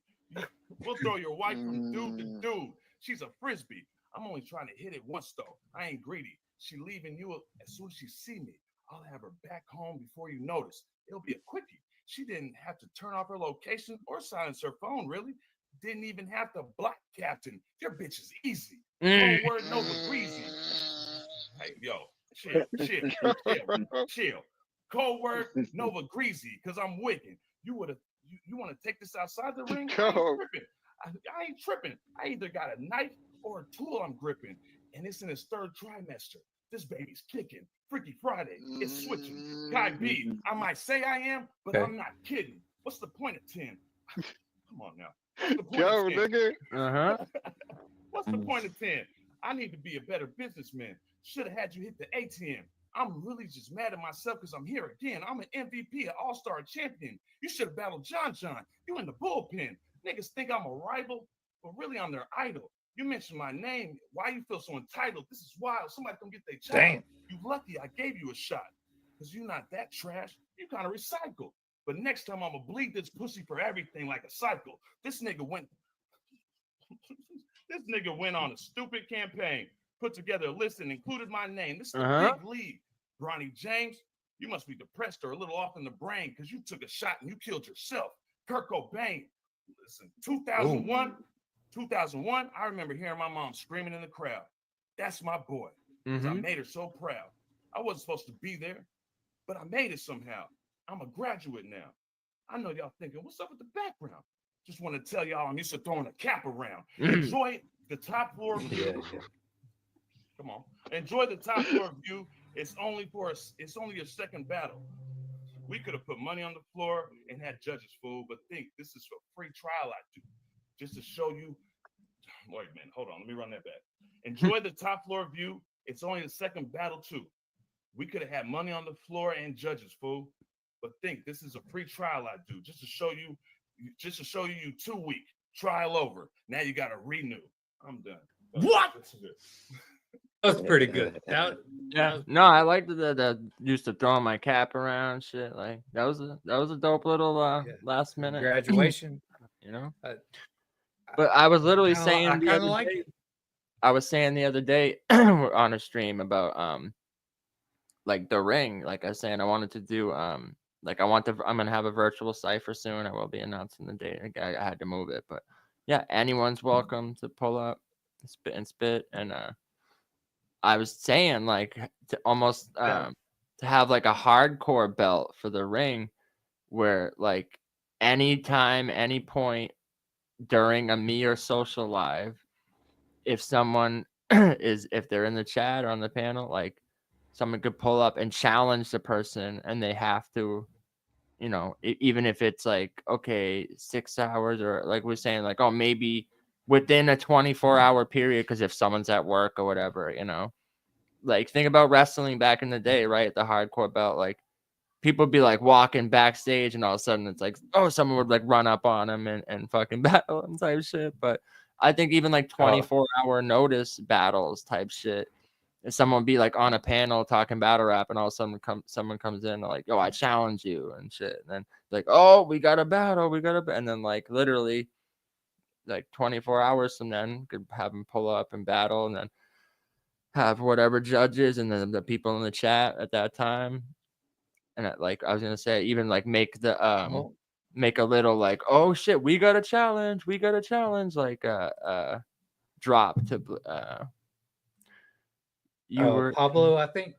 S11: We'll throw your wife from dude to dude. She's a frisbee. I'm only trying to hit it once though. I ain't greedy. She leaving you as soon as she see me. I'll have her back home before you notice. It'll be a quickie. She didn't have to turn off her location or silence her phone, really. Didn't even have to block Captain. Your bitch is easy. No word, no breezy. Hey, yo, chill. Cold word, Nova Greasy, because I'm wicked. You want to take this outside the ring? I ain't tripping. I either got a knife or a tool I'm gripping, and it's in his third trimester. This baby's kicking. Freaky Friday, it's switching. Guy B, I might say I am, but I'm not kidding. What's the point of 10? Come on now.
S10: Yo, nigga.
S11: What's the point of 10? I need to be a better businessman. Should have had you hit the ATM. I'm really just mad at myself because I'm here again. I'm an MVP, an all-star champion. You should have battled John. You in the bullpen. Niggas think I'm a rival, but really I'm their idol. You mentioned my name. Why you feel so entitled? This is wild. Somebody come get their child.
S5: Damn.
S11: You lucky I gave you a shot. Because you're not that trash. You kind of recycle. But next time I'm going to bleed this pussy for everything like a cycle. This nigga went on a stupid campaign. Put together a list and included my name. This is a big lead. Bronny James, you must be depressed or a little off in the brain because you took a shot and you killed yourself. Kurt Cobain. Listen, 2001, I remember hearing my mom screaming in the crowd. That's my boy. Because I made her so proud. I wasn't supposed to be there, but I made it somehow. I'm a graduate now. I know y'all thinking, what's up with the background? Just want to tell y'all I'm used to throwing a cap around. Enjoy the top floor view. Come on. Enjoy the top floor view. It's only a second battle. We could have put money on the floor and had judges, fool, but think this is a free trial I do. Just to show you. Wait a minute. Hold on. Let me run that back. Enjoy the top floor view. It's only the second battle, too. We could have had money on the floor and judges, fool. But think this is a free trial I do. Just to show you you 2 week. Trial over. Now you got to renew. I'm done.
S5: What? That's pretty good.
S1: No, I liked the used to throwing my cap around shit. Like that was a dope little last minute
S5: graduation.
S1: You know. But I was literally saying I was saying the other day on a stream about like the ring. Like I was saying, I wanted to do like I'm gonna have a virtual cipher soon. I will be announcing the date. I had to move it, but yeah, anyone's welcome to pull up, spit, and I was saying like to almost to have like a hardcore belt for the ring, where like anytime, any point during a me or social live, if someone if they're in the chat or on the panel, like someone could pull up and challenge the person, and they have to, you know, even if it's like, okay, 6 hours, or like we're saying, like, oh, maybe within a 24-hour period, because if someone's at work or whatever, you know, like think about wrestling back in the day, right? The hardcore belt, like people would be like walking backstage, and all of a sudden it's like, oh, someone would like run up on them and fucking battle and type shit. But I think even like 24-hour notice battles type shit, if someone be like on a panel talking battle rap, and all of a sudden someone comes in like, oh, I challenge you and shit, and then like, oh, we got a battle, and then like literally like 24 hours from then could have them pull up and battle, and then have whatever judges and then the people in the chat at that time. And like I was gonna say, even like make the make a little like, oh shit, we got a challenge, like drop to
S5: Pablo, I think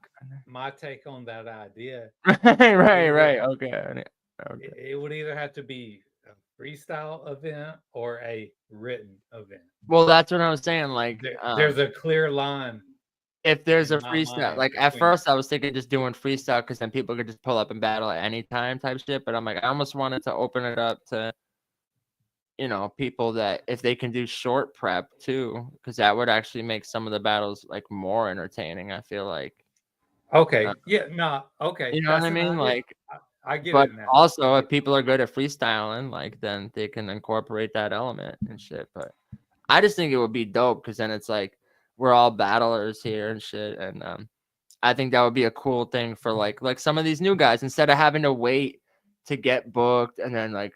S5: my take on that idea
S1: right okay,
S5: it would either have to be a freestyle event or a written event.
S1: Well, that's what I was saying, like
S5: there's a clear line.
S1: If there's a freestyle, like at first I was thinking just doing freestyle, because then people could just pull up and battle at any time type shit. But I'm like, I almost wanted to open it up to, you know, people that if they can do short prep too, because that would actually make some of the battles like more entertaining, I feel like.
S5: Okay. You know what I mean?
S1: Like,
S5: I get
S1: but
S5: it now.
S1: also if people are good at freestyling, like then they can incorporate that element and shit. But I just think it would be dope, because then it's like, we're all battlers here and shit, and I think that would be a cool thing for like some of these new guys, instead of having to wait to get booked, and then like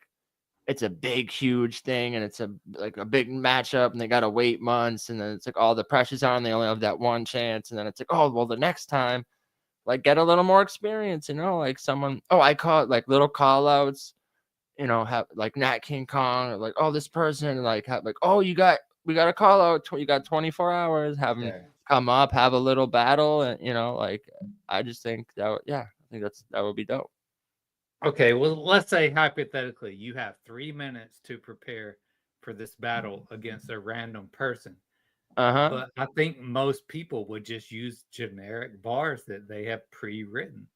S1: it's a big huge thing, and it's a big matchup, and they gotta wait months, and then it's like all the pressure's on, they only have that one chance, and then it's like, oh well, the next time, like get a little more experience, you know, like someone, I call it like little call outs, you know, have like Nat King Kong, or like, oh, this person, like have like, oh, we got a call out. You got 24 hours. Have them come up, have a little battle, and you know, like I just think that, I think that would be dope.
S5: Okay, well, let's say hypothetically, you have 3 minutes to prepare for this battle against a random person. But I think most people would just use generic bars that they have pre-written.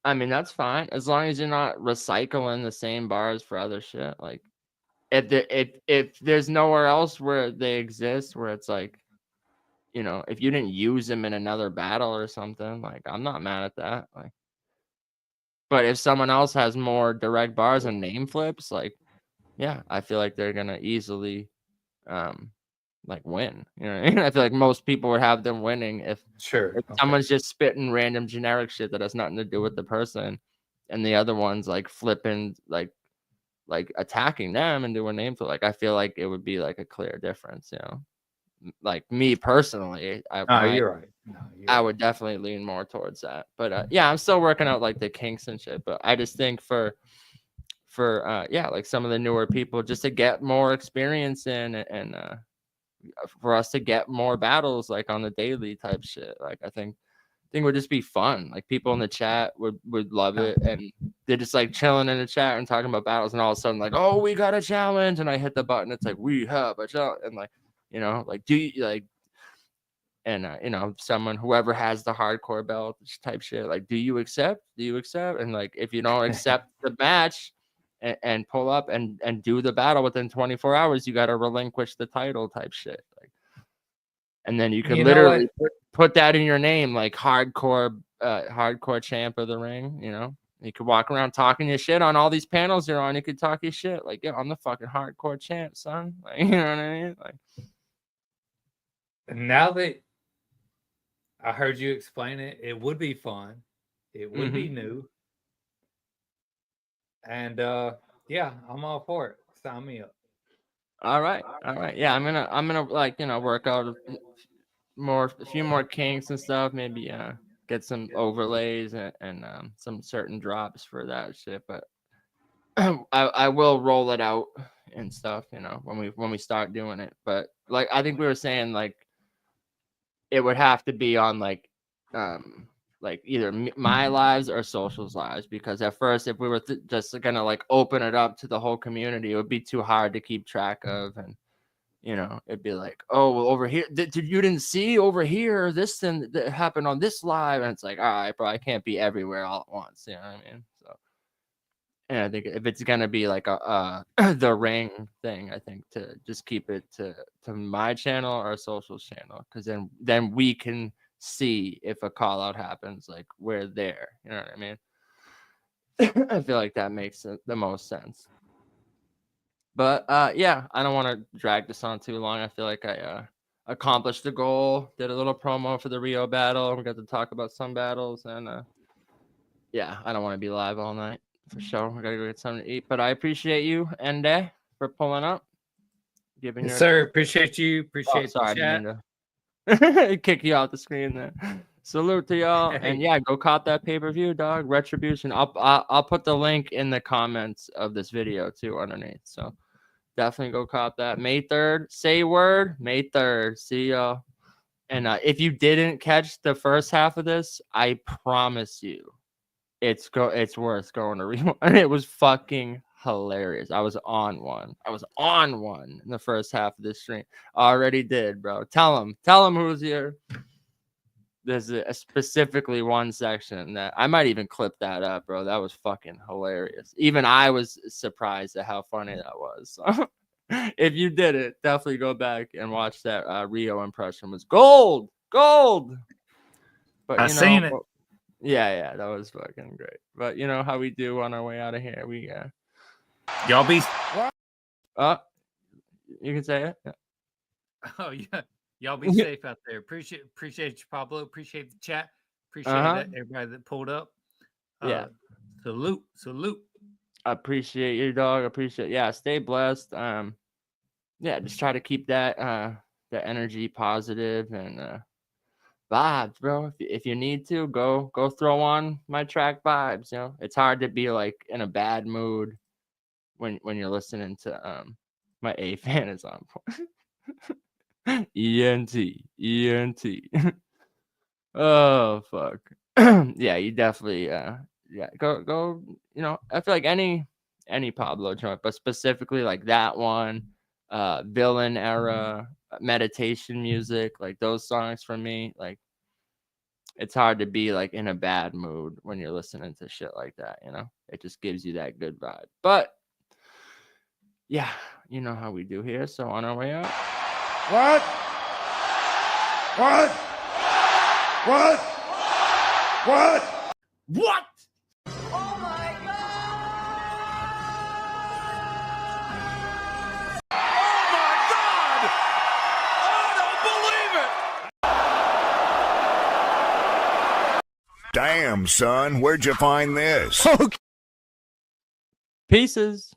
S1: I mean, that's fine as long as you're not recycling the same bars for other shit, like. If there's nowhere else where they exist, where it's like, you know, if you didn't use them in another battle or something, like I'm not mad at that. Like, but if someone else has more direct bars and name flips, like, yeah, I feel like they're gonna easily, like win. You know, I feel like most people would have them winning if someone's just spitting random generic shit that has nothing to do with the person, and the other one's like flipping like attacking them and doing name flip. Like I feel like it would be like a clear difference, you know. Like me personally,
S5: you're right.
S1: I would definitely lean more towards that. But yeah, I'm still working out like the kinks and shit. But I just think for for yeah, like some of the newer people, just to get more experience in, and for us to get more battles like on the daily type shit. Like I think would just be fun. Like people in the chat would love it, and they're just like chilling in the chat and talking about battles, and all of a sudden like, oh, we got a challenge, and I hit the button, it's like, we have a challenge, and like, you know, like, do you like, and you know, someone, whoever has the hardcore belt type shit, like, do you accept, and like, if you don't accept the match and pull up and do the battle within 24 hours, you got to relinquish the title type shit. Like, and then you can literally put that in your name, like hardcore champ of the ring. You know, you could walk around talking your shit on all these panels you're on. You could talk your shit like, yeah, I'm the fucking hardcore champ, son. Like, you know what I mean? Like,
S5: now that I heard you explain it, it would be fun. It would be new. And yeah, I'm all for it. Sign me up.
S1: All right. Yeah, I'm gonna like, you know, work out a few more kinks and stuff. Maybe get some overlays and some certain drops for that shit. But I will roll it out and stuff, you know, when we start doing it. But like I think we were saying, like it would have to be on like either my lives or socials lives, because at first if we were just gonna like open it up to the whole community, it would be too hard to keep track of, and you know, it'd be like, oh, well, over here, you didn't see over here this thing that happened on this live, and it's like, all right, bro, I can't be everywhere all at once, you know what I mean? So, and I think if it's gonna be like a the ring thing, I think to just keep it to my channel or socials channel, because then we can see if a call out happens, like we're there, you know what I mean? I feel like that makes the most sense. But yeah, I don't want to drag this on too long. I feel like I accomplished the goal, did a little promo for the Rio battle, we got to talk about some battles, and yeah, I don't want to be live all night for sure. I gotta go get something to eat. But I appreciate you, Ende, for pulling up, giving
S5: yes, sir. Appreciate you. Appreciate
S1: sorry,
S5: the chat.
S1: Kick you out the screen there. Salute to y'all, and yeah, go cop that pay-per-view, dog. Retribution. I'll put the link in the comments of this video too underneath. So definitely go cop that. May 3rd. Say word. May 3rd. See y'all. And if you didn't catch the first half of this, I promise you, it's worth going to rewind. It was fucking hilarious. I was on one in the first half of this stream. Already did, bro. Tell him who's here. There's specifically one section that I might even clip that up, bro. That was fucking hilarious. Even I was surprised at how funny that was. So if you did it, definitely go back and watch that. Rio impression was gold. But
S5: I seen it.
S1: Yeah, that was fucking great. But you know how we do on our way out of here. We
S5: y'all be.
S1: You can say it. Yeah.
S5: Oh yeah, y'all be safe out there. Appreciate you, Pablo. Appreciate the chat. Appreciate that everybody that pulled up.
S1: Yeah.
S5: Salute.
S1: I appreciate you, dog. Stay blessed. Yeah, just try to keep that the energy positive and vibes, bro. If you need to, go throw on my track Vibes. You know, it's hard to be like in a bad mood when you're listening to my Afan is on point. ENT. Oh fuck. Yeah, you definitely go. You know, I feel like any Pablo joint, but specifically like that one, villain era, meditation music, like those songs for me, like it's hard to be like in a bad mood when you're listening to shit like that, you know? It just gives you that good vibe. But yeah, you know how we do here. So on our way out.
S3: What? Oh my God! I don't believe it!
S12: Damn, son, where'd you find this?
S1: Pieces.